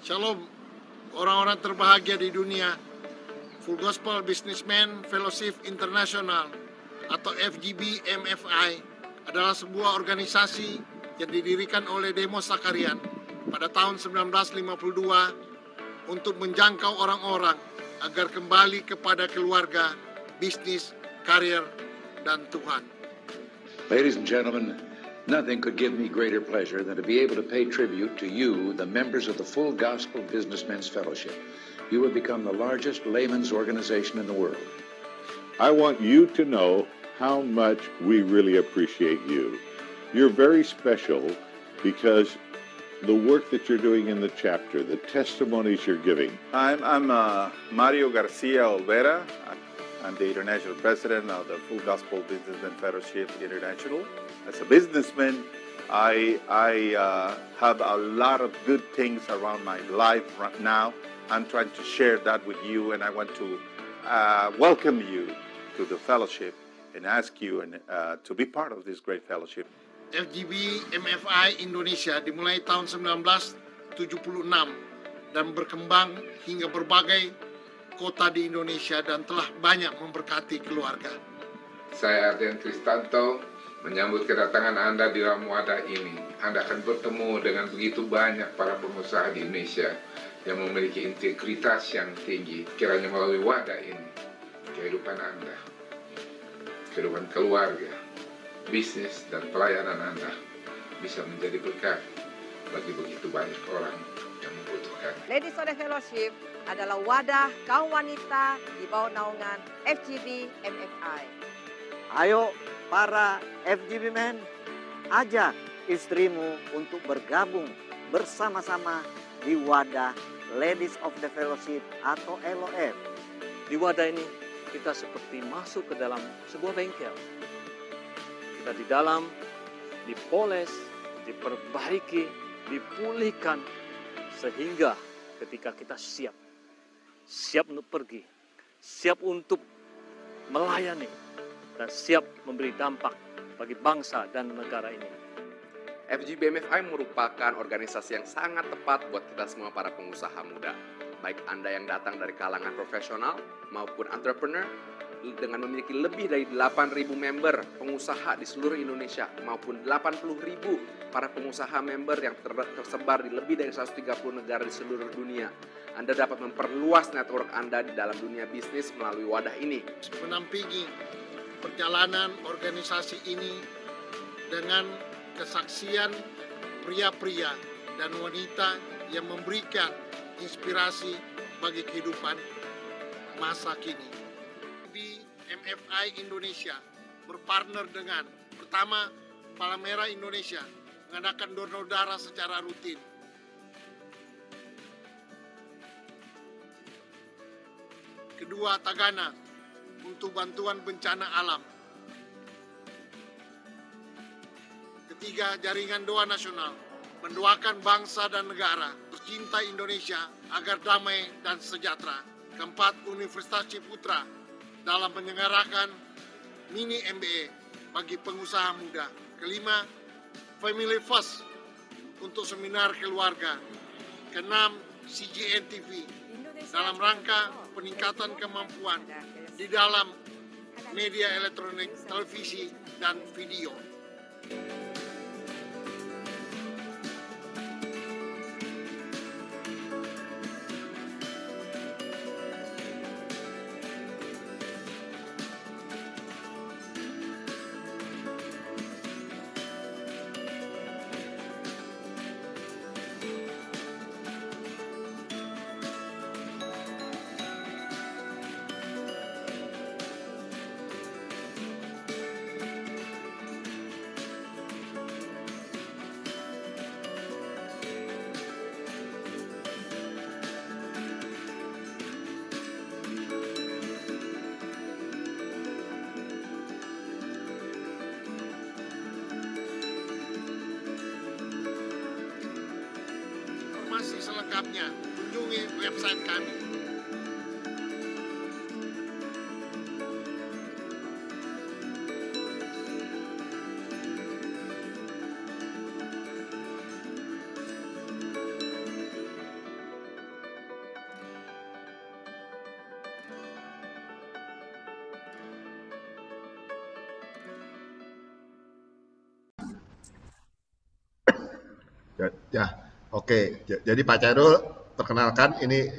Shalom, orang-orang terbahagia di dunia. Full Gospel Businessman Fellowship International atau FGB MFI adalah sebuah organisasi yang didirikan oleh Demos Sakarian pada tahun 1952 untuk menjangkau orang-orang agar kembali kepada keluarga, bisnis, karir, dan Tuhan. Ladies and gentlemen, nothing could give me greater pleasure than to be able to pay tribute to you, the members of the Full Gospel Businessmen's Fellowship. You have become the largest layman's organization in the world. I want you to know how much we really appreciate you. You're very special because the work that you're doing in the chapter, the testimonies you're giving. I'm Mario Garcia Olvera. I'm the international president of the Full Gospel Businessmen Fellowship International. As a businessman, I have a lot of good things around my life right now. I'm trying to share that with you, and I want to welcome you to the fellowship and ask you to be part of this great fellowship. FGB MFI Indonesia dimulai tahun 1976 dan berkembang hingga berbagai kota di Indonesia dan telah banyak memberkati keluarga. Saya Ardian Kristanto menyambut kedatangan Anda di dalam wadah ini. Anda akan bertemu dengan begitu banyak para pengusaha di Indonesia yang memiliki integritas yang tinggi. Kiranya melalui wadah ini, kehidupan Anda, kehidupan keluarga, bisnis, dan pelayanan Anda bisa menjadi berkat bagi begitu banyak orang yang membutuhkan. Ladies of the Fellowship adalah wadah kaum wanita di bawah naungan FGB MFI. Ayo para FGB men, ajak istrimu untuk bergabung bersama-sama di wadah Ladies of the Fellowship atau LOF. Di wadah ini kita seperti masuk ke dalam sebuah bengkel. Kita di dalam dipoles, diperbaiki, dipulihkan sehingga ketika kita siap untuk pergi, siap untuk melayani, dan siap memberi dampak bagi bangsa dan negara ini. FGB MFI merupakan organisasi yang sangat tepat buat kita semua para pengusaha muda. Baik Anda yang datang dari kalangan profesional maupun entrepreneur, dengan memiliki lebih dari 8.000 member pengusaha di seluruh Indonesia maupun 80.000 para pengusaha member yang tersebar di lebih dari 130 negara di seluruh dunia. Anda dapat memperluas network Anda di dalam dunia bisnis melalui wadah ini. Menampingi perjalanan organisasi ini dengan kesaksian pria-pria dan wanita yang memberikan inspirasi bagi kehidupan masa kini. Di MFI Indonesia berpartner dengan pertama Palang Indonesia mengadakan donor darah secara rutin. Kedua, Tagana untuk bantuan bencana alam. Ketiga, Jaringan Doa Nasional mendoakan bangsa dan negara tercinta Indonesia agar damai dan sejahtera. Keempat, Universitas Ciputra dalam menyelenggarakan mini MBA bagi pengusaha muda. Kelima, Family First untuk seminar keluarga. Keenam, CGN TV dalam rangka peningkatan kemampuan di dalam media elektronik, televisi, dan video. Informasi selengkapnya kunjungi website kami. Oke. Jadi Pak Chairul, perkenalkan ini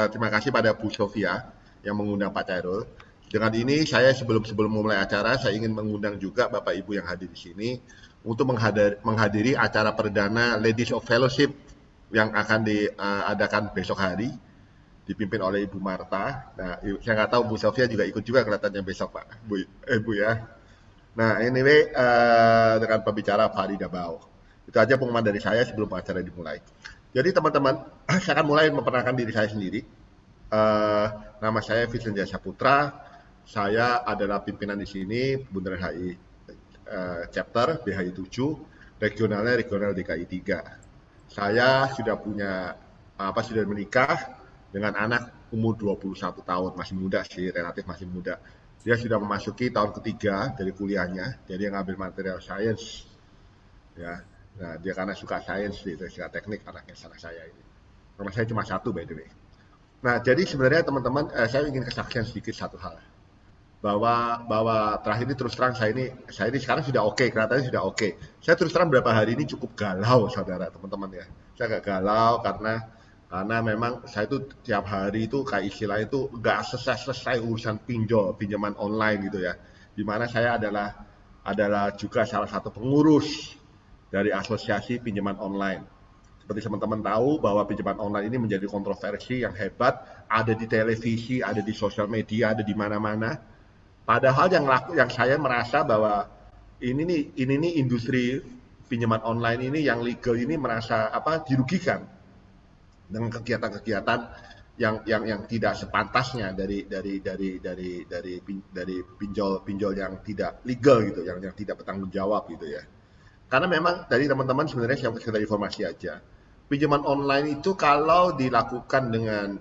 terima kasih pada Bu Sofia yang mengundang Pak Chairul. Dengan ini saya sebelum memulai acara saya ingin mengundang juga Bapak Ibu yang hadir di sini untuk menghadiri acara perdana Ladies of Fellowship yang akan diadakan besok hari dipimpin oleh Ibu Marta. Nah, saya nggak tahu Bu Sofia juga ikut juga kelihatannya besok Pak, Bu ya. Nah, anyway dengan pembicara Farida Bao. Itu aja pengumuman dari saya sebelum acara dimulai. Jadi teman-teman, saya akan mulai memperkenalkan diri saya sendiri. Nama saya Vincent Jaya Saputra. Saya adalah pimpinan di sini Bundaran HI chapter BHI 7, regional DKI 3. Saya sudah sudah menikah dengan anak umur 21 tahun, masih muda sih, relatif masih muda. Dia sudah memasuki tahun ketiga dari kuliahnya, jadi yang ngambil material science. Ya. Nah, dia karena suka sains, suka teknik, anaknya salah saya ini. Nama saya cuma satu, by the way. Nah, jadi sebenarnya teman-teman, saya ingin kesaksian sedikit satu hal. Bahwa terakhir ini terus terang saya ini sekarang sudah oke, kelihatannya sudah oke. Saya terus terang beberapa hari ini cukup galau, saudara, teman-teman ya. Saya agak galau karena memang saya itu tiap hari itu kayak istilah itu nggak selesai urusan pinjaman online gitu ya. Dimana saya adalah juga salah satu pengurus dari asosiasi pinjaman online. Seperti teman-teman tahu bahwa pinjaman online ini menjadi kontroversi yang hebat, ada di televisi, ada di sosial media, ada di mana-mana. Padahal yang saya merasa bahwa ini nih industri pinjaman online ini yang legal ini merasa dirugikan dengan kegiatan-kegiatan yang tidak sepantasnya dari pinjol yang tidak legal gitu, yang tidak bertanggung jawab gitu ya. Karena memang dari teman-teman sebenarnya saya sekedar informasi aja. Pinjaman online itu kalau dilakukan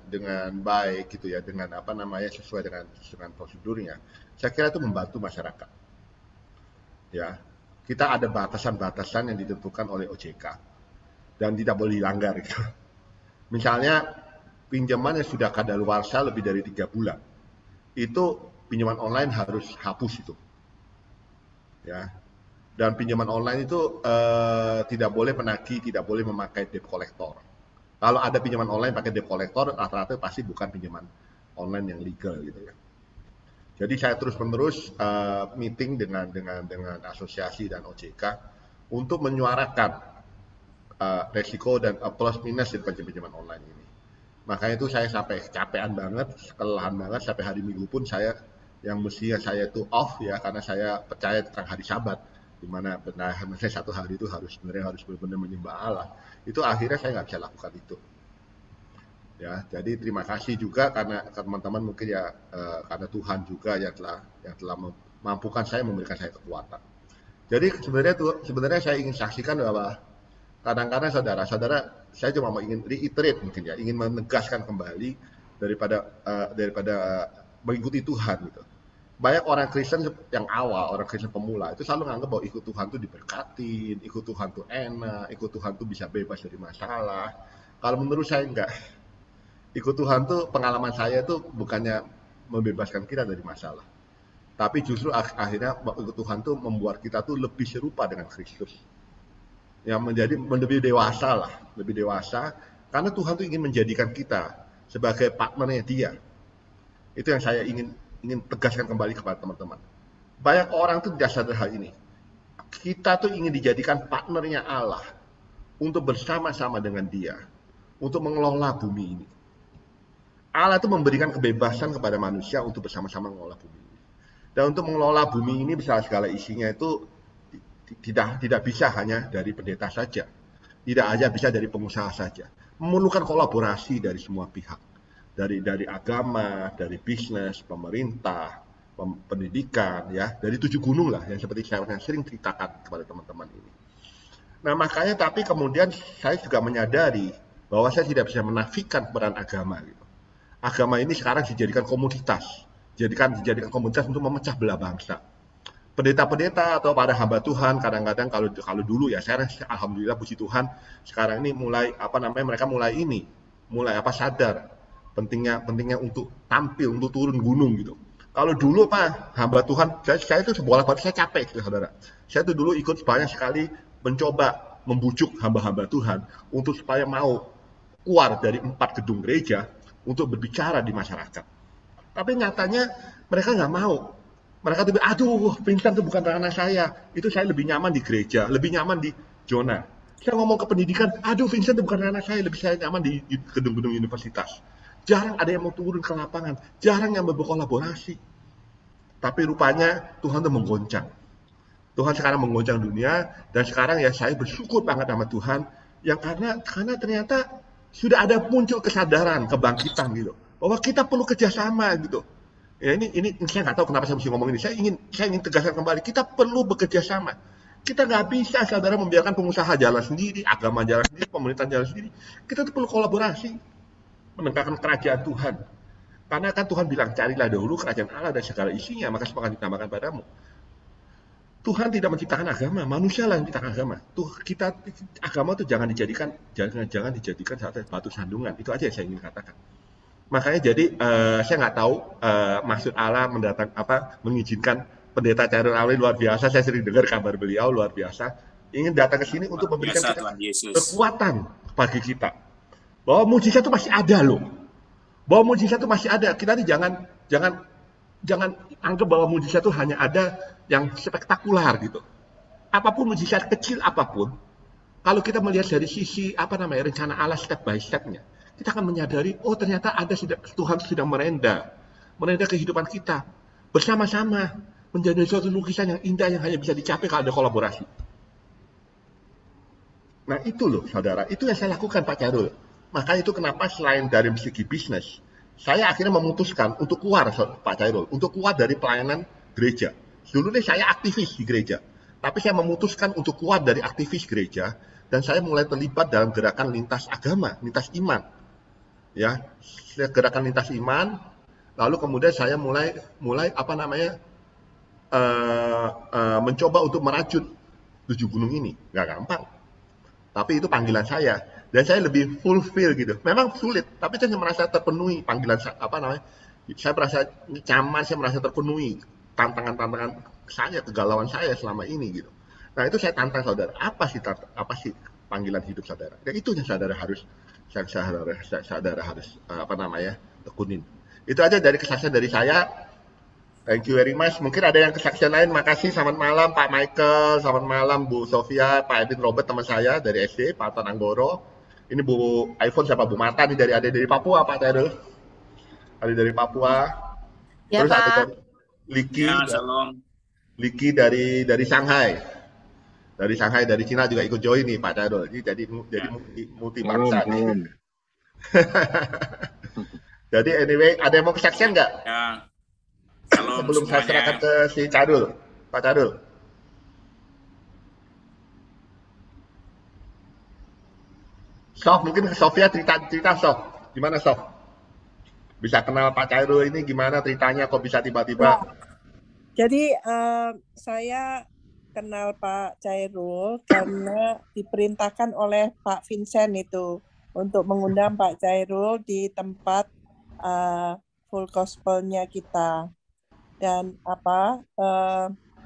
dengan baik gitu ya, dengan sesuai dengan prosedurnya, saya kira itu membantu masyarakat. Ya, kita ada batasan-batasan yang ditentukan oleh OJK dan tidak boleh dilanggar gitu. Misalnya pinjaman yang sudah kadaluarsa lebih dari 3 bulan, itu pinjaman online harus hapus itu. Ya. Dan pinjaman online itu tidak boleh menagih, tidak boleh memakai debt collector. Kalau ada pinjaman online pakai debt collector, rata-rata pasti bukan pinjaman online yang legal gitu ya. Jadi saya terus-menerus meeting dengan asosiasi dan OJK untuk menyuarakan resiko dan plus minus dari pinjaman online ini. Makanya itu saya sampai kecapean banget, kelelahan banget, sampai hari Minggu pun saya yang mestinya saya itu off ya, karena saya percaya tentang hari Sabat, di mana saya satu hari itu harus benar-benar menyembah Allah. Itu akhirnya saya nggak bisa lakukan itu. Ya, jadi terima kasih juga karena teman-teman mungkin ya karena Tuhan juga yang telah memampukan saya, memberikan saya kekuatan. Jadi sebenarnya saya ingin saksikan bahwa kadang-kadang saudara-saudara saya cuma mau ingin reiterate mungkin ya, ingin menegaskan kembali daripada mengikuti Tuhan gitu. Banyak orang Kristen yang awal, orang Kristen pemula itu selalu nganggap bahwa ikut Tuhan tuh diberkatin, ikut Tuhan tuh enak, ikut Tuhan tuh bisa bebas dari masalah. Kalau menurut saya enggak. Ikut Tuhan tuh pengalaman saya tuh bukannya membebaskan kita dari masalah, tapi justru akhirnya ikut Tuhan tuh membuat kita tuh lebih serupa dengan Kristus, yang menjadi lebih dewasa karena Tuhan tuh ingin menjadikan kita sebagai partnernya Dia. Itu yang saya ingin tegaskan kembali kepada teman-teman. Banyak orang tuh tidak sadar hal ini. Kita tuh ingin dijadikan partnernya Allah untuk bersama-sama dengan Dia untuk mengelola bumi ini. Allah itu memberikan kebebasan kepada manusia untuk bersama-sama mengelola bumi ini. Dan untuk mengelola bumi ini bersama segala isinya itu tidak bisa hanya dari pendeta saja. Tidak hanya bisa dari pengusaha saja. Memerlukan kolaborasi dari semua pihak. Dari agama, dari bisnis, pemerintah, pendidikan, ya, dari 7 gunung lah yang seperti saya sering ceritakan kepada teman-teman ini. Nah, makanya tapi kemudian saya juga menyadari bahwa saya tidak bisa menafikan peran agama gitu. Agama ini sekarang dijadikan komoditas, dijadikan komoditas untuk memecah belah bangsa. Pendeta-pendeta atau para hamba Tuhan kadang-kadang kalau dulu ya, saya alhamdulillah puji Tuhan sekarang ini mulai mereka mulai sadar pentingnya untuk tampil, untuk turun gunung gitu. Kalau dulu hamba Tuhan, saya itu sebolak-balik saya capek gitu, saudara. Saya itu dulu ikut banyak sekali mencoba membujuk hamba-hamba Tuhan untuk supaya mau keluar dari 4 gedung gereja untuk berbicara di masyarakat. Tapi nyatanya mereka nggak mau. Mereka tuh, aduh, Vincent itu bukan ranah saya. Itu saya lebih nyaman di gereja, lebih nyaman di zona. Saya ngomong ke pendidikan, aduh, Vincent itu bukan ranah saya, lebih saya nyaman di gedung-gedung universitas. Jarang ada yang mau turun ke lapangan, jarang yang berkolaborasi. Tapi rupanya Tuhan itu menggoncang. Tuhan sekarang menggoncang dunia, dan sekarang ya saya bersyukur banget sama Tuhan, yang karena ternyata sudah ada muncul kesadaran, kebangkitan gitu, bahwa kita perlu kerjasama gitu. Ya ini saya nggak tahu kenapa saya mesti ngomong ini. Saya ingin tegaskan kembali, kita perlu bekerja sama. Kita nggak bisa, saudara, membiarkan pengusaha jalan sendiri, agama jalan sendiri, pemerintah jalan sendiri. Kita tuh perlu kolaborasi, menegakkan kerajaan Tuhan. Karena kan Tuhan bilang, carilah dahulu kerajaan Allah dan segala isinya, maka semua akan ditambahkan padamu. Tuhan tidak menciptakan agama, manusia lah yang menciptakan agama. Agama tuh jangan dijadikan satu batu sandungan. Itu aja yang saya ingin katakan. Makanya jadi saya nggak tahu maksud Allah mengizinkan Pendeta Chairul Auli luar biasa. Saya sering dengar kabar beliau luar biasa. Ingin datang ke sini untuk memberikan kita kekuatan bagi kita. Bahwa mujizat itu masih ada loh. Bahwa mujizat itu masih ada. Kita nih jangan anggap bahwa mujizat itu hanya ada yang spektakuler gitu. Apapun mujizat kecil apapun, kalau kita melihat dari sisi rencana Allah step by step-nya, kita akan menyadari, oh ternyata Tuhan sedang merenda kehidupan kita bersama-sama menjadi suatu lukisan yang indah yang hanya bisa dicapai kalau ada kolaborasi. Nah itu loh saudara, itu yang saya lakukan Pak Chairul. Makanya itu kenapa selain dari segi bisnis, saya akhirnya memutuskan untuk keluar Pak Chairul, untuk keluar dari pelayanan gereja. Dulu nih saya aktivis di gereja, tapi saya memutuskan untuk keluar dari aktivis gereja dan saya mulai terlibat dalam gerakan lintas agama, lintas iman. Ya, gerakan lintas iman. Lalu kemudian saya mulai mencoba untuk merajut 7 gunung ini. Nggak gampang. Tapi itu panggilan saya. Dan saya lebih fulfill gitu. Memang sulit, tapi saya merasa terpenuhi panggilan saya merasa nyaman, saya merasa terpenuhi tantangan-tantangan saya, kegalauan saya selama ini gitu. Nah, itu saya tantang saudara. Apa sih panggilan hidup saudara? Dan itu yang saudara harus tekunin. Itu aja dari kesaksian dari saya. Thank you very much. Mungkin ada yang kesaksian lain. Makasih. Selamat malam Pak Michael. Selamat malam Bu Sofia, Pak Edwin Robert teman saya dari SD, Pak Tananggoro. Ini Bu iPhone siapa? Bu Mata nih dari Papua Pak Chairul. Ada dari Papua. Ya, terus Pak. ada dari Liki dari Shanghai. Dari Shanghai, dari Cina juga ikut join nih Pak Chairul. Jadi multi bangsa. Jadi anyway, ada yang mau kesaksian nggak? Ya. Sebelum saya serahkan ke si Chairul, Pak Chairul. Sof, mungkin Sofia cerita Sof. Gimana Sof? Bisa kenal Pak Chairul ini gimana ceritanya kok bisa tiba-tiba? Jadi saya kenal Pak Chairul karena diperintahkan oleh Pak Vincent itu untuk mengundang Pak Chairul di tempat full gospelnya kita. Dan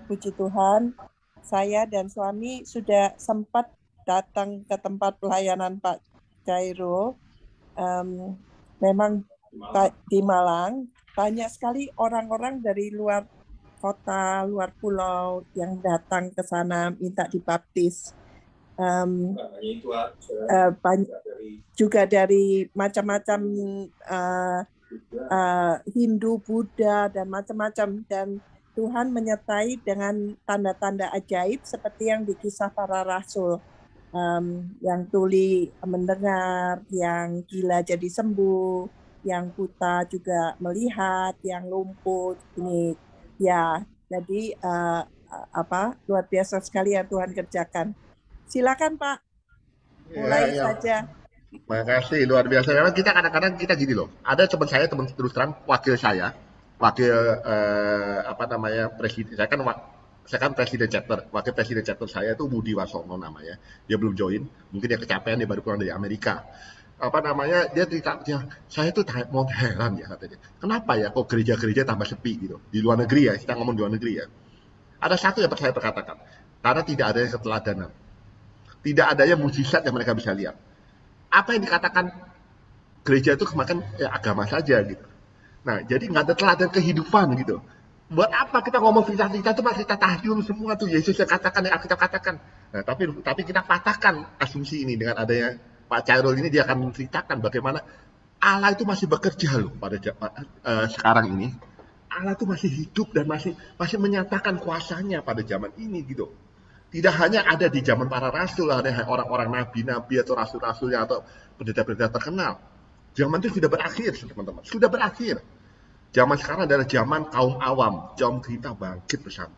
puji Tuhan, saya dan suami sudah sempat datang ke tempat pelayanan Pak Chairul. Memang di Malang banyak sekali orang-orang dari luar kota, luar pulau yang datang ke sana minta dibaptis. Juga dari macam-macam Hindu, Buddha, dan macam-macam. Dan Tuhan menyertai dengan tanda-tanda ajaib seperti yang di Kisah Para Rasul. Yang tuli mendengar, yang gila jadi sembuh, yang buta juga melihat, yang lumpuh ini ya. Jadi luar biasa sekali yang Tuhan kerjakan. Silakan Pak, mulai saja. Makasih, luar biasa. Memang kita kadang-kadang kita gini loh. Ada teman terus terang presiden. Saya kan presiden chapter, wakil presiden chapter saya itu Budi Wasono namanya. Dia belum join, mungkin dia kecapean, dia baru pulang dari Amerika. Dia cerita, saya tuh mau heran ya katanya. Kenapa ya kok gereja-gereja tambah sepi gitu? Di luar negeri ya, kita ngomong di luar negeri ya. Ada satu yang saya perkatakan, karena tidak ada keteladanan. Tidak adanya mujizat yang mereka bisa lihat. Apa yang dikatakan gereja itu kemakan ya, agama saja gitu. Nah, jadi nggak ada teladan kehidupan gitu. Buat apa kita ngomong cerita-cerita itu masih kita tahyul semua tuh Yesus yang katakan yang kita katakan. Nah, tapi kita patahkan asumsi ini dengan adanya Pak Chairul ini, dia akan menceritakan bagaimana Allah itu masih bekerja loh pada sekarang ini. Allah itu masih hidup dan masih menyatakan kuasanya pada zaman ini gitu. Tidak hanya ada di zaman para rasul, ada orang-orang nabi-nabi atau rasul-rasulnya atau pendeta-pendeta terkenal. Zaman itu sudah berakhir, teman-teman. Sudah berakhir. Zaman sekarang adalah zaman kaum awam. Jom kita bangkit bersama.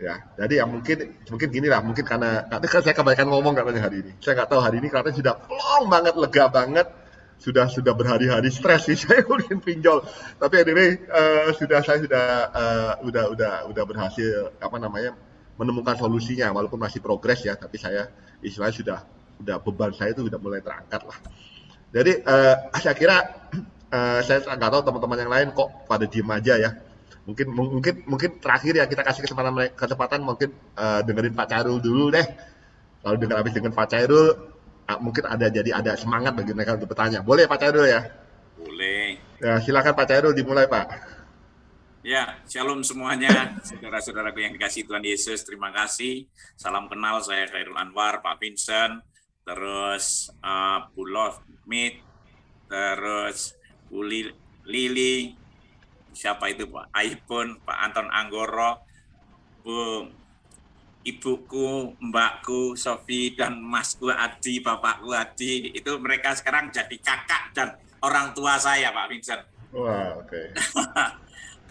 Ya, jadi yang mungkin gini lah, mungkin karena kan saya kebanyakan ngomong katanya hari ini. Saya nggak tahu hari ini karena sudah plong banget, lega banget, sudah berhari-hari stres sih saya mungkin pinjol. Tapi anyway, saya sudah berhasil menemukan solusinya walaupun masih progres ya. Tapi saya istilahnya sudah beban saya itu sudah mulai terangkat lah. Jadi saya kira saya nggak tahu teman-teman yang lain kok pada diem aja ya. Mungkin terakhir ya kita kasih kesempatan mungkin dengerin Pak Chairul dulu deh. Lalu habis dengan Pak Chairul mungkin ada semangat bagi mereka untuk bertanya. Boleh Pak Chairul ya? Boleh. Ya, silakan Pak Chairul dimulai Pak. Ya, shalom semuanya, saudara-saudaraku yang dikasihi Tuhan Yesus. Terima kasih. Salam kenal, saya Khairul Anwar, Pak Vincent, terus Bu Love Meet, terus Bu Lili, siapa itu Pak Aipun, Pak Anton Anggoro, Bu Ibuku, Mbakku Sofi, dan Masku Adi, Bapakku Adi, itu mereka sekarang jadi kakak dan orang tua saya Pak Vincent. Wah, oke.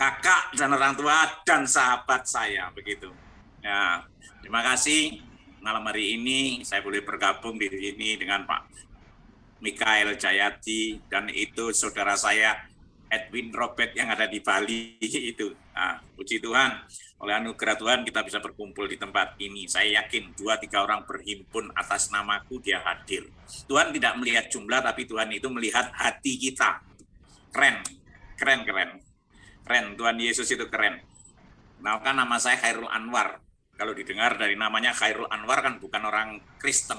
Kakak dan orang tua dan sahabat saya, begitu. Ya, terima kasih. Malam hari ini saya boleh bergabung di sini dengan Pak Mikael Jayadi, dan itu saudara saya Edwin Robert yang ada di Bali itu. Nah, puji Tuhan, oleh anugerah Tuhan kita bisa berkumpul di tempat ini. Saya yakin 2-3 orang berhimpun atas namaku, dia hadir. Tuhan tidak melihat jumlah, tapi Tuhan itu melihat hati kita. Keren. Tuhan Yesus itu keren. Nah, kan nama saya Khairul Anwar. Kalau didengar dari namanya Khairul Anwar kan bukan orang Kristen.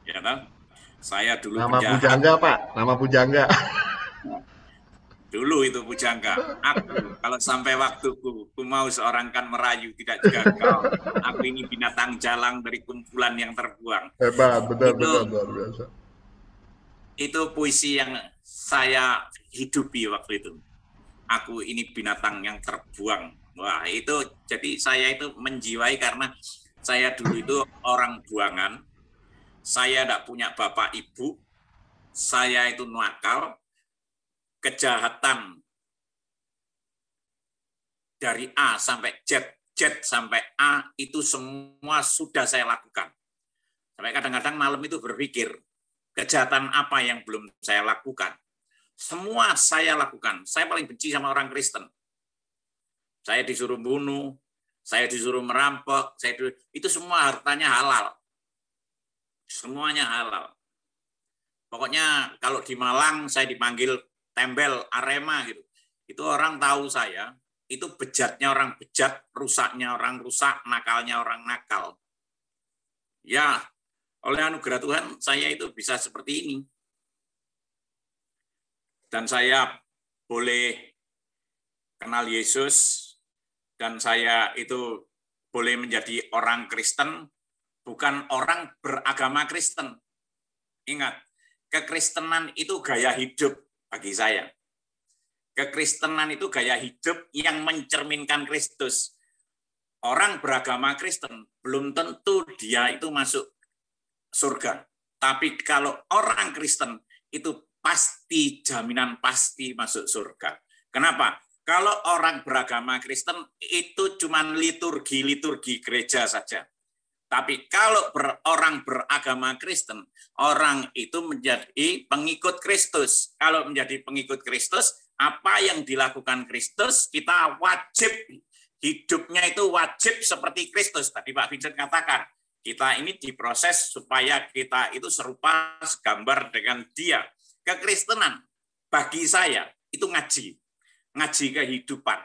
Ya kan? Saya dulu nama pujangga Pak, nama pujangga. Dulu itu pujangga. Aku kalau sampai waktuku, ku mau seorang kan merayu tidak juga kau. Aku ini binatang jalang dari kumpulan yang terbuang. Hebat, benar luar biasa. Itu puisi yang saya hidupi waktu itu. Aku ini binatang yang terbuang. Wah, itu jadi saya itu menjiwai karena saya dulu itu orang buangan. Saya tidak punya bapak ibu, saya itu nakal, kejahatan dari A sampai Z sampai A itu semua sudah saya lakukan. Sampai kadang-kadang malam itu berpikir, kejahatan apa yang belum saya lakukan? Semua saya lakukan. Saya paling benci sama orang Kristen. Saya disuruh bunuh, saya disuruh merampok, itu semua hartanya halal. Semuanya halal. Pokoknya kalau di Malang saya dipanggil tembel Arema gitu. Itu orang tahu saya, itu bejatnya orang bejat, rusaknya orang rusak, nakalnya orang nakal. Ya, oleh anugerah Tuhan saya itu bisa seperti ini. Dan saya boleh kenal Yesus, dan saya itu boleh menjadi orang Kristen, bukan orang beragama Kristen. Ingat, kekristenan itu gaya hidup bagi saya. Kekristenan itu gaya hidup yang mencerminkan Kristus. Orang beragama Kristen belum tentu dia itu masuk surga. Tapi kalau orang Kristen itu pasti, jaminan pasti masuk surga. Kenapa? Kalau orang beragama Kristen itu cuma liturgi gereja saja. Tapi kalau orang beragama Kristen, orang itu menjadi pengikut Kristus. Kalau menjadi pengikut Kristus, apa yang dilakukan Kristus, kita wajib, hidupnya itu wajib seperti Kristus. Tadi Pak Vincent katakan, kita ini diproses supaya kita itu serupa segambar dengan dia. Kekristenan, bagi saya, itu ngaji kehidupan.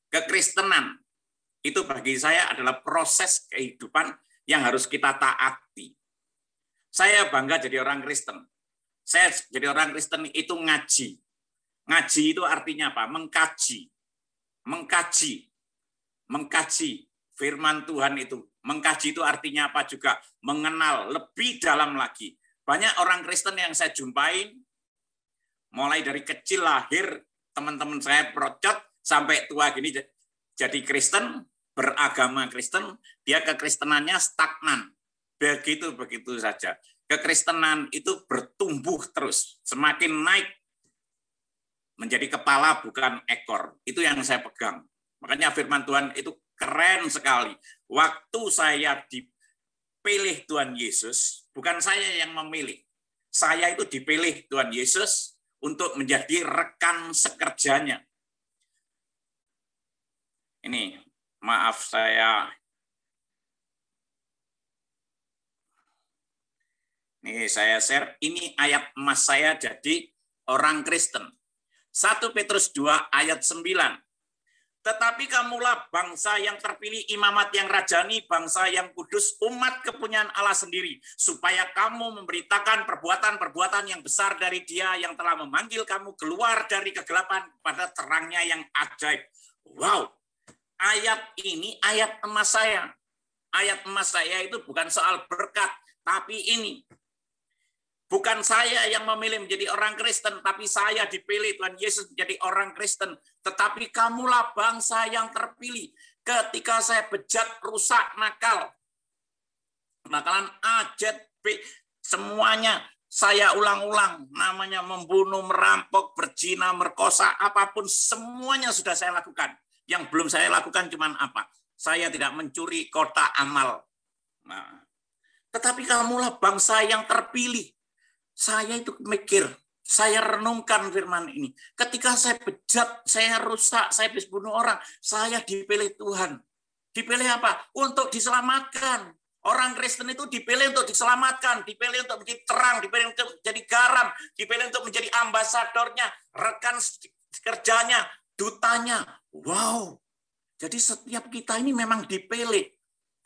Kekristenan, itu bagi saya adalah proses kehidupan yang harus kita taati. Saya bangga jadi orang Kristen. Saya jadi orang Kristen itu ngaji. Ngaji itu artinya apa? Mengkaji. Mengkaji firman Tuhan itu. Mengkaji itu artinya apa juga? Mengenal lebih dalam lagi. Banyak orang Kristen yang saya jumpain, mulai dari kecil lahir, teman-teman saya procot, sampai tua gini jadi Kristen, beragama Kristen, dia kekristenannya stagnan. Begitu saja. Kekristenan itu bertumbuh terus, semakin naik menjadi kepala bukan ekor. Itu yang saya pegang. Makanya firman Tuhan itu keren sekali. Waktu saya dipilih Tuhan Yesus, bukan saya yang memilih. Saya itu dipilih Tuhan Yesus untuk menjadi rekan sekerjanya. Ini, maaf saya. Ini saya share, ini ayat emas saya jadi orang Kristen. 1 Petrus 2 ayat 9. Tetapi kamulah bangsa yang terpilih, imamat yang rajani, bangsa yang kudus, umat kepunyaan Allah sendiri, supaya kamu memberitakan perbuatan-perbuatan yang besar dari Dia yang telah memanggil kamu keluar dari kegelapan pada terangnya yang ajaib. Wow, ayat ini ayat emas saya. Ayat emas saya itu bukan soal berkat, tapi ini. Bukan saya yang memilih menjadi orang Kristen, tapi saya dipilih Tuhan Yesus menjadi orang Kristen. Tetapi kamulah bangsa yang terpilih. Ketika saya bejat, rusak, nakal, nakalan A, Z, B, semuanya saya ulang-ulang. Namanya membunuh, merampok, berzina, merkosa, apapun, semuanya sudah saya lakukan. Yang belum saya lakukan cuman apa? Saya tidak mencuri kotak amal. Nah, tetapi kamulah bangsa yang terpilih. Saya itu mikir, saya renungkan firman ini. Ketika saya bejat, saya rusak, saya habis bunuh orang, saya dipilih Tuhan. Dipilih apa? Untuk diselamatkan. Orang Kristen itu dipilih untuk diselamatkan, dipilih untuk menjadi terang, dipilih untuk menjadi garam, dipilih untuk menjadi ambasadornya, rekan kerjanya, dutanya. Wow. Jadi setiap kita ini memang dipilih.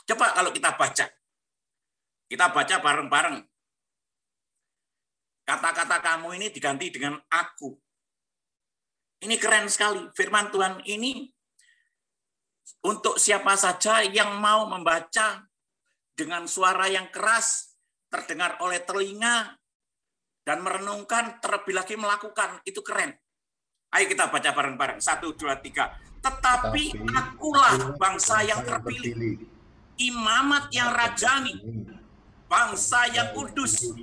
Coba kalau kita baca. Kita baca bareng-bareng. Kata-kata kamu ini diganti dengan aku. Ini keren sekali. Firman Tuhan ini untuk siapa saja yang mau membaca dengan suara yang keras, terdengar oleh telinga, dan merenungkan, terlebih lagi melakukan. Itu keren. Ayo kita baca bareng-bareng. 1, 2, 3. Tetapi akulah bangsa yang terpilih, imamat yang rajani, bangsa yang kudus,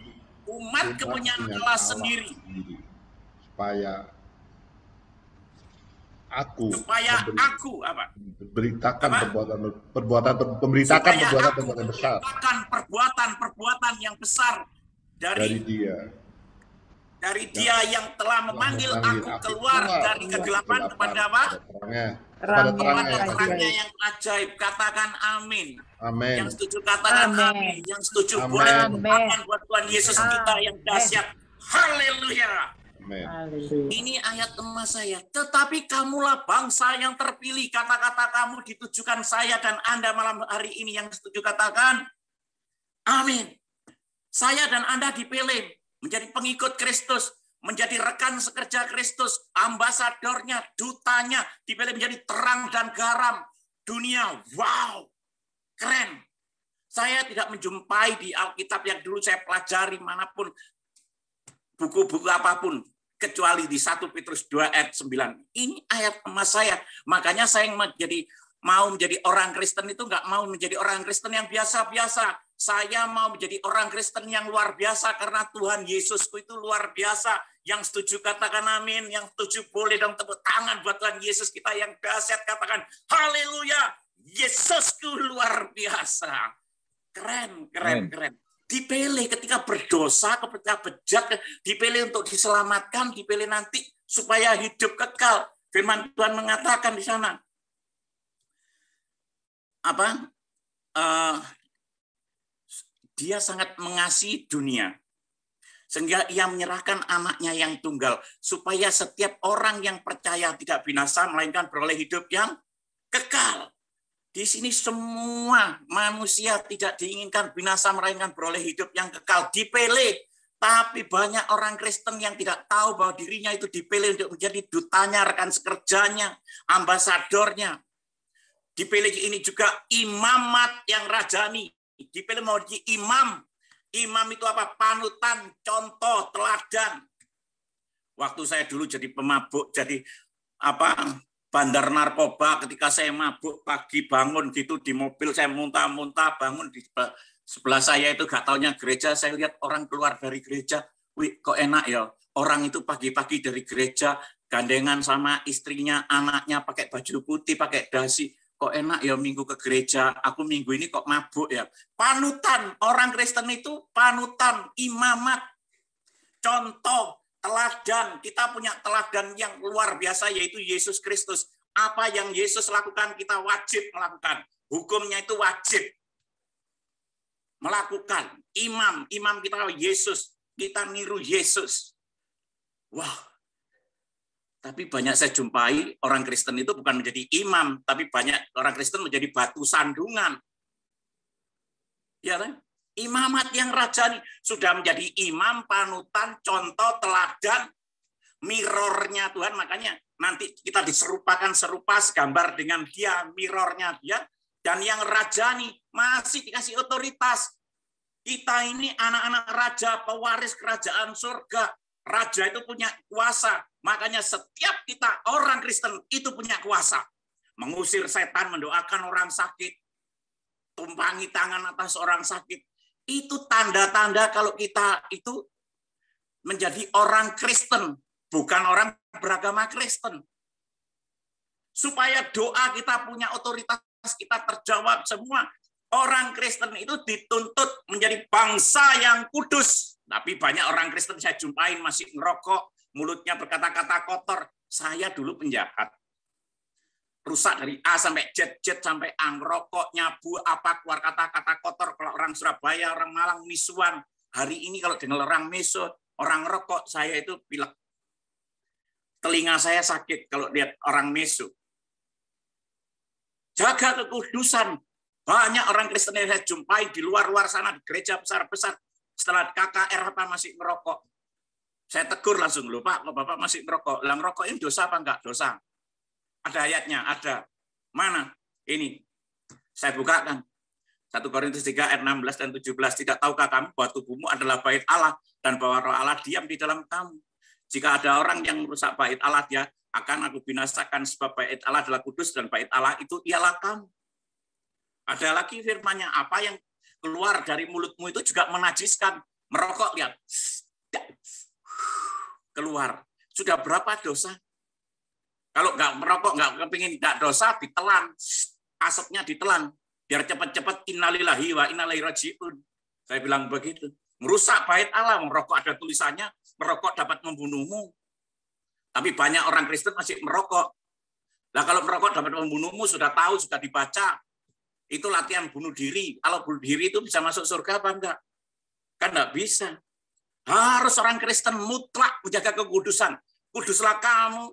umat kepunyaan Allah sendiri, supaya aku apa? Memberitakan perbuatan besar perbuatan yang besar dari Dia yang telah memanggil aku keluar dari kegelapan kepada apa? Terangnya yang ajaib. Katakan amin. Amin. Yang setuju katakan amin. Yang setuju boleh amin buat Tuhan Yesus kita yang dahsyat. Haleluya. Ini ayat emas saya. Tetapi kamulah bangsa yang terpilih. Kata-kata kamu ditujukan saya dan Anda malam hari ini yang setuju katakan amin. Saya dan Anda dipilih menjadi pengikut Kristus, menjadi rekan sekerja Kristus, ambasadornya, dutanya, dipilih menjadi terang dan garam dunia. Wow, keren. Saya tidak menjumpai di Alkitab yang dulu saya pelajari manapun, buku-buku apapun, kecuali di 1 Petrus 2 ayat 9. Ini ayat emas saya. Makanya saya mau menjadi orang Kristen itu nggak mau menjadi orang Kristen yang biasa-biasa. Saya mau menjadi orang Kristen yang luar biasa karena Tuhan Yesusku itu luar biasa. Yang setuju katakan amin, yang setuju boleh dong tepuk tangan buat Tuhan Yesus kita yang dahsyat, katakan haleluya. Yesusku luar biasa. Keren. Dipilih ketika berdosa, ketika bejat, dipilih untuk diselamatkan, dipilih nanti supaya hidup kekal. Firman Tuhan mengatakan di sana. Dia sangat mengasihi dunia sehingga ia menyerahkan anaknya yang tunggal supaya setiap orang yang percaya tidak binasa melainkan beroleh hidup yang kekal. Di sini semua manusia tidak diinginkan binasa, melainkan beroleh hidup yang kekal. Dipilih. Tapi banyak orang Kristen yang tidak tahu bahwa dirinya itu dipilih untuk menjadi dutanya, rekan sekerjanya, ambasadornya. Dipilih ini juga imamat yang rajani. Dipilih mau jadi imam. Imam itu apa? Panutan, contoh, teladan. Waktu saya dulu jadi pemabuk, jadi bandar narkoba, ketika saya mabuk pagi bangun gitu di mobil, saya muntah-muntah, bangun di sebelah saya itu gak taunya gereja, saya lihat orang keluar dari gereja, wih kok enak ya, orang itu pagi-pagi dari gereja, gandengan sama istrinya, anaknya, pakai baju putih, pakai dasi, kok enak ya minggu ke gereja, aku minggu ini kok mabuk ya. Panutan, orang Kristen itu panutan, imamat, contoh, teladan. Kita punya teladan yang luar biasa, yaitu Yesus Kristus. Apa yang Yesus lakukan, kita wajib melakukan. Hukumnya itu wajib melakukan. Imam kita Yesus, kita niru Yesus. Wah, tapi banyak saya jumpai orang Kristen itu bukan menjadi imam, tapi banyak orang Kristen menjadi batu sandungan. Ya kan? Imamat yang rajani sudah menjadi imam, panutan, contoh, teladan, mirrornya Tuhan. Makanya nanti kita diserupakan serupa segambar dengan dia, mirrornya dia. Dan yang rajani masih dikasih otoritas. Kita ini anak-anak raja, pewaris kerajaan surga. Raja itu punya kuasa. Makanya setiap kita orang Kristen itu punya kuasa. Mengusir setan, mendoakan orang sakit, tumpangi tangan atas orang sakit. Itu tanda-tanda kalau kita itu menjadi orang Kristen, bukan orang beragama Kristen. Supaya doa kita punya otoritas, kita terjawab semua. Orang Kristen itu dituntut menjadi bangsa yang kudus. Tapi banyak orang Kristen saya jumpain masih ngerokok, mulutnya berkata-kata kotor. Saya dulu penjahat. Rusak dari A sampai Z sampai A, ngerokok, nyabu, apa, keluar kata-kata kotor. Kalau orang Surabaya, orang Malang, misuan. Hari ini kalau dengar orang meso, orang ngerokok, saya itu pilek. Telinga saya sakit kalau lihat orang meso. Jaga kekudusan. Banyak orang Kristen yang saya jumpai di luar-luar sana, di gereja besar-besar. Setelah KKR apa masih ngerokok. Saya tegur langsung, loh Pak, kok Bapak masih ngerokok? Lah ngerokok ini dosa apa enggak? Dosa. Ada ayatnya, ada. Mana? Ini. Saya bukakan. 1 Korintus 3 ayat 16 dan 17. Tidak tahukah kamu bahwa tubuhmu adalah bait Allah dan bahwa Roh Allah diam di dalam kamu? Jika ada orang yang merusak bait Allah, dia akan aku binasakan, sebab bait Allah adalah kudus dan bait Allah itu ialah kamu. Ada lagi firman-Nya, apa yang keluar dari mulutmu itu juga menajiskan. Merokok, lihat. Keluar. Sudah berapa dosa? Kalau nggak merokok, nggak kepingin nggak dosa, ditelan. Asapnya ditelan. Biar cepat-cepat innalillahi wa inna ilaihi raji'un. Saya bilang begitu. Merusak bait Allah, merokok ada tulisannya, merokok dapat membunuhmu. Tapi banyak orang Kristen masih merokok. Nah kalau merokok dapat membunuhmu, sudah tahu, sudah dibaca. Itu latihan bunuh diri. Kalau bunuh diri itu bisa masuk surga apa enggak? Kan enggak bisa. Harus orang Kristen mutlak menjaga kekudusan. Kuduslah kamu,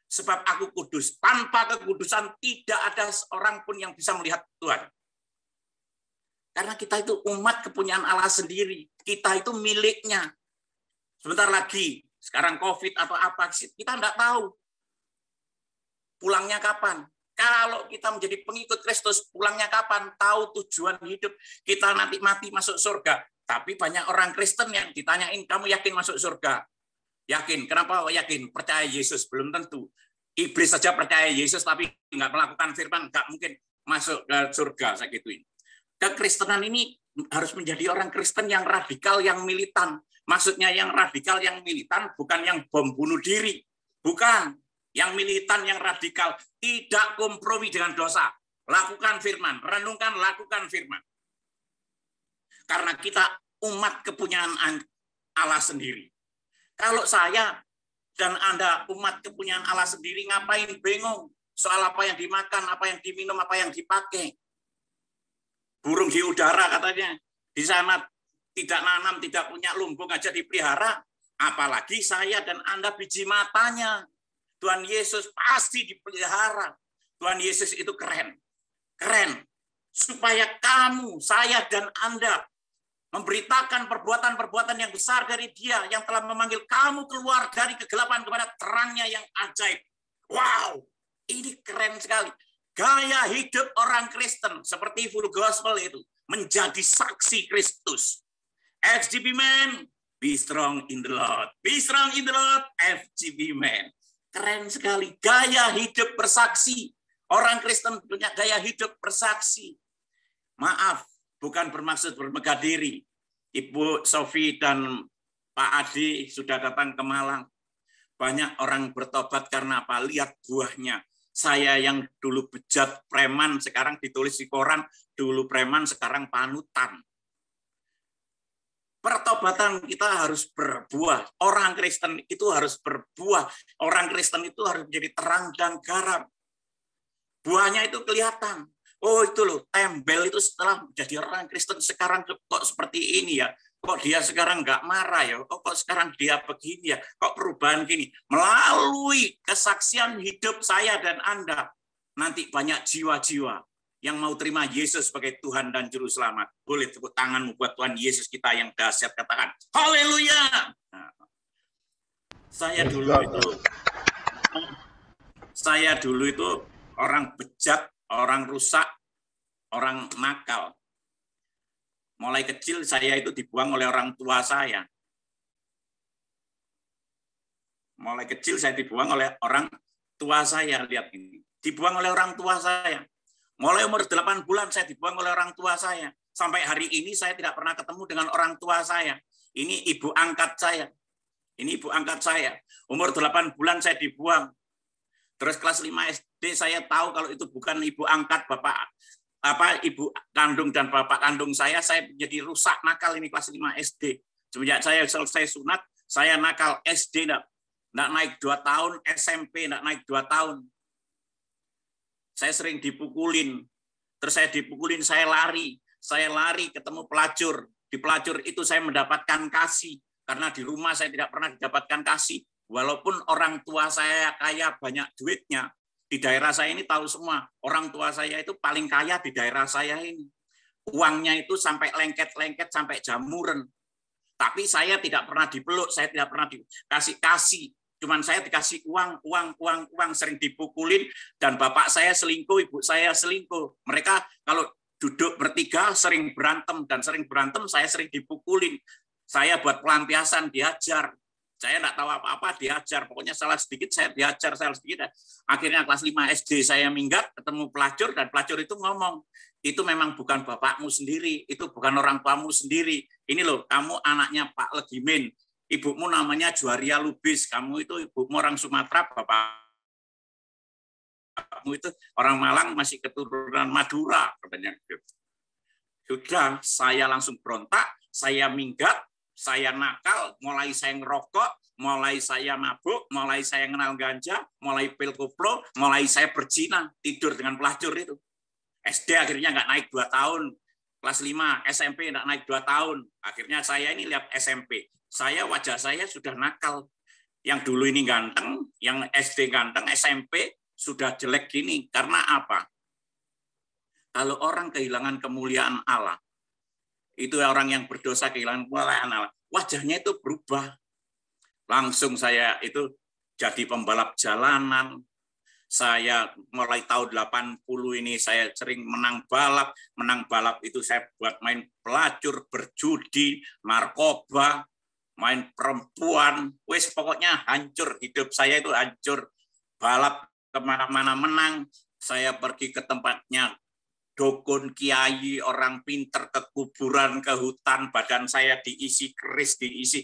sebab aku kudus. Tanpa kekudusan tidak ada seorang pun yang bisa melihat Tuhan. Karena kita itu umat kepunyaan Allah sendiri. Kita itu miliknya. Sebentar lagi, sekarang COVID atau apa, kita enggak tahu. Pulangnya kapan? Kalau kita menjadi pengikut Kristus, pulangnya kapan? Tahu tujuan hidup. Kita nanti mati masuk surga. Tapi banyak orang Kristen yang ditanyain, kamu yakin masuk surga? Yakin. Kenapa yakin? Percaya Yesus. Belum tentu. Iblis saja percaya Yesus, tapi nggak melakukan firman, nggak mungkin masuk ke surga. Saya gituin. Kekristenan ini harus menjadi orang Kristen yang radikal, yang militan. Maksudnya yang radikal, yang militan, bukan yang bom bunuh diri. Bukan. Yang militan, yang radikal, tidak kompromi dengan dosa. Lakukan firman, renungkan, lakukan firman. Karena kita umat kepunyaan Allah sendiri. Kalau saya dan Anda umat kepunyaan Allah sendiri, ngapain bingung soal apa yang dimakan, apa yang diminum, apa yang dipakai. Burung di udara katanya, di sana tidak nanam, tidak punya lumbung aja dipelihara. Apalagi saya dan Anda biji matanya. Tuhan Yesus pasti dipelihara. Tuhan Yesus itu keren. Keren. Supaya kamu, saya, dan Anda memberitakan perbuatan-perbuatan yang besar dari Dia yang telah memanggil kamu keluar dari kegelapan kepada terangnya yang ajaib. Wow, ini keren sekali. Gaya hidup orang Kristen seperti full gospel itu menjadi saksi Kristus. FGB man, be strong in the Lord. Be strong in the Lord, FGB man. Keren sekali. Gaya hidup bersaksi. Orang Kristen punya gaya hidup bersaksi. Maaf, bukan bermaksud bermegah diri. Ibu Sofi dan Pak Adi sudah datang ke Malang. Banyak orang bertobat karena apa? Lihat buahnya. Saya yang dulu bejat preman, sekarang ditulis di koran, dulu preman, sekarang panutan. Pertobatan kita harus berbuah. Orang Kristen itu harus berbuah. Orang Kristen itu harus menjadi terang dan garam. Buahnya itu kelihatan. Oh itu loh, tembel itu setelah menjadi orang Kristen sekarang kok seperti ini ya. Kok dia sekarang nggak marah ya? Kok sekarang dia begini ya? Kok perubahan gini? Melalui kesaksian hidup saya dan Anda, nanti banyak jiwa-jiwa yang mau terima Yesus sebagai Tuhan dan Juru Selamat. Boleh tepuk tanganmu buat Tuhan Yesus kita yang dahsyat, katakan haleluya. Nah, saya dulu itu orang bejat, orang rusak, orang nakal. Mulai kecil saya itu dibuang oleh orang tua saya. Mulai kecil saya dibuang oleh orang tua saya, lihat ini. Dibuang oleh orang tua saya. Mulai umur 8 bulan saya dibuang oleh orang tua saya. Sampai hari ini saya tidak pernah ketemu dengan orang tua saya. Ini ibu angkat saya. Ini ibu angkat saya. Umur 8 bulan saya dibuang. Terus kelas 5 SD saya tahu kalau itu bukan ibu angkat ibu kandung dan bapak kandung saya menjadi rusak nakal ini kelas 5 SD. Semenjak saya selesai sunat, saya nakal SD enggak naik 2 tahun, SMP enggak naik 2 tahun. Saya sering dipukulin. Terus saya dipukulin, saya lari ketemu pelacur. Di pelacur itu saya mendapatkan kasih karena di rumah saya tidak pernah mendapatkan kasih. Walaupun orang tua saya kaya banyak duitnya, di daerah saya ini tahu semua, orang tua saya itu paling kaya di daerah saya ini. Uangnya itu sampai lengket-lengket, sampai jamuran. Tapi saya tidak pernah dipeluk, saya tidak pernah dikasih-kasih. Cuman saya dikasih uang, sering dipukulin, dan bapak saya selingkuh, ibu saya selingkuh. Mereka kalau duduk bertiga sering berantem, dan sering berantem saya sering dipukulin. Saya buat pelampiasan, diajar. Saya enggak tahu apa-apa, diajar. Pokoknya salah sedikit, saya diajar, salah sedikit. Akhirnya kelas 5 SD saya minggat, ketemu pelacur, dan pelacur itu ngomong, itu memang bukan bapakmu sendiri, itu bukan orang tuamu sendiri. Ini loh, kamu anaknya Pak Legimin, ibumu namanya Juaria Lubis, kamu itu ibumu orang Sumatera, bapakmu itu orang Malang, masih keturunan Madura. Sudah, saya langsung berontak, saya minggat, saya nakal, mulai saya ngerokok, mulai saya mabuk, mulai saya kenal ganja, mulai pil koplo, mulai saya berzina, tidur dengan pelacur itu. SD akhirnya nggak naik 2 tahun, kelas 5, SMP nggak naik 2 tahun. Akhirnya saya ini lihat SMP, wajah saya sudah nakal. Yang dulu ini ganteng, yang SD ganteng, SMP sudah jelek gini. Karena apa? Kalau orang kehilangan kemuliaan Allah, itu orang yang berdosa kehilangan kemuliaan Allah, wajahnya itu berubah. Langsung saya itu jadi pembalap jalanan. Saya mulai tahun 80 ini saya sering menang balap. Menang balap itu saya buat main pelacur, berjudi, narkoba, main perempuan. Wes pokoknya hancur, hidup saya itu hancur. Balap kemana-mana menang. Saya pergi ke tempatnya dukun, kiai, orang pinter, ke kuburan, ke hutan, badan saya diisi keris, diisi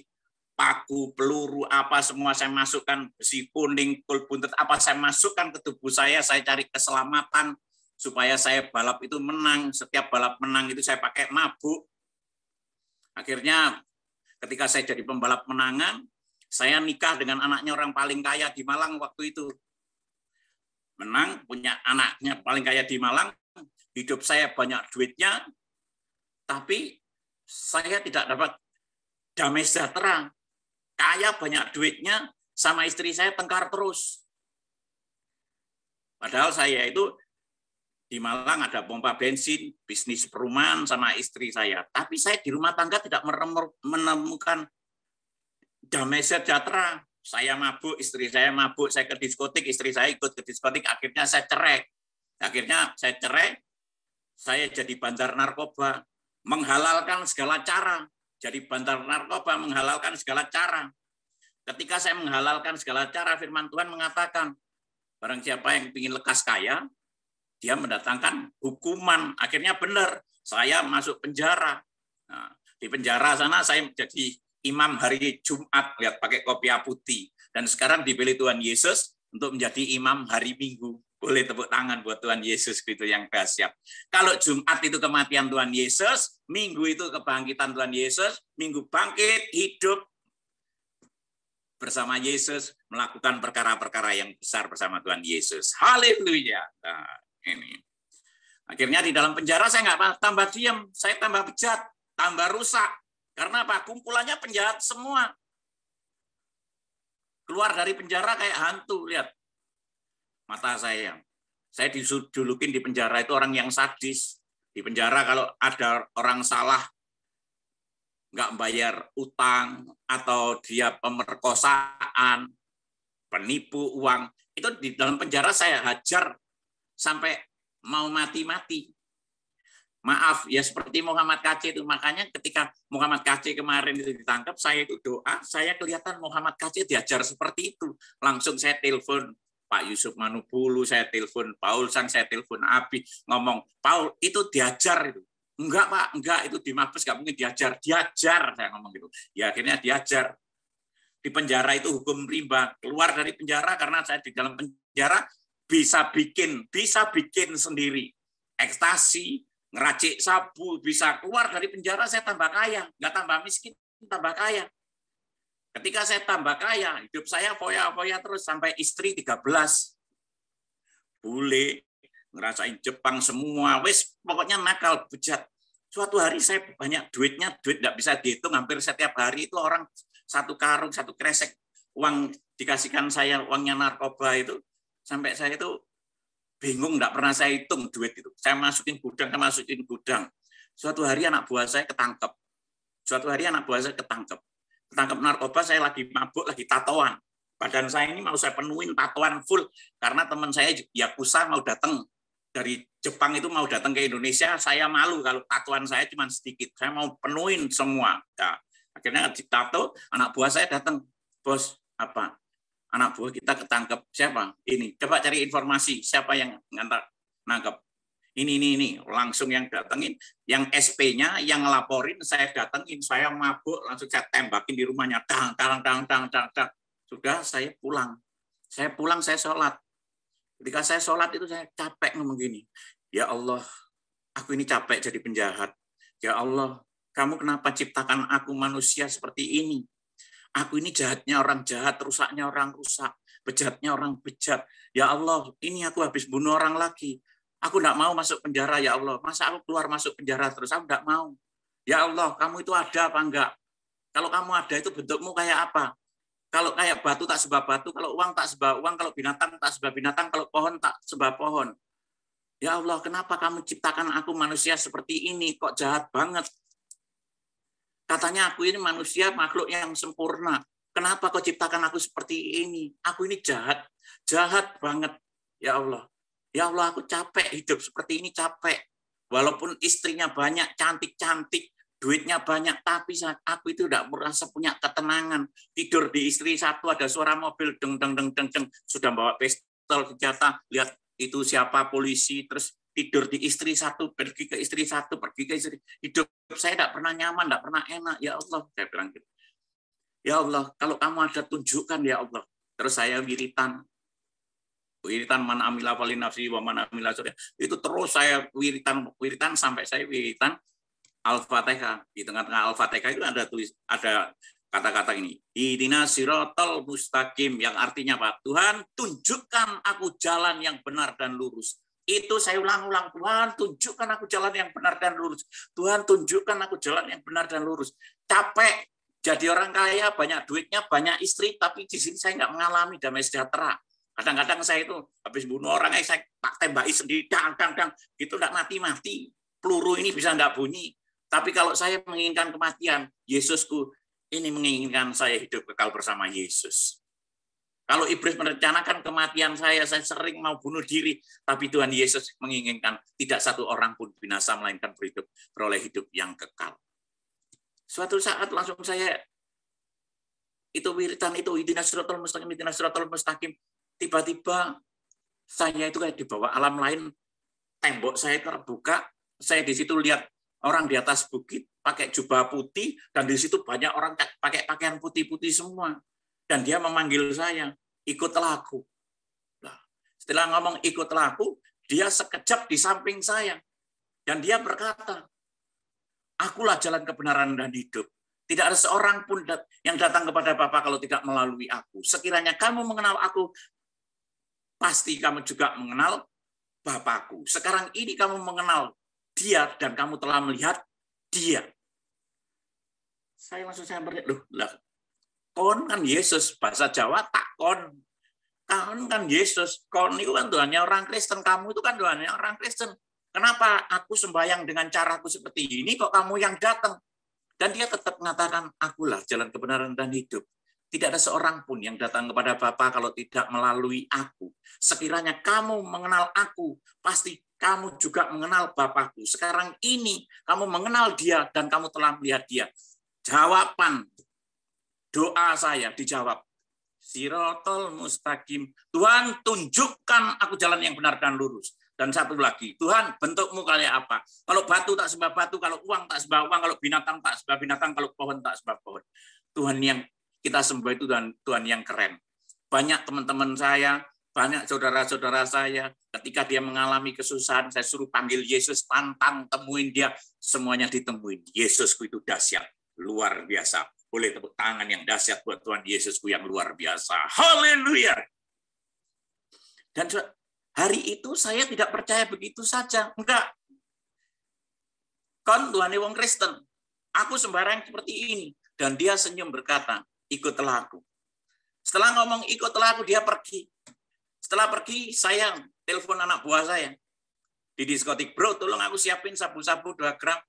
paku, peluru, apa semua saya masukkan, besi kuning, kul buntet, apa saya masukkan ke tubuh saya cari keselamatan, supaya saya balap itu menang. Setiap balap menang itu saya pakai mabuk. Akhirnya ketika saya jadi pembalap menangan, saya nikah dengan anaknya orang paling kaya di Malang waktu itu. Menang, punya anaknya paling kaya di Malang, hidup saya banyak duitnya, tapi saya tidak dapat damai sejahtera. Kaya banyak duitnya, sama istri saya tengkar terus. Padahal saya itu Di Malang ada pompa bensin, bisnis perumahan sama istri saya. Tapi saya di rumah tangga tidak menemukan damai sejahtera. Saya mabuk, istri saya mabuk, saya ke diskotik, istri saya ikut ke diskotik, akhirnya saya cerai. Saya jadi bandar narkoba, menghalalkan segala cara. Jadi bandar narkoba, menghalalkan segala cara. Ketika saya menghalalkan segala cara, firman Tuhan mengatakan, barang siapa yang ingin lekas kaya, dia mendatangkan hukuman. Akhirnya benar, saya masuk penjara. Nah, di penjara sana saya menjadi imam hari Jumat, lihat pakai kopiah putih. Dan sekarang dipilih Tuhan Yesus untuk menjadi imam hari Minggu. Boleh tepuk tangan buat Tuhan Yesus gitu yang dahsyat. Kalau Jumat itu kematian Tuhan Yesus, Minggu itu kebangkitan Tuhan Yesus, Minggu bangkit, hidup bersama Yesus, melakukan perkara-perkara yang besar bersama Tuhan Yesus. Haleluya. Nah, ini. Akhirnya di dalam penjara saya nggak tambah diam, saya tambah bejat, tambah rusak. Karena apa? Kumpulannya penjahat semua. Keluar dari penjara kayak hantu, lihat. Mata saya dijulukin di penjara itu orang yang sadis. Di penjara kalau ada orang salah, nggak bayar utang, atau dia pemerkosaan, penipu uang, itu di dalam penjara saya hajar sampai mau mati-mati. Maaf, ya seperti Muhammad KC itu. Makanya ketika Muhammad KC kemarin itu ditangkap, saya itu doa, saya kelihatan Muhammad KC diajar seperti itu. Langsung saya telepon Pak Yusuf Manupulu, saya telepon Paul Sang, saya telepon Abi, ngomong, Paul, itu diajar itu. Enggak, Pak, enggak, itu di Mabes nggak mungkin diajar. Diajar, saya ngomong gitu. Ya akhirnya diajar. Di penjara itu hukum rimba. Keluar dari penjara karena saya di dalam penjara bisa bikin sendiri. Ekstasi, ngeracik sabu, bisa keluar dari penjara, saya tambah kaya. Nggak tambah miskin, tambah kaya. Ketika saya tambah kaya, hidup saya foya-foya terus sampai istri 13. Bule, ngerasain Jepang semua, wes pokoknya nakal, bejat. Suatu hari saya banyak duit nggak bisa dihitung, hampir setiap hari itu orang satu karung, satu kresek uang dikasihkan saya, uangnya narkoba itu, sampai saya itu bingung, nggak pernah saya hitung duit itu. Saya masukin gudang. Suatu hari anak buah saya ketangkep. Ketangkep narkoba, saya lagi mabuk, lagi tatoan. Badan saya ini mau saya penuhin tatoan full, karena teman saya Yakuza mau datang dari Jepang itu mau datang ke Indonesia, saya malu kalau tatoan saya cuma sedikit, saya mau penuhin semua. Nah, akhirnya ditato, anak buah saya datang, bos, apa? Anak buah kita ketangkep, siapa? Ini, coba cari informasi, siapa yang nangkep? Ini, langsung yang datengin, yang SP-nya, yang ngelaporin, saya datengin, saya mabuk, langsung saya tembakin di rumahnya, dang. Sudah, saya pulang, saya sholat. Ketika saya sholat itu saya capek ngomong gini, ya Allah, aku ini capek jadi penjahat. Ya Allah, kamu kenapa ciptakan aku manusia seperti ini? Aku ini jahatnya orang jahat, rusaknya orang rusak, bejatnya orang bejat. Ya Allah, ini aku habis bunuh orang lagi. Aku tidak mau masuk penjara, ya Allah. Masa aku keluar masuk penjara terus? Aku tidak mau. Ya Allah, kamu itu ada apa enggak? Kalau kamu ada itu bentukmu kayak apa? Kalau kayak batu tak sebab batu, kalau uang tak sebab uang, kalau binatang tak sebab binatang, kalau pohon tak sebab pohon. Ya Allah, kenapa kamu ciptakan aku manusia seperti ini? Kok jahat banget? Katanya aku ini manusia, makhluk yang sempurna. Kenapa kau ciptakan aku seperti ini? Aku ini jahat banget. Ya Allah. Ya Allah, aku capek hidup seperti ini, capek. Walaupun istrinya banyak, cantik-cantik, duitnya banyak, tapi aku itu tidak merasa punya ketenangan. Tidur di istri satu, ada suara mobil, deng, sudah bawa pistol, senjata, lihat itu siapa, polisi, terus tidur di istri satu, pergi ke istri satu, pergi ke istri. Hidup saya tidak pernah nyaman, tidak pernah enak. Ya Allah, saya bilang gitu. Ya Allah, kalau kamu ada tunjukkan ya Allah. Terus saya wiritan man amila fali nafsi wa man amila surya. Itu terus saya wiritan sampai saya wiritan Al-Fatihah. Di tengah-tengah Al-Fatihah itu ada kata-kata ini. Ihdinas siratal mustaqim, yang artinya apa? Tuhan, tunjukkan aku jalan yang benar dan lurus. Itu saya ulang-ulang, Tuhan, tunjukkan aku jalan yang benar dan lurus. Tuhan, tunjukkan aku jalan yang benar dan lurus. Capek jadi orang kaya, banyak duitnya, banyak istri, tapi di sini saya nggak mengalami damai sejahtera. Kadang-kadang saya itu habis bunuh orang, saya tak tembaki sendiri, dang, gitu enggak mati-mati. Peluru ini bisa enggak bunyi. Tapi kalau saya menginginkan kematian, Yesusku ini menginginkan saya hidup kekal bersama Yesus. Kalau iblis merencanakan kematian saya sering mau bunuh diri, tapi Tuhan Yesus menginginkan tidak satu orang pun binasa, melainkan beroleh hidup yang kekal. Suatu saat langsung saya itu wiritan itu, ihdinas siratal mustaqim. Tiba-tiba saya itu kayak dibawa alam lain, tembok saya terbuka, saya di situ lihat orang di atas bukit pakai jubah putih, dan di situ banyak orang pakai pakaian putih-putih semua. Dan dia memanggil saya, ikutlah aku. Nah, setelah ngomong ikutlah aku, dia sekejap di samping saya. Dan dia berkata, akulah jalan kebenaran dan hidup. Tidak ada seorang pun yang datang kepada Bapa kalau tidak melalui aku. Sekiranya kamu mengenal aku, pasti kamu juga mengenal Bapakku. Sekarang ini kamu mengenal dia dan kamu telah melihat dia. Saya bertanya, loh, kon kan Yesus, bahasa Jawa tak kon. Kon kan Yesus, kon itu kan Tuhannya orang Kristen, kamu itu kan Tuhannya orang Kristen. Kenapa aku sembahyang dengan caraku seperti ini, kok kamu yang datang? Dan dia tetap mengatakan, akulah jalan kebenaran dan hidup. Tidak ada seorang pun yang datang kepada Bapa kalau tidak melalui aku. Sekiranya kamu mengenal aku, pasti kamu juga mengenal Bapakku. Sekarang ini kamu mengenal dia dan kamu telah melihat dia. Jawaban doa saya dijawab. Siratal mustaqim. Tuhan, tunjukkan aku jalan yang benar dan lurus. Dan satu lagi, Tuhan, bentukmu kayak apa? Kalau batu tak sembah batu, kalau uang tak sembah uang, kalau binatang tak sembah binatang, kalau pohon tak sembah pohon. Tuhan yang kita sembah itu Tuhan yang keren. Banyak teman-teman saya, banyak saudara-saudara saya, ketika dia mengalami kesusahan, saya suruh panggil Yesus, tantang, temuin dia, semuanya ditemuin. Yesusku itu dahsyat, luar biasa. Boleh tepuk tangan yang dahsyat buat Tuhan Yesusku yang luar biasa. Haleluya. Dan hari itu saya tidak percaya begitu saja. Enggak. Kon Tuhan wong Kristen. Aku sembarang seperti ini. Dan dia senyum berkata, ikutlah aku. Setelah ngomong ikutlah aku, dia pergi. Setelah pergi, saya telepon anak buah saya. Di diskotik, bro, tolong aku siapin sabu-sabu 2 gram.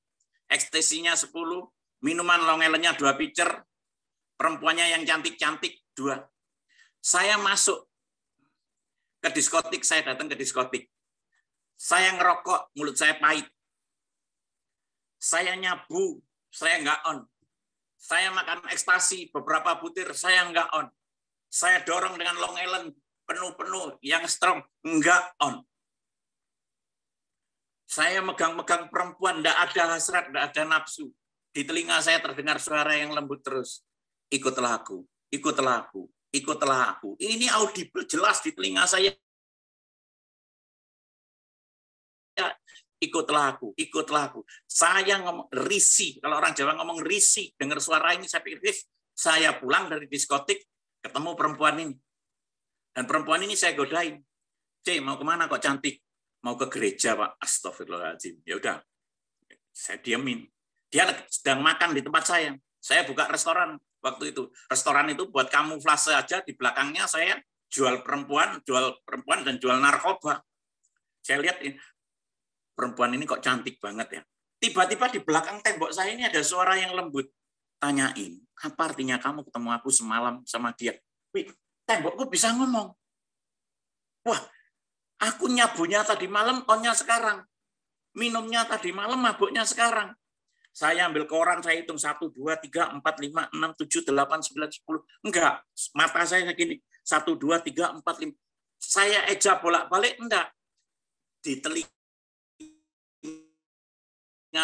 Ekstasinya 10. Minuman longelennya 2 pitcher. Perempuannya yang cantik-cantik 2. Saya masuk ke diskotik, saya datang ke diskotik. Saya ngerokok, mulut saya pahit. Saya nyabu, saya nggak on. Saya makan ekstasi, beberapa butir, saya nggak on. Saya dorong dengan Long Island, penuh-penuh, yang strong, nggak on. Saya megang-megang perempuan, nggak ada hasrat, nggak ada nafsu. Di telinga saya terdengar suara yang lembut terus. Ikutlah aku, ikutlah aku, ikutlah aku. Ini audible jelas di telinga saya. Ikutlah aku, ikutlah aku. Saya ngomong risih, kalau orang Jawa ngomong risih, dengar suara ini saya pikir, saya pulang dari diskotik, ketemu perempuan ini. Dan perempuan ini saya godain. C, mau kemana kok cantik? Mau ke gereja, Pak. Astagfirullahaladzim. Ya udah, saya diamin. Dia sedang makan di tempat saya. Saya buka restoran waktu itu. Restoran itu buat kamuflase aja, di belakangnya saya jual perempuan dan jual narkoba. Saya lihat perempuan ini kok cantik banget ya. Tiba-tiba di belakang tembok saya ini ada suara yang lembut. Tanyain, apa artinya kamu ketemu aku semalam sama dia? Wih, tembokku bisa ngomong. Wah, aku nyabunya tadi malam, onnya sekarang. Minumnya tadi malam, mabuknya sekarang. Saya ambil koran, saya hitung 1, 2, 3, 4, 5, 6, 7, 8, 9, 10. Enggak, mata saya segini. 1, 2, 3, 4, 5. Saya eja bolak-balik, enggak. Di telinga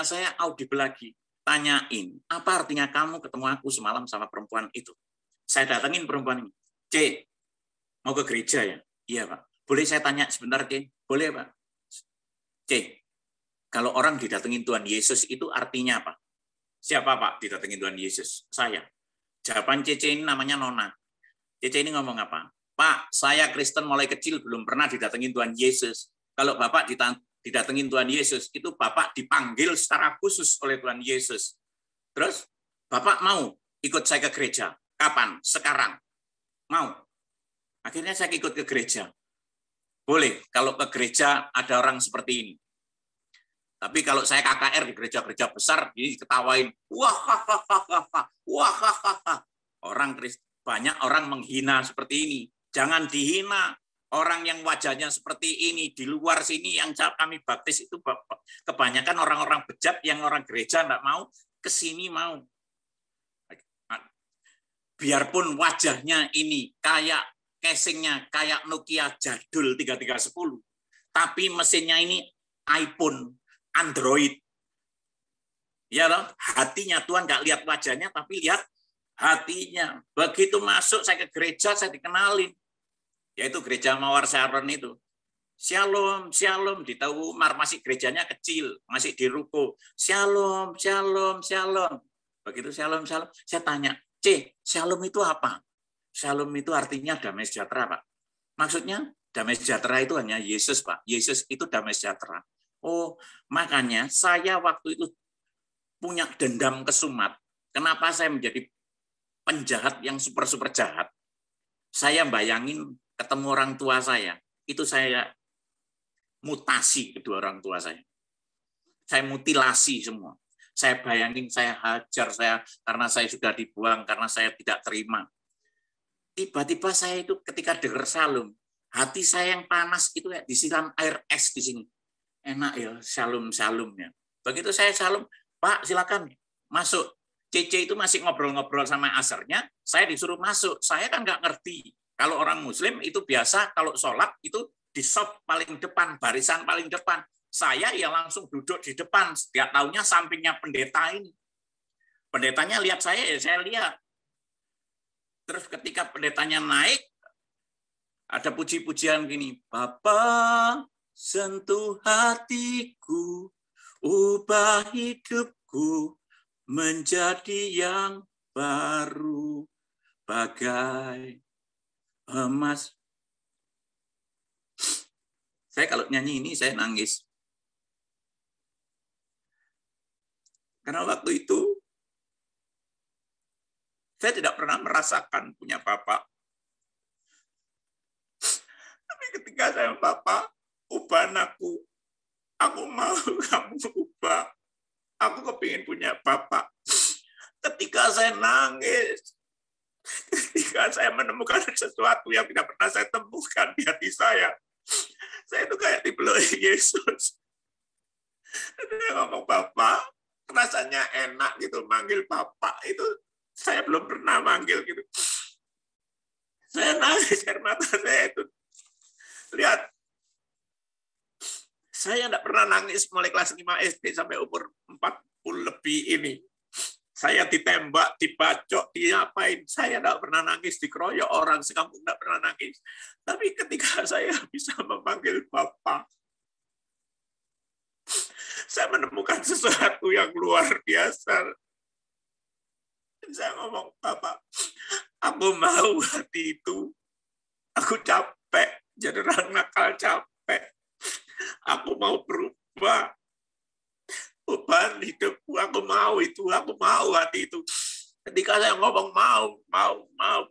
saya audible lagi. Tanyain, apa artinya kamu ketemu aku semalam sama perempuan itu? Saya datengin perempuan ini. C, mau ke gereja ya? Iya, Pak. Boleh saya tanya sebentar, C? Boleh, Pak. C, kalau orang didatengin Tuhan Yesus itu artinya apa? Siapa, Pak, didatengin Tuhan Yesus? Saya. Jawaban CC ini namanya Nona. CC ini ngomong apa? Pak, saya Kristen mulai kecil belum pernah didatengin Tuhan Yesus. Kalau Bapak didatengin Tuhan Yesus, itu Bapak dipanggil secara khusus oleh Tuhan Yesus. Terus, Bapak mau ikut saya ke gereja? Kapan? Sekarang. Mau? Akhirnya saya ikut ke gereja. Boleh, kalau ke gereja ada orang seperti ini. Tapi kalau saya KKR di gereja-gereja besar, diketawain. Wah. Banyak orang menghina seperti ini. Jangan dihina. Orang yang wajahnya seperti ini, di luar sini yang kami baptis itu kebanyakan orang-orang bejat yang orang gereja enggak mau, ke sini mau. Biarpun wajahnya ini kayak casingnya kayak Nokia jadul 3310, tapi mesinnya ini iPhone, Android. Ya loh, hatinya Tuhan nggak lihat wajahnya, tapi lihat hatinya. Begitu masuk saya ke gereja, saya dikenalin. Yaitu gereja Mawar Sharon itu. Shalom, shalom. Di Tahu Umar masih gerejanya kecil, masih di ruko. Shalom, shalom, shalom. Begitu shalom, shalom. Saya tanya, shalom itu apa? Shalom itu artinya damai sejahtera, Pak. Maksudnya damai sejahtera itu hanya Yesus, Pak. Yesus itu damai sejahtera. Oh, makanya saya waktu itu punya dendam kesumat. Kenapa saya menjadi penjahat yang super-super jahat? Saya bayangin ketemu orang tua saya, itu saya mutasi kedua orang tua saya. Saya mutilasi semua. Saya bayangin, saya hajar, karena saya sudah dibuang, karena saya tidak terima. Tiba-tiba saya itu ketika dengar shalom, hati saya yang panas itu kayak disiram air es di sini. Enak ya, shalom-shalomnya. Begitu saya shalom, Pak silakan masuk. CC itu masih ngobrol-ngobrol sama asarnya, saya disuruh masuk. Saya kan nggak ngerti. Kalau orang Muslim itu biasa kalau sholat itu di sop paling depan, barisan paling depan. Saya ya langsung duduk di depan. Setiap tahunnya sampingnya pendeta ini. Pendetanya lihat saya, ya saya lihat. Terus ketika pendetanya naik, ada puji-pujian gini. Bapa, sentuh hatiku, ubah hidupku menjadi yang baru, bagai emas. Saya kalau nyanyi ini saya nangis. Karena waktu itu saya tidak pernah merasakan punya bapak. Tapi ketika saya bapak, ubah anakku. Aku mau kamu ubah. Aku kepingin punya bapak. Ketika saya nangis, ketika saya menemukan sesuatu yang tidak pernah saya temukan di hati saya itu kayak dipeluk Yesus. Dia ngomong bapak, rasanya enak gitu manggil bapak itu. Saya belum pernah manggil gitu. Saya nangis air mata saya itu. Lihat, saya tidak pernah nangis mulai kelas 5 SD sampai umur 40 lebih ini. Saya ditembak, dibacok, diapain. Saya tidak pernah nangis, dikeroyok orang sekampung tidak pernah nangis. Tapi ketika saya bisa memanggil Bapak, saya menemukan sesuatu yang luar biasa. Saya ngomong, Bapak, aku mau hati itu. Aku capek, jadi orang nakal capek. Aku mau berubah. Beban hidupku, aku mau itu, aku mau hati itu. Ketika saya ngomong mau,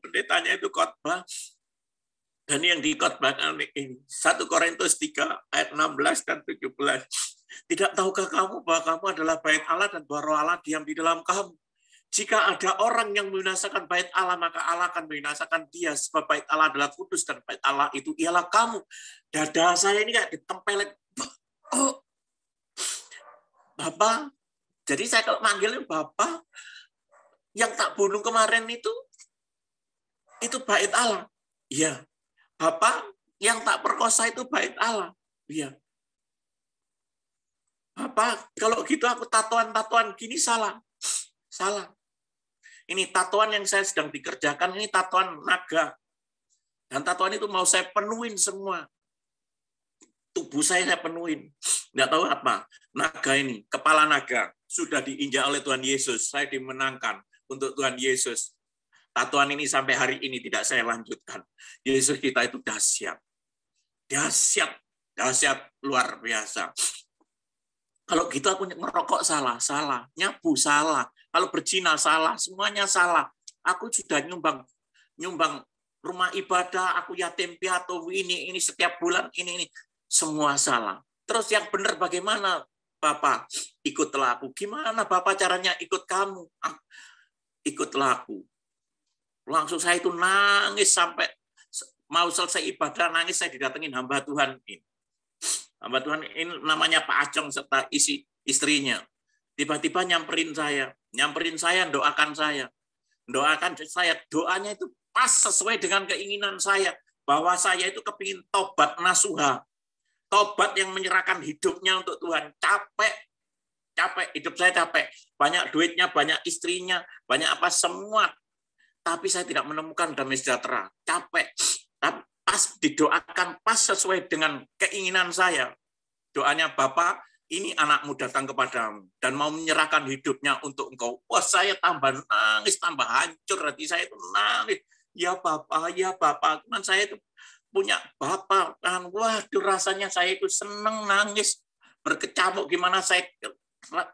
pendetanya itu khotbah. Dan yang dikhotbahkan ini 1 Korintus 3 ayat 16 dan 17. Tidak tahukah kamu bahwa kamu adalah bait Allah dan bahwa Roh Allah diam di dalam kamu? Jika ada orang yang membinasakan bait Allah, maka Allah akan membinasakan dia. Sebab bait Allah adalah kudus dan bait Allah itu ialah kamu. Dada saya ini kayak ditempelin. Oh, Bapak, jadi saya kalau manggilnya Bapak, yang tak bunuh kemarin itu bait Allah. Iya. Bapak, yang tak perkosa itu bait Allah. Iya. Bapak, kalau gitu aku tatoan-tatoan gini salah. Salah. Ini tatoan yang saya sedang dikerjakan, ini tatoan naga. Dan tatoan itu mau saya penuhin semua. Tubuh saya penuhin. Nggak tahu apa. Naga ini, kepala naga, sudah diinjak oleh Tuhan Yesus. Saya dimenangkan untuk Tuhan Yesus. Tatuan ini sampai hari ini tidak saya lanjutkan. Yesus kita itu dahsyat. Dahsyat luar biasa. Kalau gitu aku ngerokok salah. Nyabu salah. Kalau berzina salah. Semuanya salah. Aku sudah nyumbang rumah ibadah, aku yatim piatu, ini setiap bulan, ini. Semua salah. Terus yang benar bagaimana, Bapak? Ikutlah aku. Gimana Bapak caranya ikut kamu? Ikutlah aku. Langsung saya itu nangis sampai mau selesai ibadah, nangis saya didatengin hamba Tuhan ini. Hamba Tuhan ini namanya Pak Acong serta istrinya. Tiba-tiba nyamperin saya, doakan saya. Doanya itu pas sesuai dengan keinginan saya. Bahwa saya itu kepingin tobat nasuha. Tobat yang menyerahkan hidupnya untuk Tuhan. Capek, hidup saya capek. Banyak duitnya, banyak istrinya, banyak apa semua. Tapi saya tidak menemukan damai sejahtera. Capek. Tapi pas didoakan, pas sesuai dengan keinginan saya. Doanya, Bapak, ini anakmu datang kepadamu dan mau menyerahkan hidupnya untuk engkau. Wah, saya tambah nangis, tambah hancur hati saya itu nangis. Ya Bapak, cuman saya itu punya Bapak. Waduh, rasanya saya itu senang nangis, berkecamuk gimana saya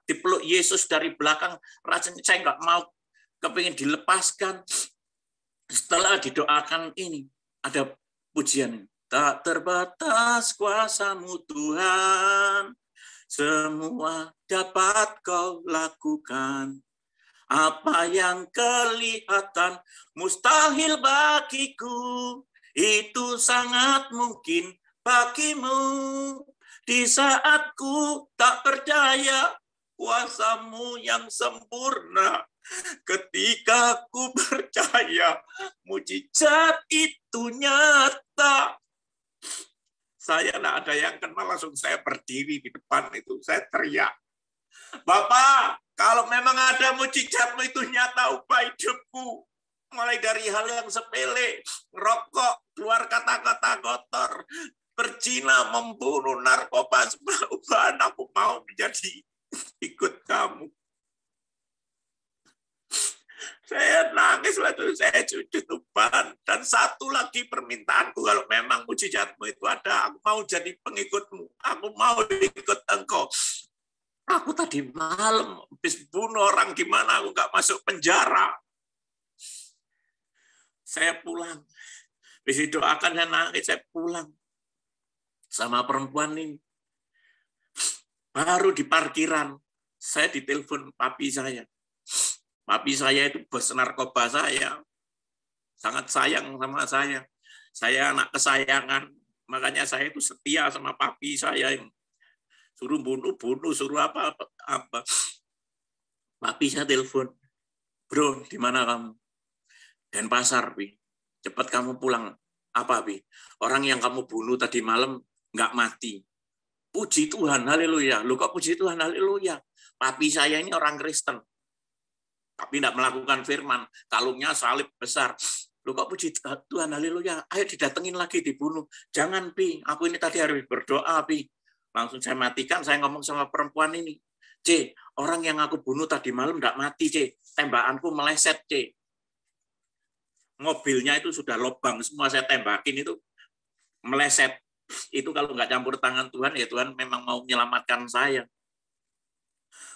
dipeluk Yesus dari belakang. Rasanya saya nggak mau, kepingin dilepaskan. Setelah didoakan ini, ada pujian ini. Tak terbatas kuasa-Mu Tuhan, semua dapat Kau lakukan. Apa yang kelihatan mustahil bagiku, itu sangat mungkin bagimu. Di saat ku tak percaya kuasa-Mu yang sempurna, ketika ku percaya mujizat itu nyata. Saya tidak ada yang kenal, langsung saya berdiri di depan itu, saya teriak, Bapak, kalau memang ada mujizat-Mu itu nyata, ubah hidupku. Mulai dari hal yang sepele, rokok, keluar kata-kata kotor, berzina, membunuh, narkoba, ubah aku mau menjadi ikut Kamu. Saya nangis lah itu, saya sujud Tuhan. Dan satu lagi permintaanku, kalau memang mujizat-Mu itu ada, aku mau jadi pengikut-Mu. Aku mau ikut Engkau. Aku tadi malam habis bunuh orang, gimana aku nggak masuk penjara. Saya pulang. Habis didoakan dan nangis, saya pulang. Sama perempuan ini. Baru di parkiran, saya ditelepon papi saya. Papi saya itu bos narkoba saya. Sangat sayang sama saya. Saya anak kesayangan. Makanya saya itu setia sama papi saya. Suruh bunuh, suruh apa. Papi saya telepon. Bro, di mana kamu? Denpasar, Pi. Cepat kamu pulang. Apa, Pi? Orang yang kamu bunuh tadi malam nggak mati. Puji Tuhan, haleluya. Lu kok puji Tuhan, haleluya. Papi saya ini orang Kristen. Tapi tidak melakukan firman, kalungnya salib besar. Lu kok puji Tuhan, haleluya. Ayo didatengin lagi, dibunuh. Jangan, Pi. Aku ini tadi harus berdoa, Pi. Langsung saya matikan, saya ngomong sama perempuan ini. C, orang yang aku bunuh tadi malam tidak mati, C. Tembakanku meleset, C. Mobilnya itu sudah lobang, semua saya tembakin itu meleset. Itu kalau nggak campur tangan Tuhan, ya Tuhan memang mau menyelamatkan saya.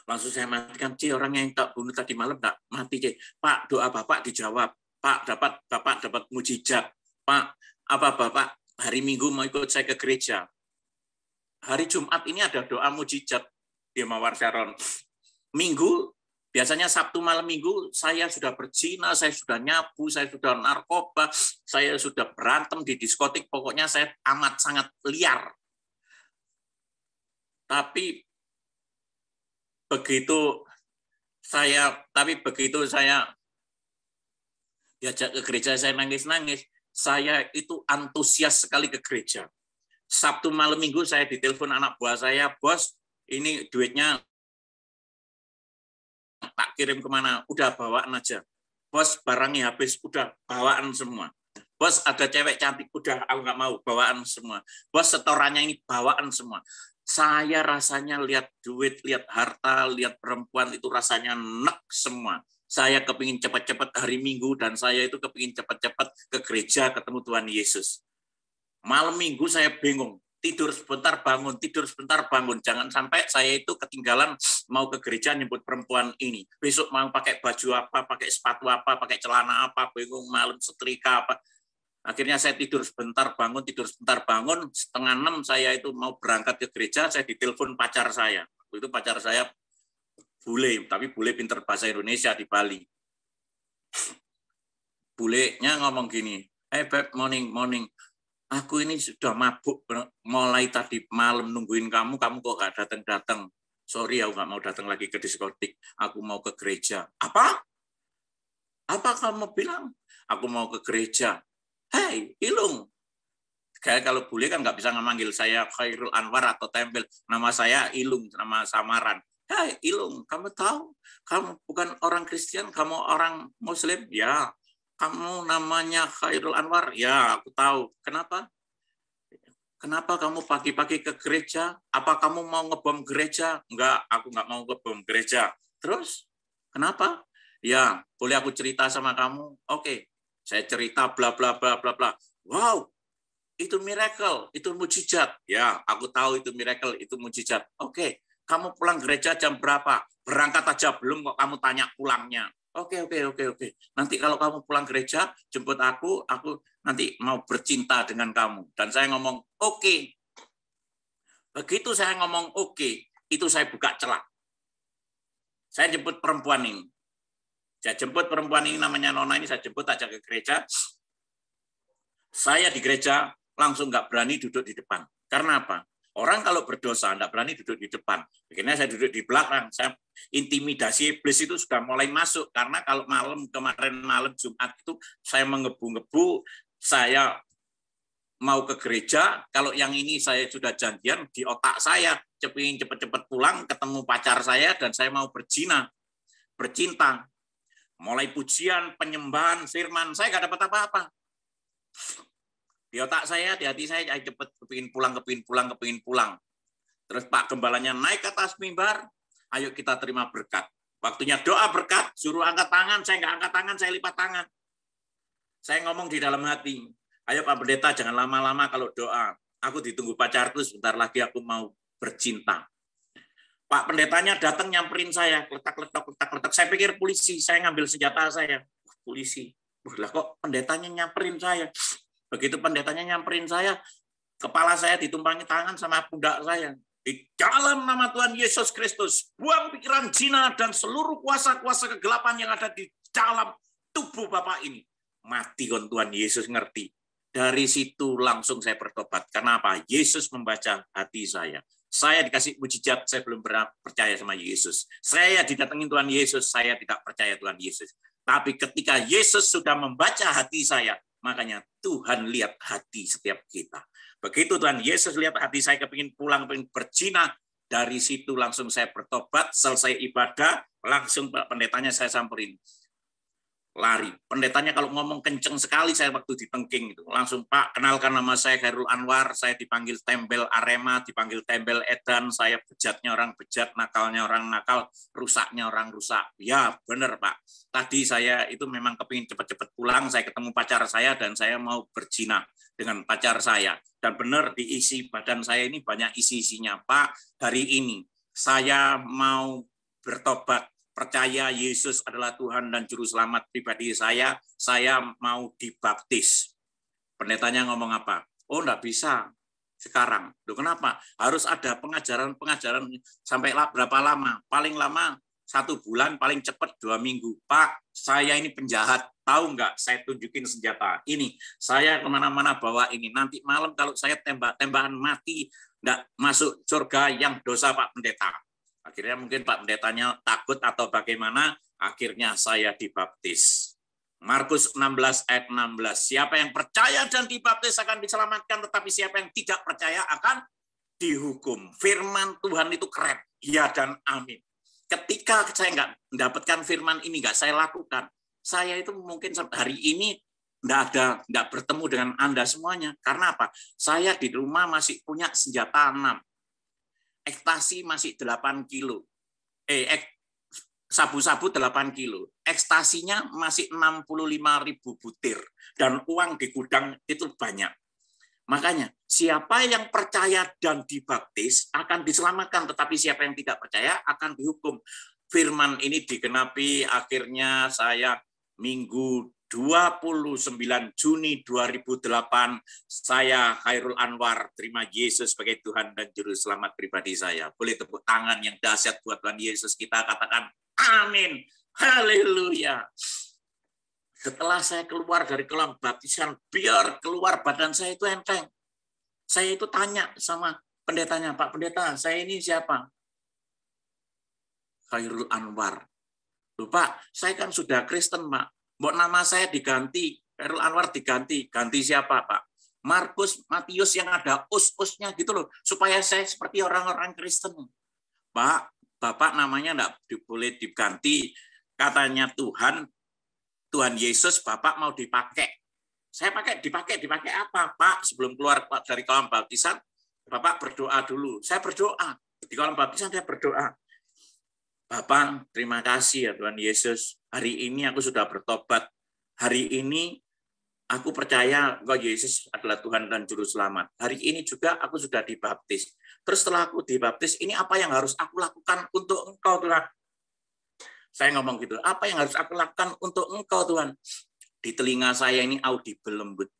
Langsung saya matikan, C, orang yang tak bunuh tadi malam tak mati, C. Pak, doa Bapak dijawab. Pak, Bapak dapat mujizat. Pak, apa Bapak hari Minggu mau ikut saya ke gereja? Hari Jumat ini ada doa mujizat di Mawar Sharon. Minggu, biasanya Sabtu malam Minggu, saya sudah berzina, saya sudah nyabu, saya sudah narkoba, saya sudah berantem di diskotik, pokoknya saya amat sangat liar. Tapi begitu saya diajak ke gereja, saya nangis-nangis. Saya itu antusias sekali ke gereja. Sabtu malam Minggu saya ditelepon anak buah saya, bos, ini duitnya tak kirim kemana, udah bawaan aja. Bos, barangnya habis, udah bawaan semua. Bos, ada cewek cantik, udah aku nggak mau, bawaan semua. Bos, setorannya ini bawaan semua. Saya rasanya lihat duit, lihat harta, lihat perempuan itu rasanya nek semua. Saya kepingin cepat-cepat hari Minggu dan saya itu kepingin cepat-cepat ke gereja ketemu Tuhan Yesus. Malam Minggu saya bingung, tidur sebentar bangun, jangan sampai saya itu ketinggalan mau ke gereja nyebut perempuan ini. Besok mau pakai baju apa, pakai sepatu apa, pakai celana apa, bingung malam setrika apa. Akhirnya saya tidur sebentar bangun, 5:30 saya itu mau berangkat ke gereja, saya ditelepon pacar saya. Itu pacar saya bule, tapi bule pinter bahasa Indonesia di Bali. Bulenya ngomong gini, "Hey Beb, morning. Aku ini sudah mabuk mulai tadi malam nungguin kamu kok gak datang-datang. Sorry, aku gak mau datang lagi ke diskotik. Aku mau ke gereja." Apa? Apa kamu bilang? Aku mau ke gereja. Hei, Ilung. Kayak kalau bule kan nggak bisa memanggil saya Khairul Anwar atau Tempel. Nama saya Ilung, nama samaran. Hei, Ilung, kamu tahu? Kamu bukan orang Kristen, kamu orang Muslim? Ya. Kamu namanya Khairul Anwar? Ya, aku tahu. Kenapa? Kenapa kamu pagi-pagi ke gereja? Apa kamu mau ngebom gereja? Enggak, aku nggak mau ngebom gereja. Terus? Kenapa? Ya, boleh aku cerita sama kamu? Oke. Saya cerita bla bla bla bla bla. Wow, itu miracle, itu mujizat. Ya, aku tahu itu miracle, itu mujizat. Oke, kamu pulang gereja jam berapa? Berangkat aja belum kok kamu tanya pulangnya. Oke. Nanti kalau kamu pulang gereja, jemput aku nanti mau bercinta dengan kamu. Dan saya ngomong, oke. Begitu saya ngomong oke, itu saya buka celah. Saya jemput perempuan ini. Saya jemput perempuan ini, namanya Nona ini, saya jemput aja ke gereja. Saya di gereja langsung nggak berani duduk di depan. Karena apa? Orang kalau berdosa nggak berani duduk di depan. Akhirnya saya duduk di belakang. Saya intimidasi iblis itu sudah mulai masuk. Karena kalau kemarin malam Jumat itu saya mengebu-ngebu, saya mau ke gereja. Kalau yang ini saya sudah janjian di otak saya, ingin cepet-cepet pulang, ketemu pacar saya, dan saya mau bercinta. Mulai pujian, penyembahan, firman, saya nggak dapat apa-apa. Di otak saya, di hati saya, cepet kepingin pulang. Terus Pak Gembalanya naik ke atas mimbar, ayo kita terima berkat. Waktunya doa berkat, suruh angkat tangan, saya nggak angkat tangan, saya lipat tangan. Saya ngomong di dalam hati, ayo Pak Pendeta jangan lama-lama kalau doa. Aku ditunggu pacarku, sebentar lagi aku mau bercinta. Pak Pendetanya datang nyamperin saya, letak. Saya pikir polisi, saya ngambil senjata saya. Polisi. Lah kok pendetanya nyamperin saya. Begitu pendetanya nyamperin saya, kepala saya ditumpangi tangan sama pundak saya. Di dalam nama Tuhan Yesus Kristus, buang pikiran zina dan seluruh kuasa-kuasa kegelapan yang ada di dalam tubuh Bapak ini. Mati kon Tuhan Yesus ngerti. Dari situ langsung saya bertobat. Karena apa? Yesus membaca hati saya. Saya dikasih mujizat, saya belum pernah percaya sama Yesus. Saya didatengin Tuhan Yesus, saya tidak percaya Tuhan Yesus. Tapi ketika Yesus sudah membaca hati saya, makanya Tuhan lihat hati setiap kita. Begitu Tuhan Yesus lihat hati saya, kepingin pulang, kepingin berzina, dari situ langsung saya bertobat, selesai ibadah, langsung Pak Pendetanya saya samperin. Lari. Pendetanya kalau ngomong kenceng sekali, saya waktu ditengking itu langsung, Pak, kenalkan nama saya Khairul Anwar, saya dipanggil Tempel Arema, dipanggil Tempel Edan, saya bejatnya orang bejat, nakalnya orang nakal, rusaknya orang rusak. Ya benar Pak, tadi saya itu memang kepingin cepat-cepat pulang, saya ketemu pacar saya dan saya mau berzina dengan pacar saya. Dan benar di isi badan saya ini banyak isi-isinya. Pak, hari ini saya mau bertobat, percaya Yesus adalah Tuhan dan Juru Selamat pribadi saya mau dibaptis. Pendetanya ngomong apa? Oh, enggak bisa sekarang. Loh, kenapa? Harus ada pengajaran sampai berapa lama? Paling lama 1 bulan, paling cepat 2 minggu. Pak, saya ini penjahat. Tahu nggak? Saya tunjukin senjata. Ini, saya kemana-mana bawa ini. Nanti malam kalau saya tembak-tembakan mati, enggak masuk surga yang dosa Pak Pendeta. Akhirnya mungkin Pak Pendetanya takut atau bagaimana, akhirnya saya dibaptis. Markus 16 ayat 16. Siapa yang percaya dan dibaptis akan diselamatkan, tetapi siapa yang tidak percaya akan dihukum. Firman Tuhan itu keren. Ya dan amin. Ketika saya nggak mendapatkan firman ini, nggak saya lakukan, saya itu mungkin hari ini nggak bertemu dengan Anda semuanya. Karena apa? Saya di rumah masih punya senjata 6. Ekstasi masih 8 kilo. Sabu-sabu 8 kilo. Ekstasinya masih 65.000 butir. Dan uang di gudang itu banyak. Makanya, siapa yang percaya dan dibaptis akan diselamatkan. Tetapi siapa yang tidak percaya akan dihukum. Firman ini digenapi, akhirnya saya minggu 29 Juni 2008, saya Khairul Anwar terima Yesus sebagai Tuhan dan Juru Selamat pribadi saya. Boleh tepuk tangan yang dahsyat buat Tuhan Yesus, kita katakan amin, haleluya. Setelah saya keluar dari kolam baptisan, biar keluar badan saya itu enteng. Saya itu tanya sama pendetanya, Pak Pendeta, saya ini siapa? Khairul Anwar. Loh Pak, saya kan sudah Kristen, Pak. Mbok nama saya diganti, Khairul Anwar diganti. Ganti siapa, Pak? Markus, Matius yang ada us-usnya gitu loh. Supaya saya seperti orang-orang Kristen. Pak, Bapak namanya enggak boleh diganti. Katanya Tuhan Yesus, Bapak mau dipakai. Saya dipakai apa? Pak, sebelum keluar dari kolam baptisan, Bapak berdoa dulu. Saya berdoa. Di kolam baptisan saya berdoa. Bapak, terima kasih ya Tuhan Yesus. Hari ini aku sudah bertobat. Hari ini aku percaya Engkau Yesus adalah Tuhan dan Juru Selamat. Hari ini juga aku sudah dibaptis. Terus setelah aku dibaptis, ini apa yang harus aku lakukan untuk Engkau Tuhan? Saya ngomong gitu, apa yang harus aku lakukan untuk Engkau Tuhan? Di telinga saya ini audible lembut.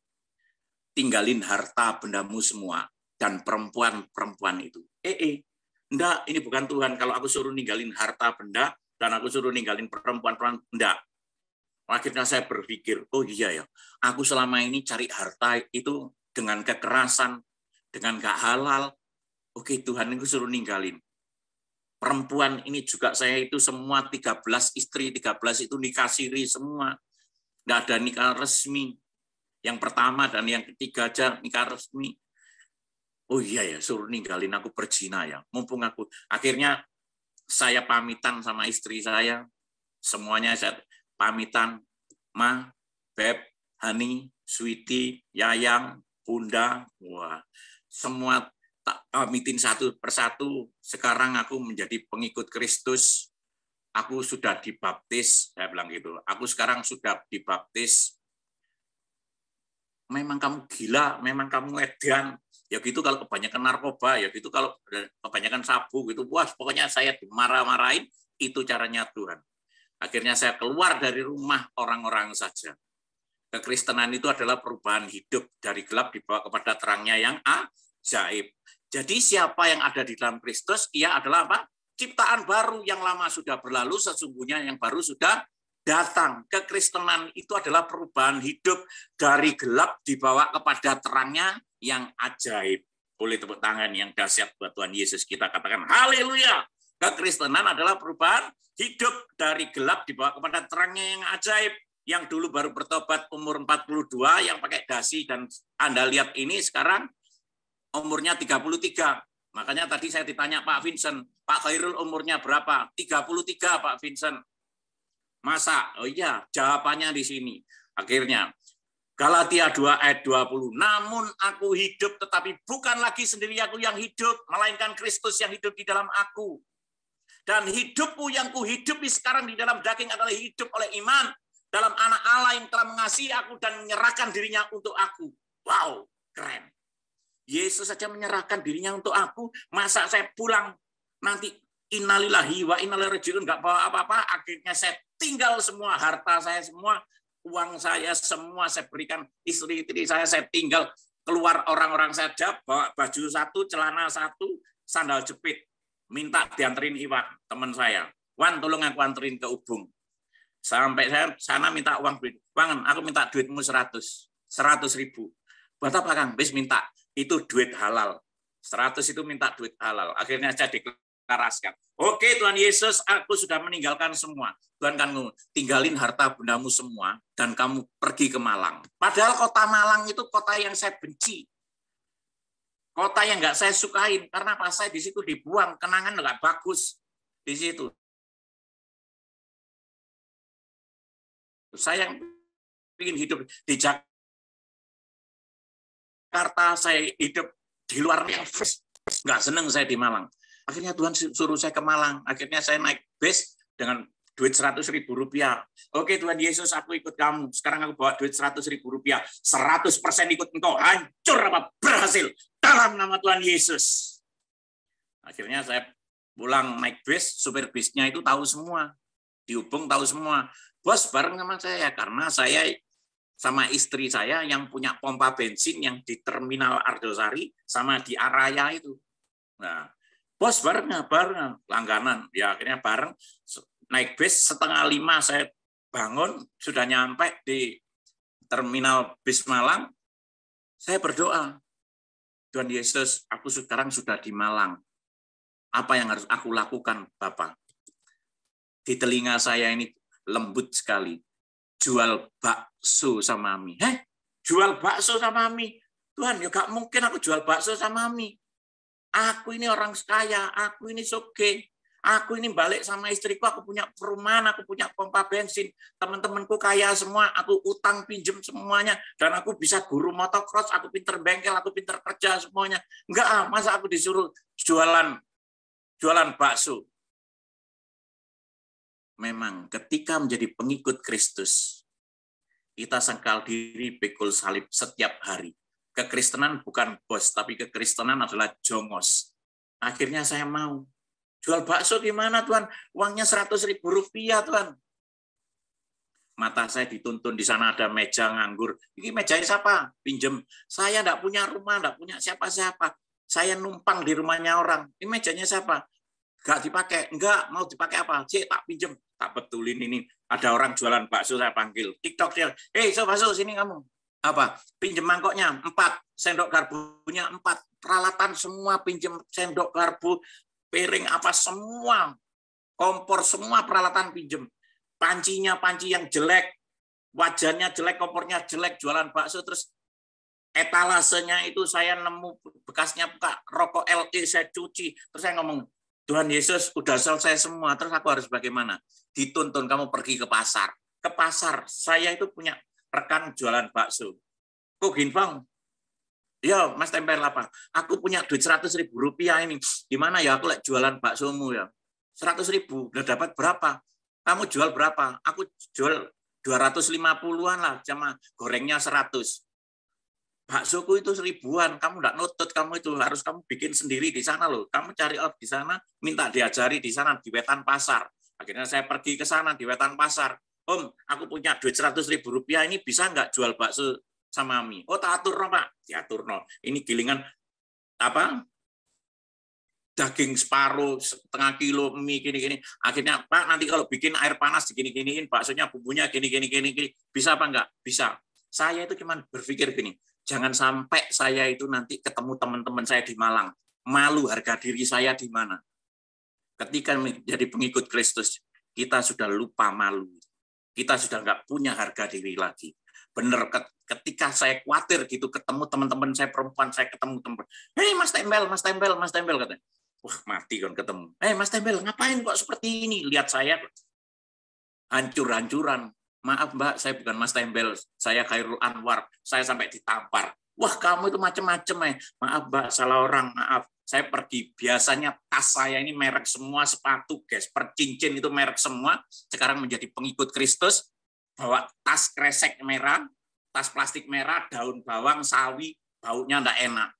Tinggalin harta bendamu semua dan perempuan-perempuan itu. Enggak, ini bukan Tuhan. Kalau aku suruh ninggalin harta benda dan aku suruh ninggalin perempuan-perempuan, enggak. Akhirnya saya berpikir, oh iya ya, aku selama ini cari harta itu dengan kekerasan, dengan gak halal. Oke, Tuhan itu suruh ninggalin. Perempuan ini juga saya itu semua 13 istri, 13 itu nikah siri semua. Enggak ada nikah resmi. Yang pertama dan yang ketiga aja nikah resmi. Oh iya ya, suruh ninggalin aku berzina ya. Mumpung aku. Akhirnya saya pamitan sama istri saya. Semuanya saya pamitan. Ma, Beb, Hani, Sweetie, Yayang, Bunda. Wah, semua tak pamitin satu persatu. Sekarang aku menjadi pengikut Kristus. Aku sudah dibaptis. Saya bilang gitu. Aku sekarang sudah dibaptis. Memang kamu gila, memang kamu edan. Ya gitu kalau kebanyakan narkoba, ya gitu kalau kebanyakan sabu gitu. Wah, pokoknya saya dimarah-marahin, itu caranya Tuhan. Akhirnya saya keluar dari rumah orang-orang saja. Kekristenan itu adalah perubahan hidup dari gelap dibawa kepada terangnya yang ajaib. Jadi siapa yang ada di dalam Kristus, ia adalah apa? Ciptaan baru, yang lama sudah berlalu, sesungguhnya yang baru sudah datang. Kekristenan itu adalah perubahan hidup dari gelap dibawa kepada terangnya yang ajaib. Boleh tepuk tangan yang dahsyat buat Tuhan Yesus, kita katakan haleluya. Kekristenan adalah perubahan hidup dari gelap dibawa kepada terangnya yang ajaib. Yang dulu baru bertobat umur 42, yang pakai dasi, dan Anda lihat ini sekarang umurnya 33. Makanya tadi saya ditanya Pak Vincent, Pak Khairul umurnya berapa? 33 Pak Vincent. Masa? Oh iya, jawabannya di sini. Akhirnya, Galatia 2 ayat 20. Namun aku hidup, tetapi bukan lagi sendiri aku yang hidup, melainkan Kristus yang hidup di dalam aku. Dan hidupku yang kuhidupi sekarang di dalam daging adalah hidup oleh iman dalam anak Allah yang telah mengasihi aku dan menyerahkan dirinya untuk aku. Wow, keren. Yesus saja menyerahkan dirinya untuk aku. Masa saya pulang nanti innalillahi wa inna ilaihi raji'un, nggak bawa apa-apa. Akhirnya saya tinggal semua harta saya semua. Uang saya semua saya berikan istri-istri saya tinggal. Keluar orang-orang saja bawa baju satu, celana satu, sandal jepit. Minta dianterin Iwan, teman saya. Wan, tolong aku anterin ke Ubung. Sampai saya sana minta uang duit. Bang, aku minta duitmu 100 ribu. Buat apa Kang? Bis minta. Itu duit halal. 100 itu minta duit halal. Akhirnya saya deklarasikan. Oke Tuhan Yesus, aku sudah meninggalkan semua. Tuhan kan tinggalin harta bendamu semua dan kamu pergi ke Malang. Padahal kota Malang itu kota yang saya benci. Kota yang nggak saya sukain. Karena pas saya di situ dibuang, kenangan nggak bagus di situ. Saya yang ingin hidup di Jakarta, saya hidup di luar, nggak seneng saya di Malang. Akhirnya Tuhan suruh saya ke Malang. Akhirnya saya naik bis dengan duit 100 ribu rupiah. Oke Tuhan Yesus, aku ikut kamu. Sekarang aku bawa duit 100 ribu rupiah. 100% ikut engkau. Hancur apa berhasil. Dalam nama Tuhan Yesus. Akhirnya saya pulang naik bis. Supir bisnya itu tahu semua. Di Ubung tahu semua. Bos bareng sama saya. Karena saya sama istri saya yang punya pompa bensin yang di Terminal Ardosari sama di Araya itu. Nah, bos bareng langganan. Ya akhirnya bareng naik bis 4:30 saya bangun, sudah nyampe di Terminal bis Malang. Saya berdoa, Tuhan Yesus, aku sekarang sudah di Malang. Apa yang harus aku lakukan, Bapak? Di telinga saya ini lembut sekali. Jual bakso sama mie. Jual bakso sama mie? Tuhan, ya gak mungkin aku jual bakso sama mie. Aku ini orang kaya, aku ini soge. Aku ini balik sama istriku, aku punya perumahan, aku punya pompa bensin. Teman-temanku kaya semua, aku utang pinjem semuanya. Dan aku bisa guru motocross, aku pinter bengkel, aku pinter kerja semuanya. Enggak, masa aku disuruh jualan bakso. Memang ketika menjadi pengikut Kristus, kita sangkal diri pikul salib setiap hari. Kekristenan bukan bos, tapi kekristenan adalah jongos. Akhirnya saya mau. Jual bakso gimana, Tuhan? Uangnya Rp100.000, Tuhan. Mata saya dituntun, di sana ada meja nganggur. Ini mejanya siapa? Pinjem. Saya enggak punya rumah, enggak punya siapa-siapa. Saya numpang di rumahnya orang. Ini mejanya siapa? Enggak dipakai. Enggak, mau dipakai apa? Cik, tak pinjem. Tak betulin ini. Ada orang jualan bakso, saya panggil. TikTok dia. So bakso, sini kamu. Apa? Pinjem mangkoknya 4, sendok garpunya 4. Peralatan semua pinjem, sendok garpu, piring apa semua, kompor semua peralatan pinjem. Pancinya panci yang jelek, wajannya jelek, kompornya jelek, jualan bakso. Terus etalasenya itu saya nemu bekasnya buka rokok LE, saya cuci. Terus saya ngomong, Tuhan Yesus udah selesai semua, terus aku harus bagaimana? Dituntun kamu pergi ke pasar. Ke pasar, saya itu punya rekan jualan bakso. Kok Ginfang? Ya, Mas tempel apa? Aku punya duit Rp100.000 ini. Gimana ya aku jualan baksomu ya? 100.000. Udah dapat berapa? Kamu jual berapa? Aku jual 250-an lah, sama gorengnya 100. Baksoku itu 1000-an. Kamu enggak nutut, kamu itu harus kamu bikin sendiri di sana loh. Kamu cari out di sana, minta diajari di sana di Wetan Pasar. Akhirnya saya pergi ke sana di Wetan Pasar. Om, aku punya duit Rp100.000 ini, bisa nggak jual bakso sama mie? Oh, tak atur no, Pak. Diatur no. Ini gilingan apa? Daging separuh, setengah kilo mie gini-gini. Akhirnya, Pak, nanti kalau bikin air panas digini-giniin, baksonya bumbunya gini-gini. Bisa apa enggak? Bisa. Saya itu cuma berpikir gini, jangan sampai saya itu nanti ketemu teman-teman saya di Malang. Malu harga diri saya di mana. Ketika menjadi pengikut Kristus, kita sudah lupa malu. Kita sudah nggak punya harga diri lagi. Bener, ketika saya khawatir gitu ketemu teman-teman saya perempuan, saya ketemu teman, hei Mas Tembel katanya. Wah, mati kan ketemu. Mas Tembel, ngapain kok seperti ini? Lihat saya hancur-hancuran. Maaf Mbak, saya bukan Mas Tembel, saya Khairul Anwar. Saya sampai ditampar. Wah, kamu itu macam-macam. Maaf Mbak, salah orang, maaf. Saya pergi, biasanya tas saya ini merek semua, sepatu, cincin itu merek semua. Sekarang menjadi pengikut Kristus, bawa tas kresek merah, tas plastik merah, daun bawang, sawi, baunya enggak enak.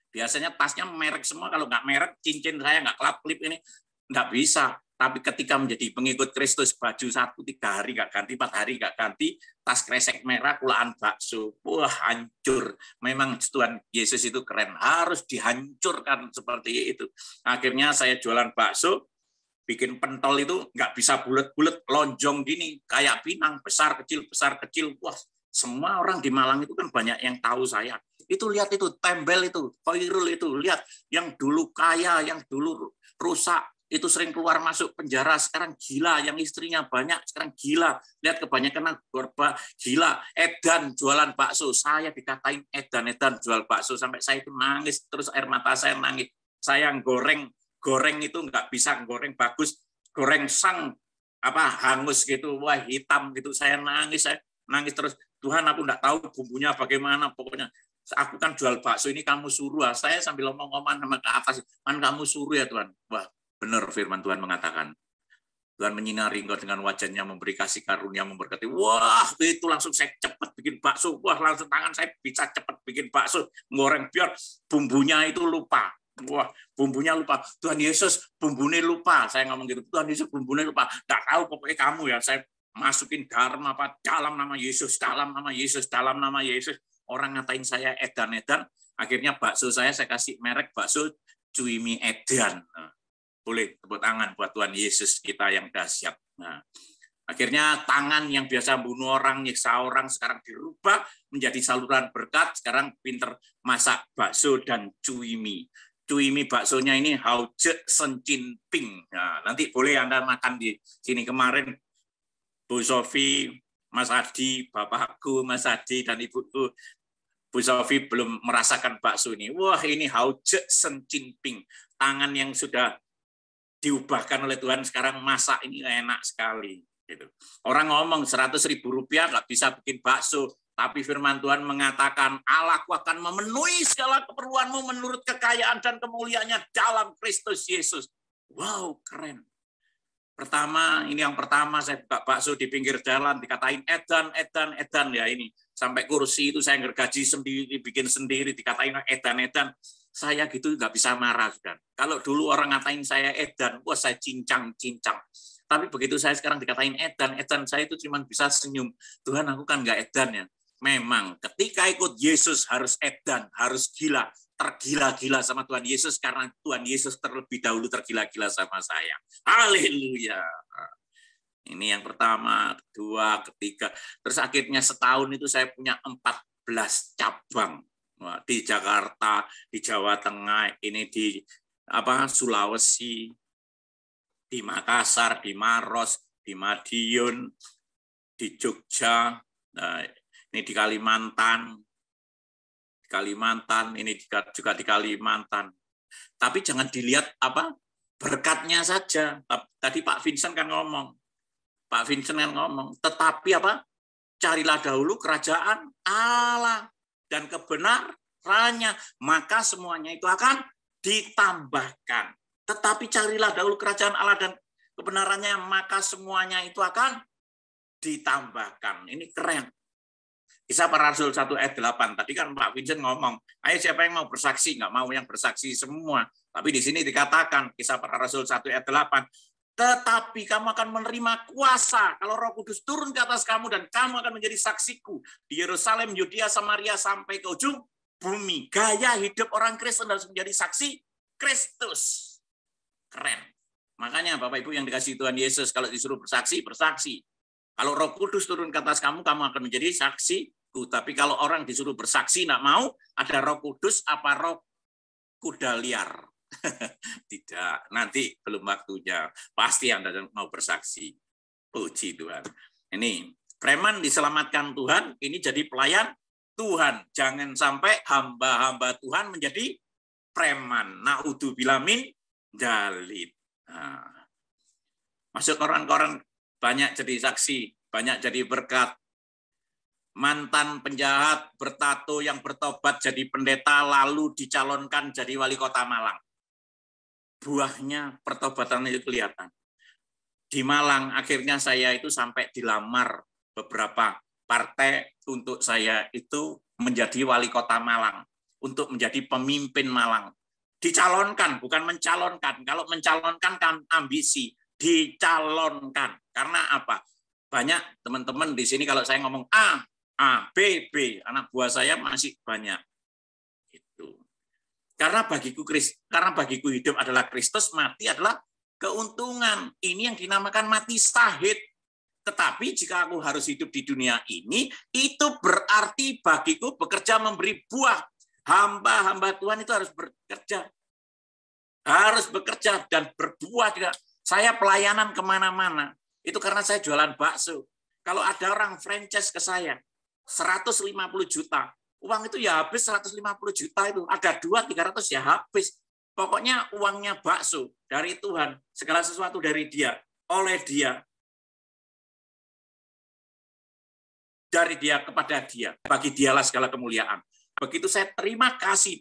Biasanya tasnya merek semua, kalau nggak merek, cincin saya nggak klip ini, nggak bisa. Tapi ketika menjadi pengikut Kristus, baju 1-3 hari nggak ganti, 4 hari nggak ganti, tas kresek merah, kulaan bakso, wah hancur. Memang Tuhan Yesus itu keren, harus dihancurkan seperti itu. Akhirnya saya jualan bakso, bikin pentol itu nggak bisa bulat-bulat, lonjong gini, kayak pinang, besar kecil, wah. Semua orang di Malang itu kan banyak yang tahu saya. Itu lihat itu, Tembel itu, Khairul itu, lihat yang dulu kaya, yang dulu rusak, itu sering keluar masuk penjara, sekarang gila, yang istrinya banyak, sekarang gila. Lihat kebanyakan korban gila, edan jualan bakso. Saya dikatain edan jual bakso, sampai saya itu nangis, terus air mata saya nangis. Saya goreng itu nggak bisa goreng bagus, goreng hangus gitu, wah hitam gitu, saya nangis terus. Tuhan, aku enggak tahu bumbunya bagaimana, pokoknya aku kan jual bakso ini kamu suruh. Saya sambil ngomong-ngomong sama ke atas, kan kamu suruh ya Tuhan. Wah, benar firman Tuhan mengatakan. Tuhan menyinari engkau dengan wajahnya, memberi kasih karunia, memberkati. Wah, itu langsung saya cepat bikin bakso. Wah, langsung tangan saya bisa cepat bikin bakso, goreng biar bumbunya itu lupa. Wah, bumbunya lupa. Tuhan Yesus, bumbunya lupa. Saya ngomong gitu. Tuhan Yesus, bumbunya lupa. Enggak tahu pokoknya kamu ya. Saya masukin garam apa dalam nama Yesus, dalam nama Yesus, dalam nama Yesus. Orang ngatain saya edan-edan, akhirnya bakso saya kasih merek bakso Cuimi Edan. Nah, boleh tepuk tangan buat Tuhan Yesus kita yang dahsyat. Nah, akhirnya tangan yang biasa bunuh orang, nyiksa orang, sekarang dirubah menjadi saluran berkat. Sekarang pinter masak bakso dan cuimi. Cuimi baksonya ini Hauje Sencin Ping. Nah, nanti boleh Anda makan di sini. Kemarin Bu Sofi, Mas Adi, Bapakku, Mas Adi, dan Ibuku, Bu Sofi belum merasakan bakso ini. Wah, ini Hauje Sencin Ping. Tangan yang sudah diubahkan oleh Tuhan sekarang masak ini enak sekali. Gitu. Orang ngomong 100.000 rupiah nggak bisa bikin bakso, tapi firman Tuhan mengatakan Allahku akan memenuhi segala keperluanmu menurut kekayaan dan kemuliaannya dalam Kristus Yesus. Wow, keren. Pertama, ini yang pertama saya buka bakso di pinggir jalan, dikatain edan ya ini. Sampai kursi itu saya gergaji sendiri, bikin sendiri, dikatain edan. Saya gitu nggak bisa marah, kan. Kalau dulu orang ngatain saya edan, wah saya cincang. Tapi begitu saya sekarang dikatain edan saya itu cuma bisa senyum. Tuhan, aku kan nggak edan ya. Memang ketika ikut Yesus harus edan, harus gila, tergila-gila sama Tuhan Yesus karena Tuhan Yesus terlebih dahulu tergila-gila sama saya. Haleluya. Ini yang pertama, kedua, ketiga. Terus akhirnya setahun itu saya punya 14 cabang. Di Jakarta, di Jawa Tengah, ini di Sulawesi, di Makassar, di Maros, di Madiun, di Jogja, ini di Kalimantan, ini juga di Kalimantan. Tapi jangan dilihat berkatnya saja. Tadi Pak Vincent kan ngomong, tetapi carilah dahulu kerajaan Allah dan kebenarannya, maka semuanya itu akan ditambahkan. Tetapi carilah dahulu kerajaan Allah dan kebenarannya, maka semuanya itu akan ditambahkan. Ini keren. Kisah Para Rasul 1 ayat 8. Tadi kan Pak Vincent ngomong, ayo siapa yang mau bersaksi? Nggak mau yang bersaksi semua. Tapi di sini dikatakan, Kisah Para Rasul 1 ayat 8. Tetapi kamu akan menerima kuasa kalau Roh Kudus turun ke atas kamu dan kamu akan menjadi saksiku di Yerusalem, Yudea, Samaria, sampai ke ujung bumi. Gaya hidup orang Kristen harus menjadi saksi Kristus. Keren. Makanya Bapak Ibu yang dikasihi Tuhan Yesus, kalau disuruh bersaksi, bersaksi. Kalau Roh Kudus turun ke atas kamu akan menjadi saksiku. Tapi kalau orang disuruh bersaksi, nggak mau, ada Roh Kudus, apa roh kuda liar? Tidak, nanti belum waktunya. Pasti Anda mau bersaksi. Puji Tuhan. Ini, preman diselamatkan Tuhan, ini jadi pelayan Tuhan. Jangan sampai hamba-hamba Tuhan menjadi preman. Na'udzubillah min dzalik. Masuk koran-koran, banyak jadi saksi, banyak jadi berkat. Mantan penjahat bertato yang bertobat jadi pendeta lalu dicalonkan jadi wali kota Malang. Buahnya pertobatan itu kelihatan. Di Malang akhirnya saya itu sampai dilamar beberapa partai untuk saya itu menjadi wali kota Malang, untuk menjadi pemimpin Malang. Dicalonkan, bukan mencalonkan. Kalau mencalonkan kan ambisi, dicalonkan. Karena apa? Banyak teman-teman di sini kalau saya ngomong A, B, anak buah saya masih banyak. Itu. Karena bagiku hidup adalah Kristus, mati adalah keuntungan. Ini yang dinamakan mati syahid. Tetapi jika aku harus hidup di dunia ini, itu berarti bagiku bekerja memberi buah. Hamba-hamba Tuhan itu harus bekerja. Harus bekerja dan berbuah juga. Saya pelayanan kemana-mana. Itu karena saya jualan bakso. Kalau ada orang franchise ke saya, 150 juta. Uang itu ya habis 150 juta itu. Ada 200-300 ya habis. Pokoknya uangnya bakso dari Tuhan. Segala sesuatu dari Dia. Oleh Dia. Dari Dia kepada Dia. Bagi Dialah segala kemuliaan. Begitu saya terima kasih.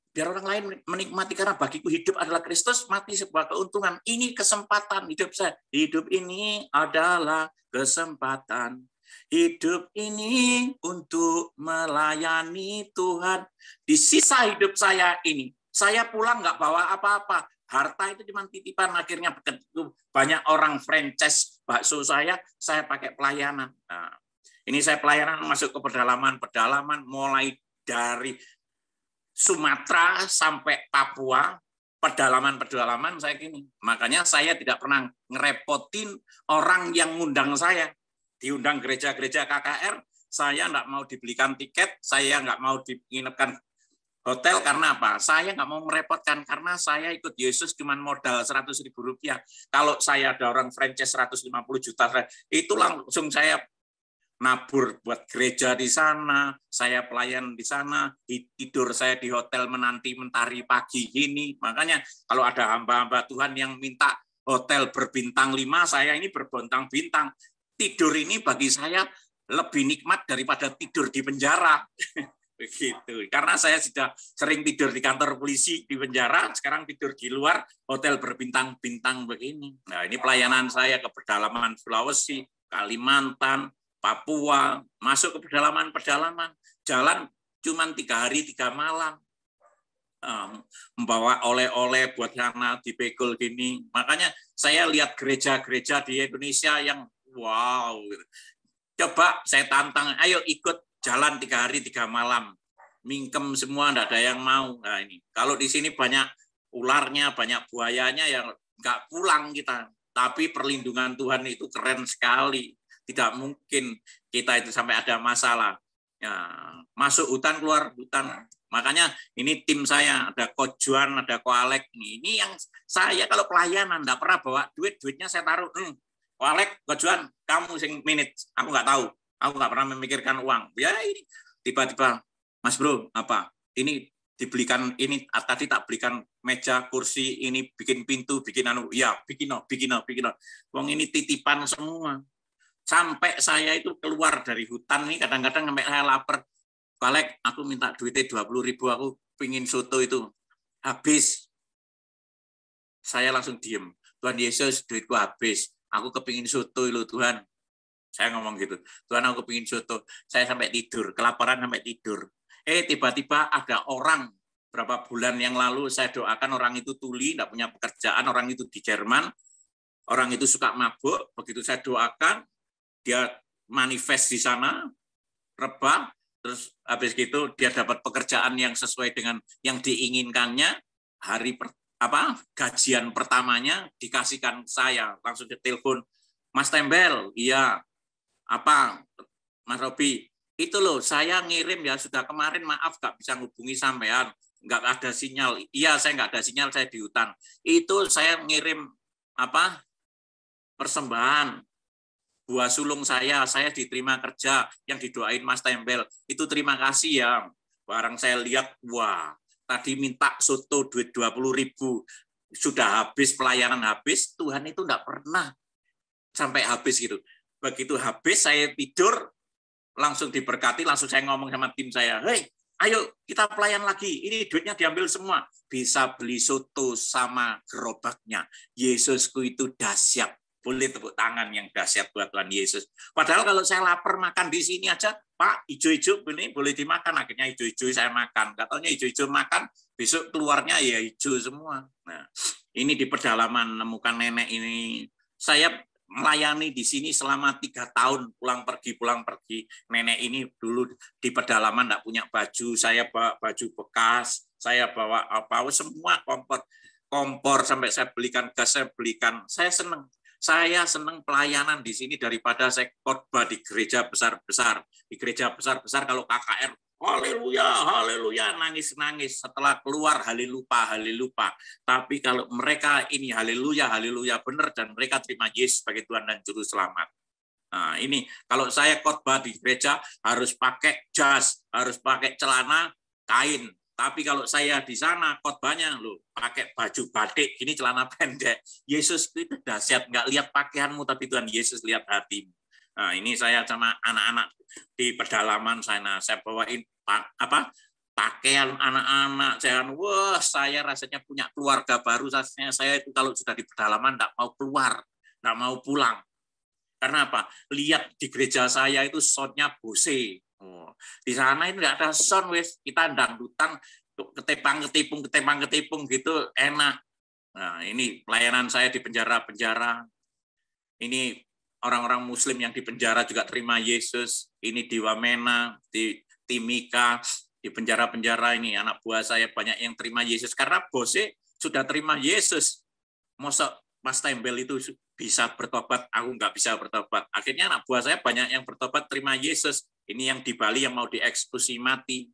Biar orang lain menikmati, karena bagiku hidup adalah Kristus, mati sebuah keuntungan. Ini kesempatan hidup saya. Hidup ini adalah kesempatan. Hidup ini untuk melayani Tuhan. Di sisa hidup saya ini, saya pulang nggak bawa apa-apa. Harta itu cuma titipan, akhirnya banyak orang franchise bakso saya pakai pelayanan. Nah, ini saya pelayanan masuk ke pedalaman mulai dari Sumatera sampai Papua, pedalaman saya gini. Makanya saya tidak pernah ngerepotin orang yang ngundang saya. Diundang gereja-gereja KKR, saya nggak mau dibelikan tiket, saya nggak mau diinapkan hotel, karena apa? Saya nggak mau merepotkan, karena saya ikut Yesus cuma modal Rp100.000. Kalau saya ada orang franchise 150 juta, itu langsung saya nabur buat gereja di sana, saya pelayan di sana, tidur saya di hotel menanti mentari pagi gini. Makanya kalau ada hamba-hamba Tuhan yang minta hotel berbintang 5, saya ini berbintang-bintang. Tidur ini bagi saya lebih nikmat daripada tidur di penjara. Begitu. Karena saya sudah sering tidur di kantor polisi di penjara, sekarang tidur di luar hotel berbintang-bintang begini. Nah, ini pelayanan saya ke pedalaman Sulawesi, Kalimantan, Papua, masuk ke pedalaman-pedalaman, jalan cuma 3 hari 3 malam, membawa oleh-oleh buat sana dipekul gini. Makanya saya lihat gereja-gereja di Indonesia yang wow. Coba saya tantang, ayo ikut jalan 3 hari 3 malam, mingkem semua, enggak ada yang mau. Nah ini, kalau di sini banyak ularnya, banyak buayanya, yang nggak pulang kita. Tapi perlindungan Tuhan itu keren sekali. Tidak mungkin kita itu sampai ada masalah. Ya, masuk hutan, keluar hutan. Makanya ini tim saya, ada Coach Juan, ada Ko Alek. Ini yang saya kalau pelayanan enggak pernah bawa duitnya saya taruh. Ko Alek, Coach Juan, kamu sing minute, aku nggak tahu. Aku nggak pernah memikirkan uang. Ya ini tiba-tiba, Mas Bro, apa? Ini dibelikan, ini tadi tak belikan meja, kursi, ini bikin pintu, bikin anu. Ya, bikin. Wong ini titipan semua. Sampai saya itu keluar dari hutan nih, kadang-kadang sampai saya lapar. Kolek, aku minta duitnya 20.000, aku pingin soto itu. Habis. Saya langsung diem. Tuhan Yesus, duitku habis. Aku kepingin soto itu, Tuhan. Saya ngomong gitu, Tuhan aku kepingin soto. Saya sampai tidur, kelaparan sampai tidur. Tiba-tiba ada orang, berapa bulan yang lalu saya doakan orang itu tuli, tidak punya pekerjaan, orang itu di Jerman, orang itu suka mabuk, begitu saya doakan, dia manifest di sana, rebah, terus habis gitu dia dapat pekerjaan yang sesuai dengan yang diinginkannya, gajian pertamanya dikasihkan saya, langsung ditelepon, Mas Tembel, iya, apa, Mas Robi, itu loh, saya ngirim ya, sudah kemarin maaf nggak bisa ngubungi sampean, nggak ada sinyal, iya saya nggak ada sinyal, saya di hutan, itu saya ngirim persembahan, buah sulung saya diterima kerja, yang didoain Mas Tembel, itu terima kasih ya, barang saya lihat, wah, tadi minta soto duit 20.000, sudah habis, pelayanan habis, Tuhan itu nggak pernah sampai habis gitu. Begitu habis saya tidur, langsung diberkati, langsung saya ngomong sama tim saya, hei, ayo kita pelayan lagi, ini duitnya diambil semua, bisa beli soto sama gerobaknya. Yesusku itu dahsyat. Boleh tepuk tangan yang dahsyat buat Tuhan Yesus. Padahal kalau saya lapar makan di sini aja, Pak, hijau-hijau ini boleh dimakan, akhirnya hijau-hijau saya makan. Katanya hijau-hijau makan, besok keluarnya ya hijau semua. Nah, ini di pedalaman nemukan nenek ini, saya melayani di sini selama 3 tahun, pulang pergi. Nenek ini dulu di pedalaman enggak punya baju, saya bawa baju bekas, saya bawa semua kompor sampai saya belikan gas, saya senang. Saya senang pelayanan di sini daripada saya khotbah di gereja besar-besar. Di gereja besar-besar kalau KKR, haleluya, nangis-nangis. Setelah keluar, haleluya. Tapi kalau mereka ini haleluya benar, dan mereka terima Yesus sebagai Tuhan dan Juru Selamat. Nah, ini kalau saya khotbah di gereja harus pakai jas, harus pakai celana kain. Tapi kalau saya di sana khotbahnya pakai baju batik, ini celana pendek. Yesus itu dahsyat, nggak lihat pakaianmu, tapi Tuhan Yesus lihat hatimu. Nah, ini saya sama anak-anak di pedalaman sana, saya bawain pakaian anak-anak. Saya rasanya punya keluarga baru. Saya itu kalau sudah di pedalaman nggak mau keluar, nggak mau pulang. Karena apa? Lihat di gereja saya itu soundnya Bose. Di sana itu nggak ada sound, kita dangdutan ketepang-ketipung gitu enak. Nah, ini pelayanan saya di penjara-penjara. Ini orang-orang Muslim yang di penjara juga terima Yesus. Ini di Wamena, di Timika, di penjara-penjara ini anak buah saya banyak yang terima Yesus karena bosnya sudah terima Yesus. Masa Mas Tembel itu bisa bertobat, aku nggak bisa bertobat. Akhirnya anak buah saya banyak yang bertobat terima Yesus. Ini yang di Bali yang mau dieksekusi mati.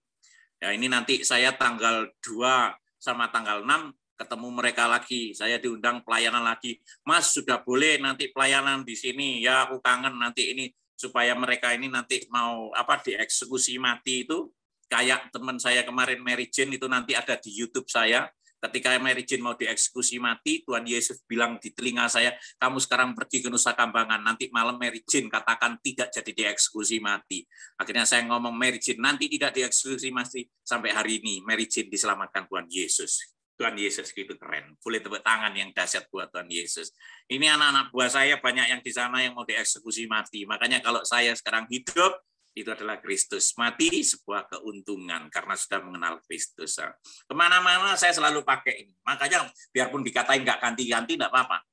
Ya, ini nanti saya tanggal 2 sama tanggal 6 ketemu mereka lagi. Saya diundang pelayanan lagi. Mas, sudah boleh nanti pelayanan di sini. Ya, aku kangen nanti ini supaya mereka ini nanti mau dieksekusi mati itu. Kayak teman saya kemarin Mary Jane itu nanti ada di YouTube saya. Ketika Mary Jane mau dieksekusi mati, Tuhan Yesus bilang di telinga saya, kamu sekarang pergi ke Nusa Kambangan, nanti malam Mary Jane katakan tidak jadi dieksekusi mati. Akhirnya saya ngomong Mary Jane nanti tidak dieksekusi mati, sampai hari ini Mary Jane diselamatkan Tuhan Yesus. Tuhan Yesus gitu keren. Boleh tepuk tangan yang dahsyat buat Tuhan Yesus. Ini anak-anak buah saya banyak yang di sana yang mau dieksekusi mati. Makanya kalau saya sekarang hidup, itu adalah Kristus. Mati sebuah keuntungan karena sudah mengenal Kristus. Kemana-mana saya selalu pakai ini. Makanya biarpun dikatain nggak ganti-ganti, nggak apa-apa.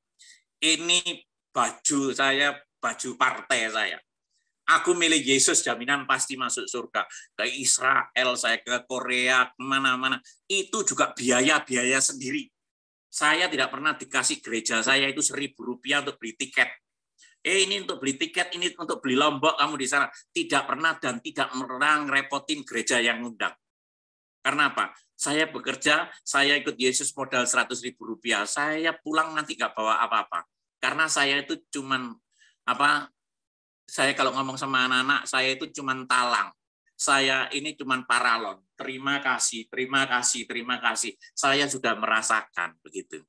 Ini baju saya, baju partai saya. Aku milih Yesus, jaminan pasti masuk surga. Ke Israel, saya ke Korea, kemana-mana. Itu juga biaya-biaya sendiri. Saya tidak pernah dikasih gereja saya itu Rp1.000 untuk beli tiket. Ini untuk beli tiket, ini untuk beli lombok kamu di sana. Tidak pernah dan tidak pernah ngerepotin gereja yang ngundang. Karena apa? Saya bekerja, saya ikut Yesus modal Rp100.000. Saya pulang nanti nggak bawa apa-apa. Karena saya itu cuman saya kalau ngomong sama anak-anak, saya itu cuman talang. Saya ini cuman paralon. Terima kasih, terima kasih, terima kasih. Saya sudah merasakan begitu.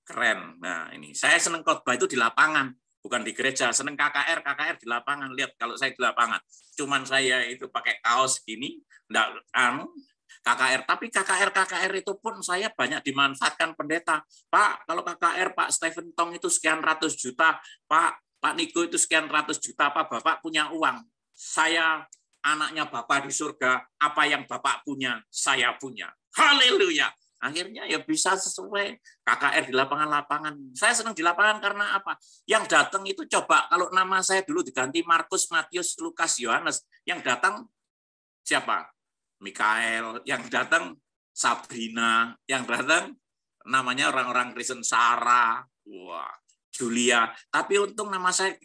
Keren. Nah, ini saya seneng khotbah itu di lapangan. Bukan di gereja, seneng KKR di lapangan. Lihat kalau saya di lapangan, cuman saya itu pakai kaos gini, enggak KKR. Tapi KKR itu pun saya banyak dimanfaatkan pendeta. Pak, kalau KKR Pak Stephen Tong itu sekian ratus juta, Pak Niko itu sekian ratus juta, Pak Bapak punya uang. Saya anaknya Bapak di surga, apa yang Bapak punya, saya punya. Haleluya. Akhirnya ya bisa sesuai KKR di lapangan-lapangan. Saya senang di lapangan karena apa? Yang datang itu coba kalau nama saya dulu diganti Markus, Matius, Lukas, Yohanes. Yang datang siapa? Mikael. Yang datang Sabrina. Yang datang namanya orang-orang Kristen, Sarah. Wah, Julia. Tapi untung nama saya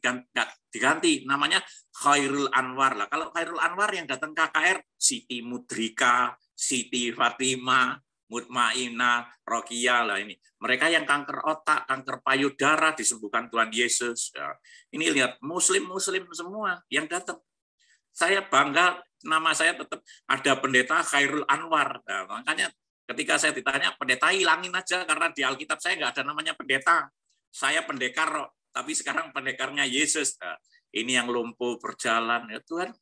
diganti. Namanya Khairul Anwar. Lah, kalau Khairul Anwar yang datang KKR, Siti Mudrika, Siti Fatima, Mutmainah, Rokia lah ini. Mereka yang kanker otak, kanker payudara disembuhkan Tuhan Yesus. Ya. Ini lihat Muslim semua yang datang. Saya bangga nama saya tetap ada pendeta Khairul Anwar. Nah, makanya ketika saya ditanya pendeta hilangin aja karena di Alkitab saya nggak ada namanya pendeta. Saya pendekar, tapi sekarang pendekarnya Yesus. Nah, ini yang lumpuh berjalan ya Tuhan.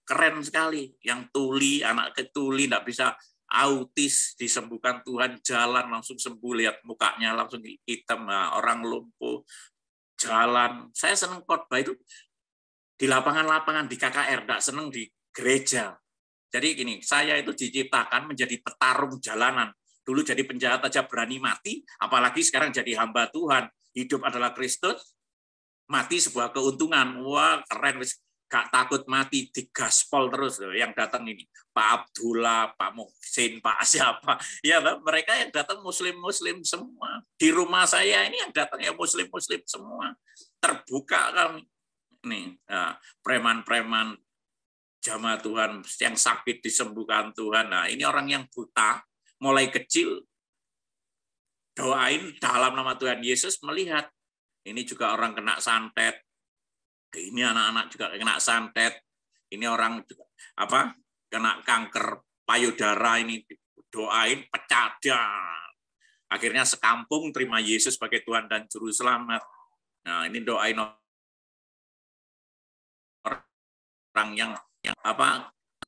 Keren sekali. Yang tuli, anak ketuli nggak bisa autis disembuhkan Tuhan, jalan langsung sembuh, lihat mukanya langsung hitam, orang lumpuh jalan. Saya senang khotbah itu di lapangan-lapangan di KKR, tidak senang di gereja. Jadi gini, saya itu diciptakan menjadi petarung jalanan. Dulu jadi penjahat aja berani mati, apalagi sekarang jadi hamba Tuhan. Hidup adalah Kristus, mati sebuah keuntungan. Wah, keren. Gak takut mati, digaspol terus yang datang ini. Pak Abdullah, Pak Muhsin, Pak siapa. Ya, mereka yang datang Muslim-Muslim semua. Di rumah saya ini yang datang ya Muslim-Muslim semua. Terbuka kami. Nih, preman-preman jamaah Tuhan yang sakit disembuhkan Tuhan. Nah, ini orang yang buta, mulai kecil, doain dalam nama Tuhan Yesus melihat. Ini juga orang kena santet. Ini anak-anak juga kena santet. Ini orang juga kena kanker payudara, ini doain pecah dah. Akhirnya sekampung terima Yesus sebagai Tuhan dan Juru Selamat. Nah, ini doain orang yang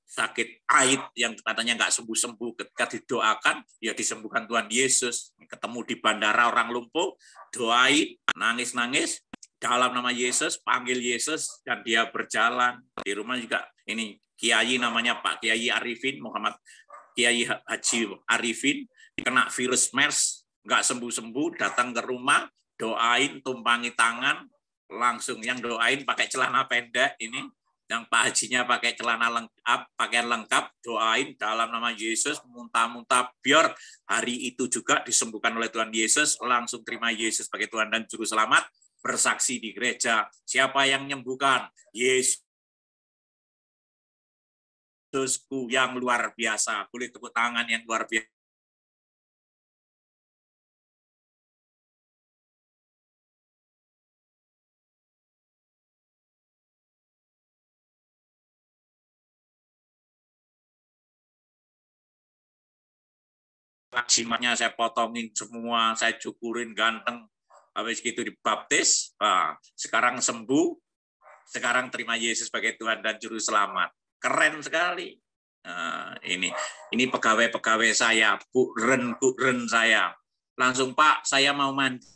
sakit aid yang katanya nggak sembuh-sembuh, ketika didoakan ya disembuhkan Tuhan Yesus. Ketemu di bandara orang lumpuh, doain, nangis-nangis. Dalam nama Yesus, panggil Yesus, dan dia berjalan. Di rumah juga, ini Kiai namanya Pak Kiai Arifin, Muhammad Kiai Haji Arifin, kena virus MERS, nggak sembuh-sembuh, datang ke rumah, doain, tumpangi tangan, langsung yang doain pakai celana pendek ini, yang Pak Hajinya pakai celana lengkap, pakaian lengkap, doain dalam nama Yesus, muntah-muntah, biar hari itu juga disembuhkan oleh Tuhan Yesus, langsung terima Yesus sebagai Tuhan dan Juru Selamat, bersaksi di gereja. Siapa yang menyembuhkan? Yesusku yang luar biasa. Boleh tepuk tangan yang luar biasa. Jimatnya saya potongin semua, saya cukurin ganteng, habis gitu dibaptis, sekarang sembuh, sekarang terima Yesus sebagai Tuhan dan Juru Selamat. Keren sekali. Nah, ini pegawai-pegawai saya, Bu Ren saya. Langsung, Pak, saya mau mandi.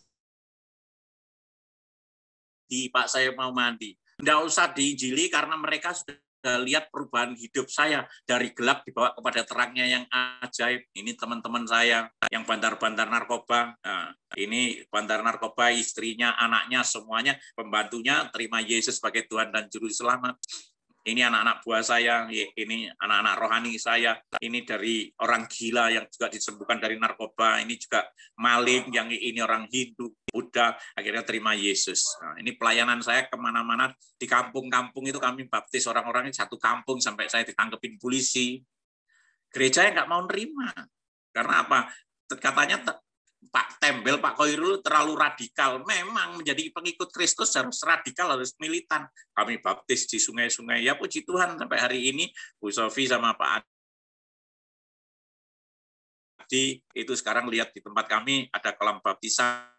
Pak, saya mau mandi. Nggak usah diinjili karena mereka sudah lihat perubahan hidup saya dari gelap dibawa kepada terangnya yang ajaib. Ini teman-teman saya yang bandar-bandar narkoba. Nah, ini bandar narkoba, istrinya, anaknya, semuanya, pembantunya terima Yesus sebagai Tuhan dan Juru Selamat. Ini anak-anak buah saya, ini anak-anak rohani saya, ini dari orang gila yang juga disembuhkan dari narkoba, ini juga maling, yang ini orang Hindu, Buddha, akhirnya terima Yesus. Nah, ini pelayanan saya kemana-mana, di kampung-kampung itu kami baptis orang-orang, satu kampung sampai saya ditangkepin polisi. Gereja yang nggak mau nerima. Karena apa? Katanya Pak Tembel, Pak Koirul terlalu radikal. Memang menjadi pengikut Kristus harus radikal, harus militan. Kami baptis di sungai-sungai. Ya puji Tuhan, sampai hari ini Bu Sofi sama Pak Adi itu sekarang lihat di tempat kami ada kolam baptisan.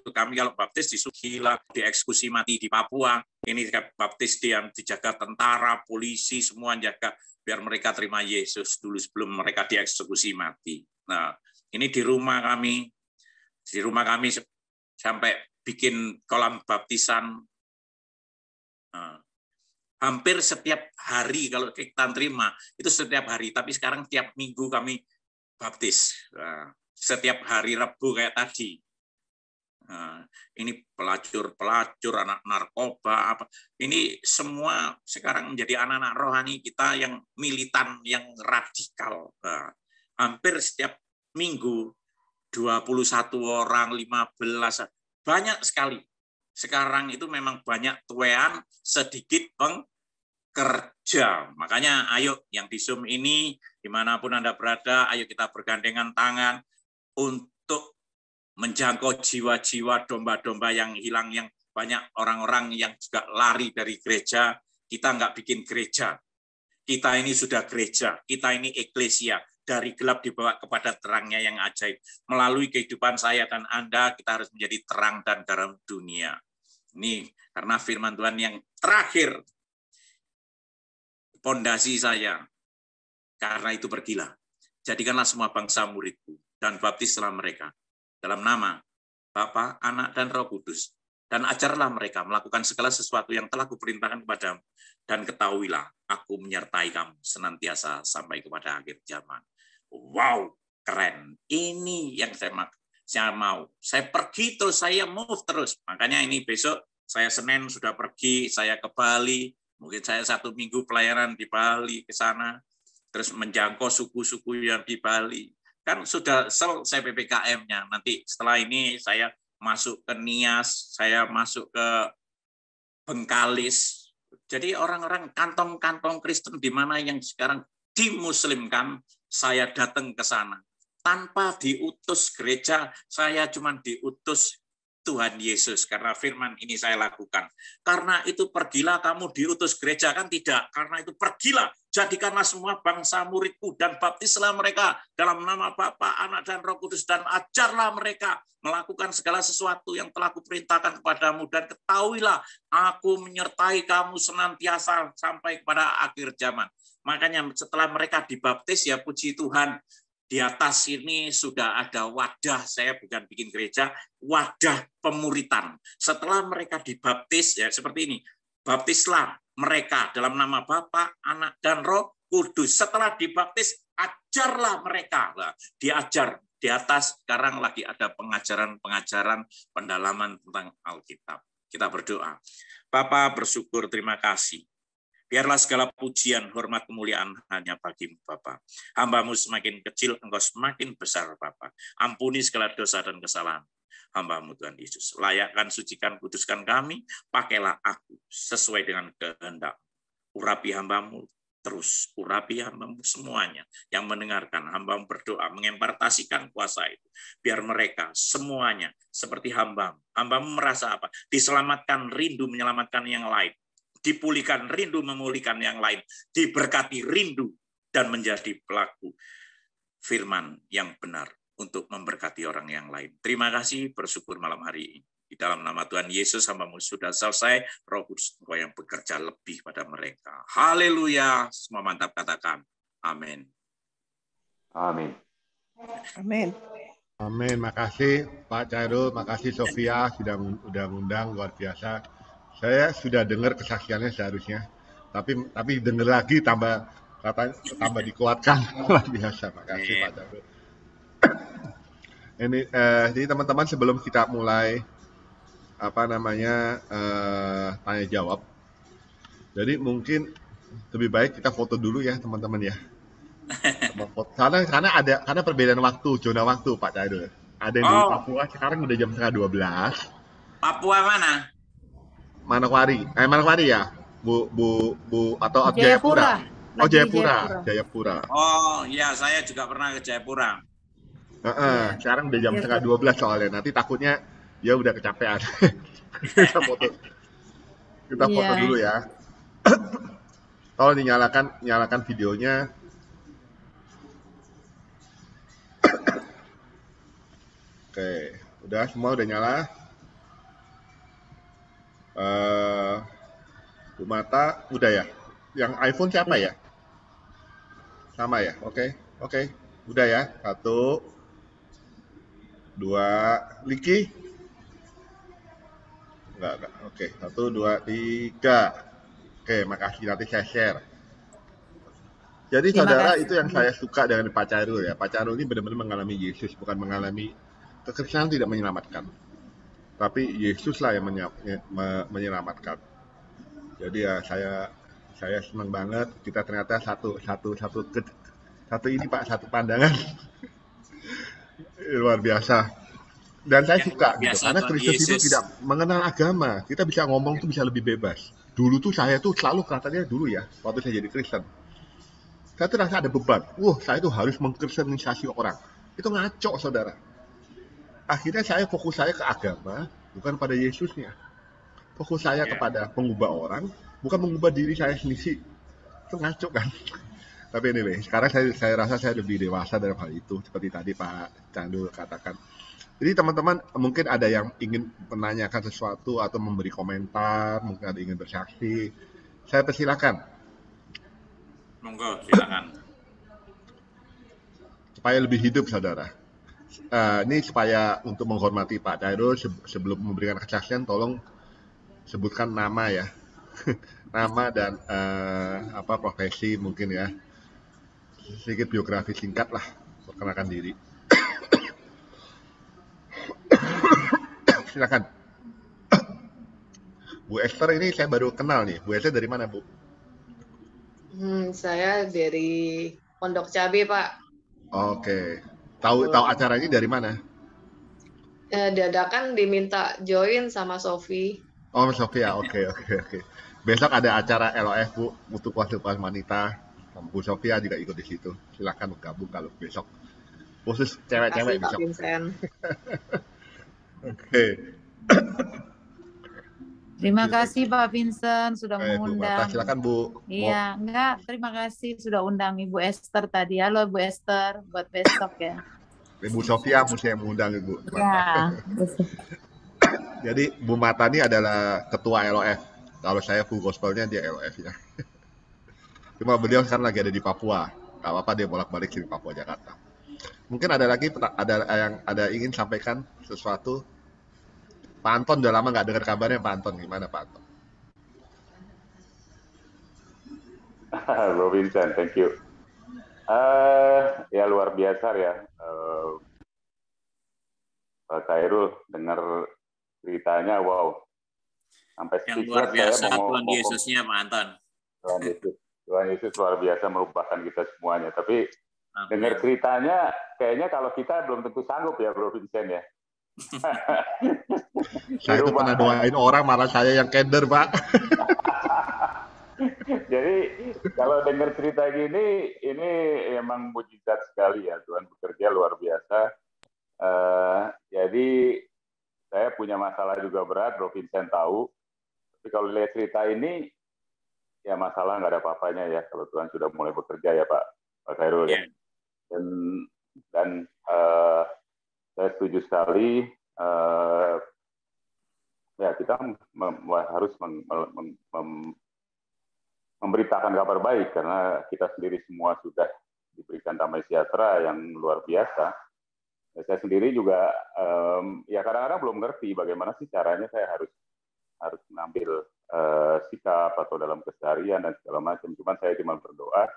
Kami kalau baptis di Sugila, dieksekusi mati di Papua. Ini baptis yang dijaga tentara, polisi, semua jaga biar mereka terima Yesus dulu sebelum mereka dieksekusi mati. Nah, ini di rumah kami sampai bikin kolam baptisan. Nah, hampir setiap hari kalau kita terima itu setiap hari, tapi sekarang tiap minggu kami baptis. Nah, setiap hari Rabu kayak tadi. Nah, ini pelacur, anak narkoba, apa ini semua sekarang menjadi anak-anak rohani kita yang militan, yang radikal. Nah, hampir setiap minggu 21 orang, 15, banyak sekali. Sekarang itu memang banyak tuean, sedikit pekerja. Makanya ayo yang di Zoom ini, dimanapun Anda berada, ayo kita bergandengan tangan untuk menjangkau jiwa-jiwa domba-domba yang hilang, yang banyak orang-orang yang juga lari dari gereja. Kita nggak bikin gereja. Kita ini sudah gereja, kita ini eklesia. Dari gelap dibawa kepada terangnya yang ajaib. Melalui kehidupan saya dan Anda, kita harus menjadi terang dan garam dunia. Ini karena firman Tuhan yang terakhir, pondasi saya. Karena itu pergilah. Jadikanlah semua bangsa muridku dan baptislah mereka dalam nama Bapa, Anak, dan Roh Kudus. Dan ajarlah mereka melakukan segala sesuatu yang telah kuperintahkan kepadamu. Dan ketahuilah, aku menyertai kamu senantiasa sampai kepada akhir zaman. Wow, keren. Ini yang saya mau. Saya pergi terus, saya move terus. Makanya ini besok saya Senin sudah pergi, saya ke Bali. Mungkin saya 1 minggu pelayanan di Bali ke sana. Terus menjangkau suku-suku yang di Bali. Kan sudah selesai PPKM-nya. Nanti setelah ini saya masuk ke Nias, saya masuk ke Bengkalis. Jadi orang-orang kantong-kantong Kristen di mana yang sekarang dimuslimkan, saya datang ke sana. Tanpa diutus gereja, saya cuma diutus Tuhan Yesus. Karena firman ini saya lakukan. Karena itu pergilah kamu diutus gereja, kan tidak. Karena itu pergilah, jadikanlah semua bangsa muridku dan baptislah mereka dalam nama Bapa, Anak, dan Roh Kudus. Dan ajarlah mereka melakukan segala sesuatu yang telah kuperintahkan kepadamu. Dan ketahuilah, aku menyertai kamu senantiasa sampai kepada akhir zaman. Makanya setelah mereka dibaptis, ya puji Tuhan, di atas ini sudah ada wadah, saya bukan bikin gereja, wadah pemuritan. Setelah mereka dibaptis, ya seperti ini, baptislah mereka dalam nama Bapa, Anak, dan Roh Kudus. Setelah dibaptis, ajarlah mereka. Nah, diajar di atas, sekarang lagi ada pengajaran-pengajaran pendalaman tentang Alkitab. Kita berdoa. Bapa, bersyukur, terima kasih. Biarlah segala pujian, hormat, kemuliaan hanya bagimu, Bapa. Hamba-Mu semakin kecil, Engkau semakin besar, Bapa. Ampuni segala dosa dan kesalahan hamba-Mu, Tuhan Yesus. Layakkan, sucikan, kuduskan kami, pakailah aku sesuai dengan kehendak. Urapi hamba-Mu terus, urapi hamba-Mu semuanya yang mendengarkan. Hamba-Mu berdoa, mengempartasikan kuasa itu. Biar mereka semuanya seperti hamba-Mu. Hamba-Mu merasa apa? Diselamatkan, rindu menyelamatkan yang lain. Dipulihkan, rindu memulihkan yang lain. Diberkati, rindu, dan menjadi pelaku firman yang benar untuk memberkati orang yang lain. Terima kasih, bersyukur malam hari ini. Di dalam nama Tuhan Yesus, hamba-Mu sudah selesai. Roh Kudus Engkau yang bekerja lebih pada mereka. Haleluya. Semua mantap katakan. Amin. Amin. Amin. Amin. Makasih Pak Chairul, makasih Sofia sudah undang, luar biasa. Saya sudah dengar kesaksiannya seharusnya, tapi dengar lagi tambah dikuatkan. Luar biasa. Makasih Pak Chairul. Ini jadi teman-teman, sebelum kita mulai tanya jawab, jadi mungkin lebih baik kita foto dulu ya teman-teman ya. Karena perbedaan waktu, zona waktu Pak Chairul. Ada yang di Papua sekarang udah jam 11:30. Papua mana? Manokwari ya, Bu atau Jayapura. Oh, Jayapura. Oh, ya, saya juga pernah ke Jayapura. Sekarang udah jam 11:30 soalnya. Nanti takutnya ya udah kecapean. Kita foto dulu ya. Tolong nyalakan videonya. Oke, semua udah nyala. Bu Mata udah ya. Yang iPhone siapa ya? Sama ya. Oke. Udah ya. 1, 2, Liki. Enggak. Oke. 1, 2, 3. Oke, makasih, nanti saya share. Jadi saudara, itu yang saya suka dengan Pak Chairul ya. Pak Chairul ini benar-benar mengalami Yesus, bukan mengalami kekristenan tidak menyelamatkan. Tapi Yesuslah yang menyelamatkan. Jadi ya saya senang banget kita ternyata satu ini Pak, satu pandangan. Luar biasa. Dan saya suka gitu, karena Kristus itu tidak mengenal agama. Kita bisa ngomong tuh bisa lebih bebas. Dulu tuh saya tuh selalu katanya dulu ya, waktu saya jadi Kristen. Saya tuh rasa ada beban. Saya tuh harus mengkristenisasi orang. Itu ngaco, saudara. Akhirnya fokus saya ke agama, bukan pada Yesusnya. Fokus saya kepada mengubah orang, bukan mengubah diri saya sendiri. Itu ngaco kan? Tapi anyway, sekarang saya rasa saya lebih dewasa dalam hal itu, seperti tadi Pak Chairul katakan. Jadi teman-teman, mungkin ada yang ingin menanyakan sesuatu atau memberi komentar, mungkin ada yang ingin bersaksi. Saya persilakan. Monggo, silakan. Supaya lebih hidup, saudara. Ini supaya untuk menghormati Pak Chairul, sebelum memberikan kesaksian, tolong sebutkan nama ya. Nama dan profesi mungkin ya. Sedikit biografi singkat lah, perkenalkan diri. Silakan. Bu Esther ini saya baru kenal nih. Bu Esther dari mana, Bu? Saya dari Pondok Cabe, Pak. Oke. Tahu acara ini dari mana? Dadakan diminta join sama Sofi. Oh, Sofi ya. Oke. Besok ada acara LOF, Bu, untuk kuasa wanita. Bu Sofia juga ikut di situ. Silakan gabung kalau besok. Khusus cewek-cewek besok. Oke. Terima kasih Pak Vincent sudah mengundang. Silakan Bu. Iya, terima kasih sudah undang Ibu Esther tadi. Halo Bu Esther, buat besok ya. Ibu Sofia mesti yang mengundang Ibu. Ya. Jadi Bu Mata ini adalah ketua LOF. Kalau saya full gospelnya dia LOF ya. Cuma beliau sekarang lagi ada di Papua. Gak apa-apa dia bolak-balik di Papua Jakarta. Mungkin ada lagi yang ingin sampaikan sesuatu. Pak Anton udah lama nggak dengar kabarnya. Pak Anton gimana Pak Anton? Bro Vincent, thank you. Ya luar biasa ya. Pak Khairul dengar ceritanya, wow. Sampai Yang luar speechless saya biasa mau Tuhan Yesusnya, Pak Anton. Tuhan Yesus luar biasa merupakan kita semuanya. Tapi Amin. dengar ceritanya, kayaknya kalau kita belum tentu sanggup ya, Bro Vincent ya. Saya itu pernah doain orang, malah saya yang keder, Pak. Jadi kalau dengar cerita gini, ini emang mujizat sekali ya. Tuhan bekerja luar biasa. Jadi saya punya masalah juga berat, Bro Vincent tahu. Tapi kalau lihat cerita ini, ya masalah nggak ada apa-apanya ya. Kalau Tuhan sudah mulai bekerja ya Pak Khairul ya. Dan saya setuju sekali. Ya kita harus memberitakan kabar baik karena kita sendiri semua sudah diberikan damai sejahtera yang luar biasa. Saya sendiri juga ya kadang-kadang belum ngerti bagaimana sih caranya saya harus mengambil sikap atau dalam keseharian dan segala macam. Cuman saya cuma berdoa.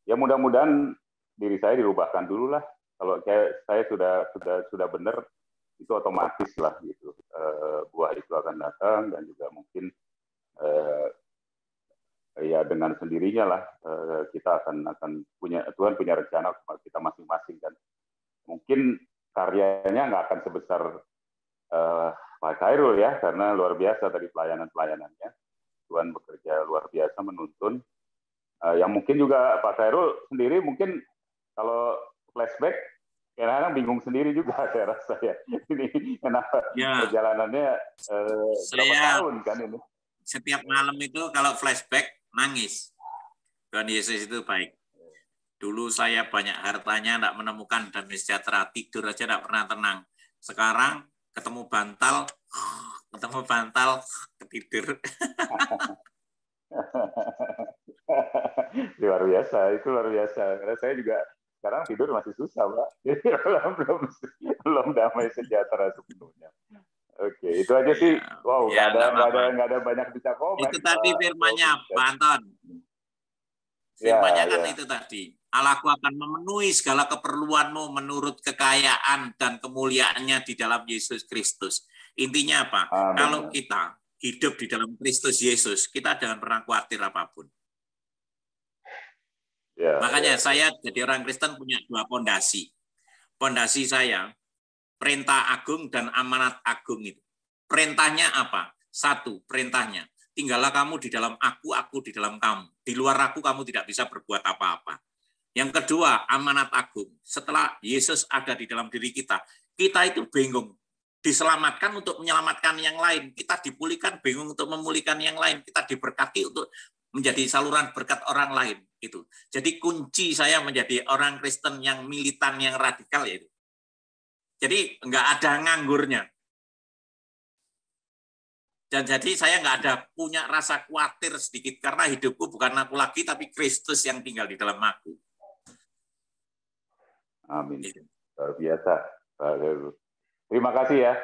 Ya mudah-mudahan diri saya dirubahkan dulu lah. Kalau saya sudah benar, itu otomatis lah gitu. Buah itu akan datang dan juga mungkin ya dengan sendirinya lah kita akan punya, Tuhan punya rencana kita masing-masing dan mungkin karyanya nggak akan sebesar Pak Khairul ya, karena luar biasa tadi pelayanannya. Tuhan bekerja luar biasa menuntun. Yang mungkin juga Pak Khairul sendiri mungkin kalau flashback kadang-kadang bingung sendiri juga saya rasa ya. Ini kenapa perjalanannya berapa tahun kan ini. Setiap malam itu kalau flashback nangis. Tuhan Yesus itu baik. Dulu saya banyak hartanya, tidak menemukan damai sejahtera, tidur aja tidak pernah tenang. Sekarang ketemu bantal, ketidur. Luar biasa, itu luar biasa. Karena saya juga sekarang tidur masih susah, Pak. Jadi belum damai sejahtera sepenuhnya. Oke, itu aja sih. Wow, nggak ada banyak bisa komen. Itu tadi firman-Nya, Pak Anton. Firman-Nya kan itu tadi. Allahku akan memenuhi segala keperluanmu menurut kekayaan dan kemuliaannya di dalam Yesus Kristus. Intinya apa? Amin. Kalau kita hidup di dalam Kristus Yesus, kita jangan pernah khawatir apapun. Makanya saya jadi orang Kristen punya dua pondasi. Pondasi saya, perintah agung dan amanat agung itu. Perintahnya apa? Satu, perintahnya. Tinggallah kamu di dalam aku di dalam kamu. Di luar aku, kamu tidak bisa berbuat apa-apa. Yang kedua, amanat agung. Setelah Yesus ada di dalam diri kita, kita itu bingung. Diselamatkan untuk menyelamatkan yang lain. Kita dipulihkan, bingung untuk memulihkan yang lain. Kita diberkati untuk menjadi saluran berkat orang lain. Itu. Jadi kunci saya menjadi orang Kristen yang militan, yang radikal yaitu. Jadi nggak ada nganggurnya. Dan jadi saya nggak ada punya rasa khawatir sedikit karena hidupku bukan aku lagi, tapi Kristus yang tinggal di dalam aku. Amin. Luar biasa. Terima kasih ya,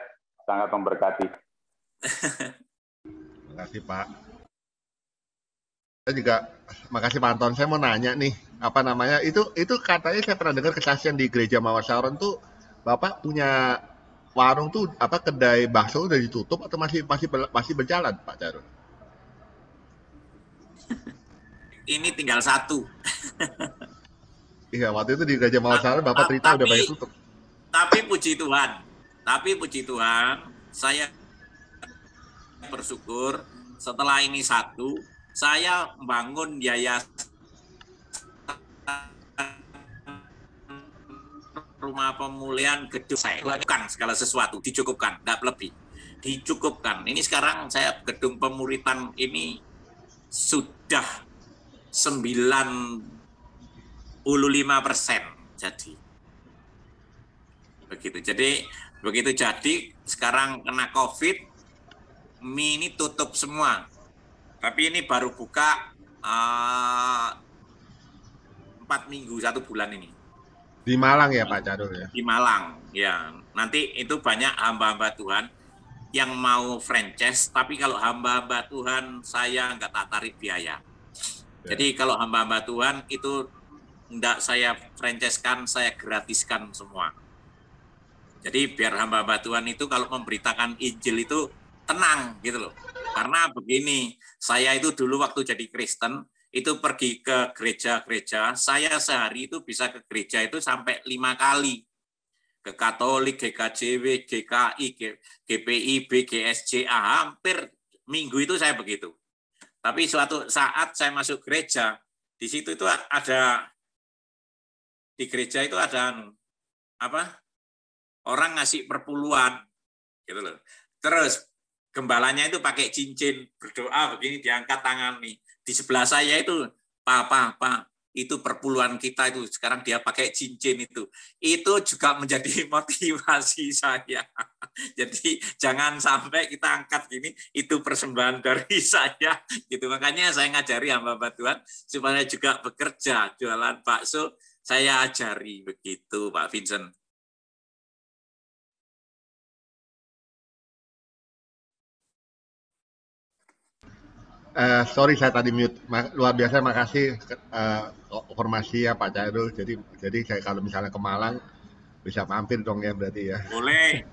sangat memberkati. Terima kasih Pak. Saya juga, makasih Pak Anton. Saya mau nanya nih, apa namanya? Itu katanya saya pernah dengar kesaksian di gereja Mawar Sharon tuh, Bapak punya warung tuh apa kedai bakso udah ditutup atau masih berjalan Pak Jarun? Ini tinggal satu. Iya, waktu itu di gereja Mawar Sharon Bapak cerita udah banyak tutup. Tapi puji Tuhan, saya bersyukur setelah ini satu, saya membangun yayasan rumah pemulihan gedung. Saya lakukan segala sesuatu, dicukupkan, tidak lebih. Dicukupkan. Ini sekarang saya gedung pemuritan ini sudah 95% jadi. Begitu jadi sekarang kena COVID, ini tutup semua. Tapi ini baru buka 4 minggu, 1 bulan ini. Di Malang ya Pak Carul ya? Di Malang, ya. Nanti itu banyak hamba-hamba Tuhan yang mau franchise, tapi kalau hamba-hamba Tuhan saya nggak tak tarik biaya. Jadi kalau hamba-hamba Tuhan itu enggak saya franchise-kan, saya gratiskan semua. Jadi biar hamba-hamba Tuhan itu kalau memberitakan Injil itu tenang gitu loh. Karena begini, saya itu dulu waktu jadi Kristen, itu pergi ke gereja-gereja, saya sehari itu bisa ke gereja itu sampai 5 kali. Ke Katolik, GKJW, GKI, GPI, BGSJA, hampir minggu itu saya begitu. Tapi suatu saat saya masuk gereja, di situ itu ada, di gereja itu ada apa? Orang ngasih perpuluhan, gitu loh. Terus gembalanya itu pakai cincin, berdoa begini, diangkat tangan nih. Di sebelah saya itu, Pak, itu perpuluhan kita itu, sekarang dia pakai cincin itu. Itu juga menjadi motivasi saya. Jadi jangan sampai kita angkat gini, itu persembahan dari saya. Gitu. Makanya saya ngajari hamba-hamba Tuhan, supaya juga bekerja, jualan bakso, saya ajari begitu, Pak Vincent. Sorry saya tadi mute. Luar biasa, makasih informasi ya Pak Cairul. Jadi saya kalau misalnya ke Malang bisa mampir dong ya berarti ya. Boleh.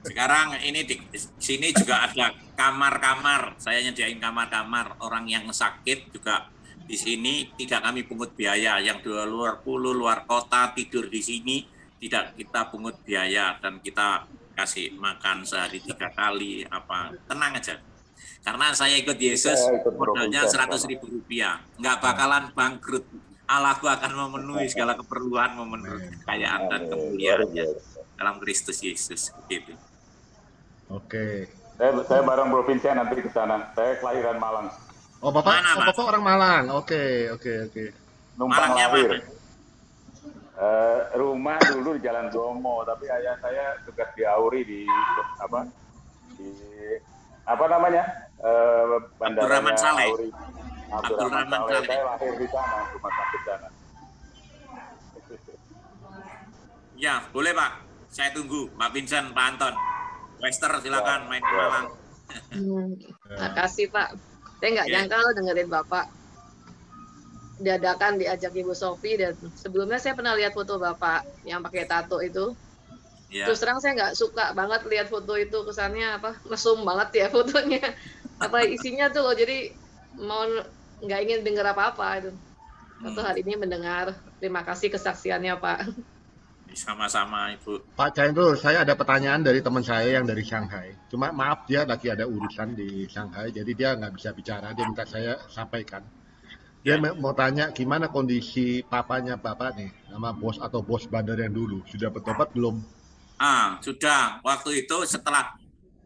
Sekarang ini di sini juga ada kamar-kamar. Saya nyediain kamar-kamar orang yang sakit juga di sini tidak kami pungut biaya. Yang di luar pulau, luar kota tidur di sini tidak kita pungut biaya dan kita kasih makan sehari 3 kali apa. Tenang aja. Karena saya ikut Yesus, modalnya Rp100.000, nggak bakalan bangkrut. Allahku akan memenuhi segala keperluan, memenuhi kekayaan dan kemuliaannya dalam Kristus Yesus. Gitu. Oke. Saya bareng Bro Vincent nanti ke sana. Saya kelahiran Malang. Oh Bapak, Bapak orang Malang. Oke. Numpang lahir. Rumah dulu di Jalan Bromo, tapi ayah saya tugas di Auri di apa namanya? Bandaranya Auri. Abdurrahman Saleh. Saya lahir di sana, rumah sakit sana. Ya, boleh Pak. Saya tunggu. Pak Vincent, Pak Anton. Wester, silakan main ke Malang. Makasih Pak. Saya nggak nyangka lo dengerin Bapak. Dadakan diajak Ibu Sofi, dan sebelumnya saya pernah lihat foto Bapak yang pakai tato itu. Terus terang saya nggak suka banget lihat foto itu, kesannya mesum banget ya fotonya. Isinya tuh loh, jadi mau nggak ingin dengar apa-apa itu. Atau hari ini mendengar. Terima kasih kesaksiannya Pak. Sama-sama Ibu. Pak Cairul, saya ada pertanyaan dari teman saya yang dari Shanghai. Cuma maaf dia lagi ada urusan di Shanghai, jadi dia nggak bisa bicara. Dia minta saya sampaikan. Dia mau tanya gimana kondisi papanya Bapak nih, sama bos atau bos bandar yang dulu. Sudah bertobat belum? Sudah. Waktu itu setelah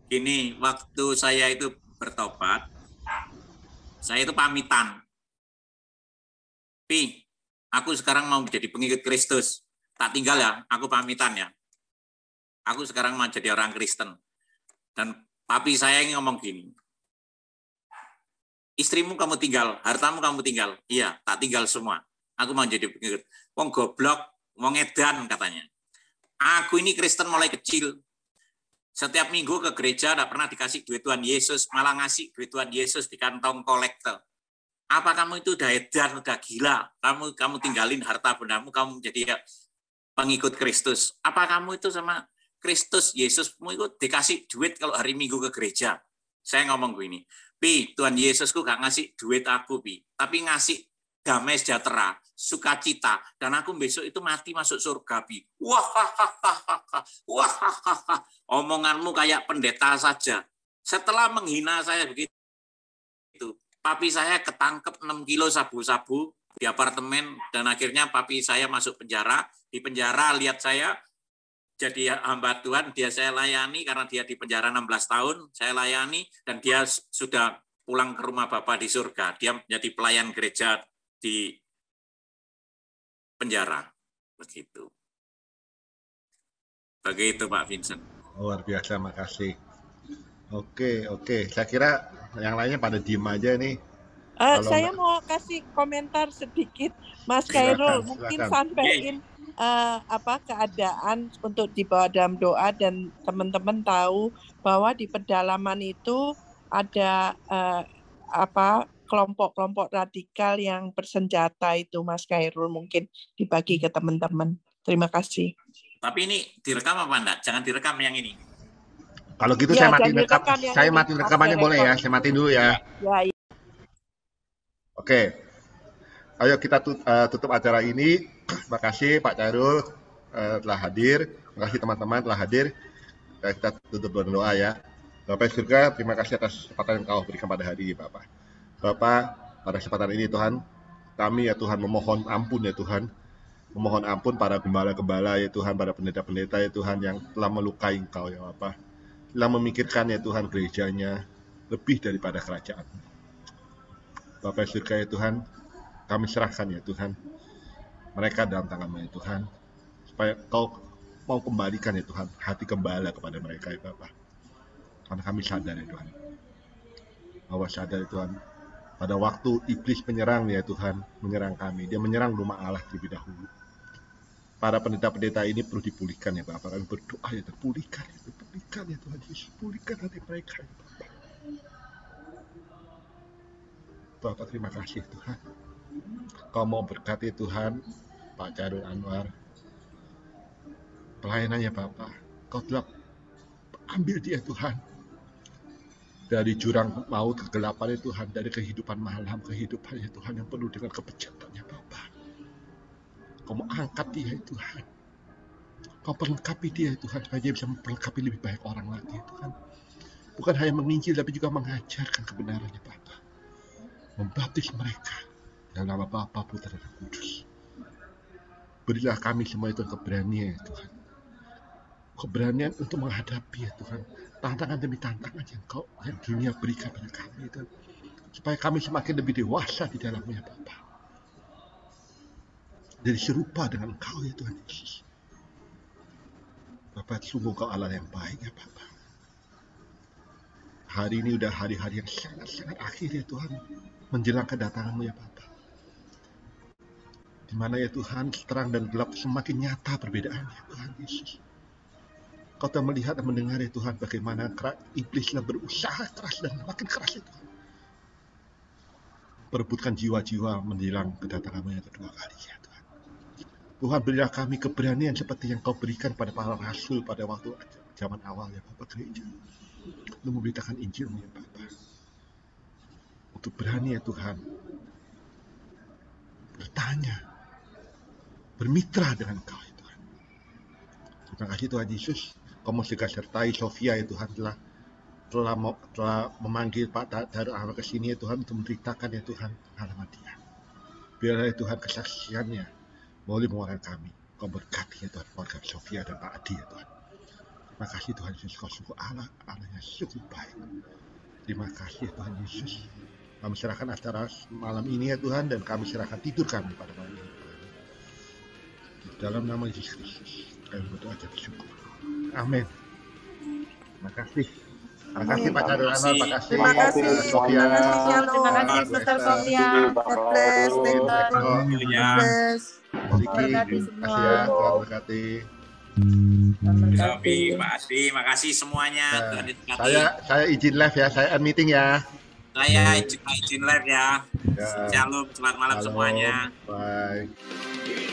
gini, waktu saya itu bertobat, saya itu pamitan. Pi, aku sekarang mau menjadi pengikut Kristus. Tak tinggal ya, aku pamitan ya. Aku sekarang mau jadi orang Kristen. Dan papi saya ngomong gini, istrimu kamu tinggal, hartamu kamu tinggal. Iya, tak tinggal semua. Aku mau jadi pengikut. Wong goblok, wong edan katanya. Aku ini Kristen mulai kecil. Setiap minggu ke gereja tidak pernah dikasih duit Tuhan Yesus, malah ngasih duit Tuhan Yesus di kantong kolektor. Apa kamu itu udah edan, udah gila? Kamu tinggalin harta bendamu, kamu menjadi pengikut Kristus. Apa kamu itu sama Kristus Yesusmu itu dikasih duit kalau hari Minggu ke gereja? Saya ngomong gini, Pi, Tuhan Yesusku gak ngasih duit aku, Pi, tapi ngasih damai sejahtera, sukacita, dan aku besok itu mati masuk surga, Pi. Wah, omonganmu kayak pendeta saja. Setelah menghina saya begitu, papi saya ketangkep 6 kilo sabu-sabu di apartemen, dan akhirnya papi saya masuk penjara. Di penjara lihat saya jadi hamba Tuhan, dia saya layani karena dia di penjara 16 tahun, saya layani, dan dia sudah pulang ke rumah Bapak di surga. Dia menjadi pelayan gereja di penjara. Begitu. Begitu Pak Vincent. Luar biasa, makasih. Oke. Saya kira yang lainnya pada diem aja nih. Saya mau kasih komentar sedikit, Mas Cairul. Mungkin sampaikan keadaan untuk dibawa dalam doa, dan teman-teman tahu bahwa di pedalaman itu ada kelompok-kelompok radikal yang bersenjata itu, Mas Khairul, mungkin dibagi ke teman-teman. Terima kasih. Tapi ini direkam apa enggak? Jangan direkam yang ini. Kalau gitu Ya, saya matiin jangan rekam, direkam yang saya ini, matiin rekamannya off the boleh ya? record. Saya matiin dulu ya. Ya, iya. Oke. Ayo kita tutup acara ini. Terima kasih Pak Khairul telah hadir. Terima kasih teman-teman telah hadir. Kita tutup doa ya. Bapak surga, terima kasih atas kesempatan yang kau berikan pada hari ini, Bapak. Bapak, pada kesempatan ini Tuhan, kami ya Tuhan memohon ampun ya Tuhan. Memohon ampun para gembala-gembala ya Tuhan, para pendeta-pendeta ya Tuhan yang telah melukai Engkau ya Bapak. Telah memikirkan ya Tuhan gerejanya lebih daripada kerajaan. Bapak surga ya Tuhan, kami serahkan ya Tuhan mereka dalam tangan-Mu ya Tuhan, supaya Kau mau kembalikan ya Tuhan hati gembala kepada mereka ya Bapak. Karena kami sadar ya Tuhan, bahwa sadar ya Tuhan, pada waktu iblis menyerang ya Tuhan, menyerang kami, dia menyerang rumah Allah terlebih dahulu. Para pendeta-pendeta ini perlu dipulihkan ya Bapak. Kami berdoa ya Tuhan, pulihkan ya Tuhan Yesus, pulihkan hati mereka ya Bapak. Bapak terima kasih Tuhan, Kau mau berkati Tuhan Pak Khairul Anwar, pelayanannya Bapak. Kau telah ambil dia Tuhan dari jurang maut kegelapan ya Tuhan, dari kehidupan malam, kehidupannya Tuhan yang penuh dengan kebejatannya Bapak. Kau mau angkat dia ya Tuhan, Kau perlengkapi dia ya Tuhan, supaya dia bisa memperlengkapi lebih banyak orang lagi ya Tuhan. Bukan hanya menginjil tapi juga mengajarkan kebenarannya Bapak, membaptis mereka dalam nama Bapa, Putra dan Kudus. Berilah kami semua itu keberanian ya Tuhan, keberanian untuk menghadapi ya Tuhan tantangan demi tantangan yang dunia berikan pada kami Tuhan, supaya kami semakin lebih dewasa di dalamnya Bapa, jadi serupa dengan Engkau ya Tuhan Yesus. Bapak, sungguh Kau Allah yang baik ya Bapak. Hari ini udah hari-hari yang sangat-sangat akhir ya Tuhan, menjelang kedatangan-Mu ya Bapak, di mana ya Tuhan terang dan gelap semakin nyata perbedaannya Tuhan Yesus. Kau telah melihat dan mendengar ya Tuhan bagaimana iblis telah berusaha keras dan makin keras ya Tuhan, perebutkan jiwa-jiwa menjelang kedatangan-Mu yang kedua kali ya Tuhan. Tuhan, berilah kami keberanian seperti yang Kau berikan pada para rasul pada waktu zaman awal ya Bapak gereja, untuk memberitakan Injil-Mu ya Bapak, untuk berani ya Tuhan bertanya, bermitra dengan Kau ya Tuhan. Terima kasih Tuhan Yesus. Kau mau juga sertai Sofia ya Tuhan, telah memanggil Pak Khairul Anwar ke sini ya Tuhan, untuk menceritakan ya Tuhan pengalaman dia. Biarlah ya Tuhan kesaksiannya boleh menguatkan kami. Kau berkati ya Tuhan keluarga Sofia dan Pak Adi ya Tuhan. Terima kasih Tuhan Yesus, Kau sungguh Allah yang sungguh baik. Terima kasih Tuhan Yesus. Kami serahkan acara malam ini ya Tuhan, dan kami serahkan tidur kami pada malam ini. Di dalam nama Yesus Kristus kami berdoa dan bersyukur. Amin. Terima kasih. Terima kasih Pak Khairul Anwar, terima kasih. Terima kasih Sofia. Terima kasih Sister Sofia. God bless, Berkati semua. Terima kasih ya, Tuhan berkati. Sofi, Pak Adi, makasih semuanya. Tuhan diberkati. Saya izin live ya, saya end meeting ya. Saya izin live ya. Shalom, selamat malam semuanya. Bye.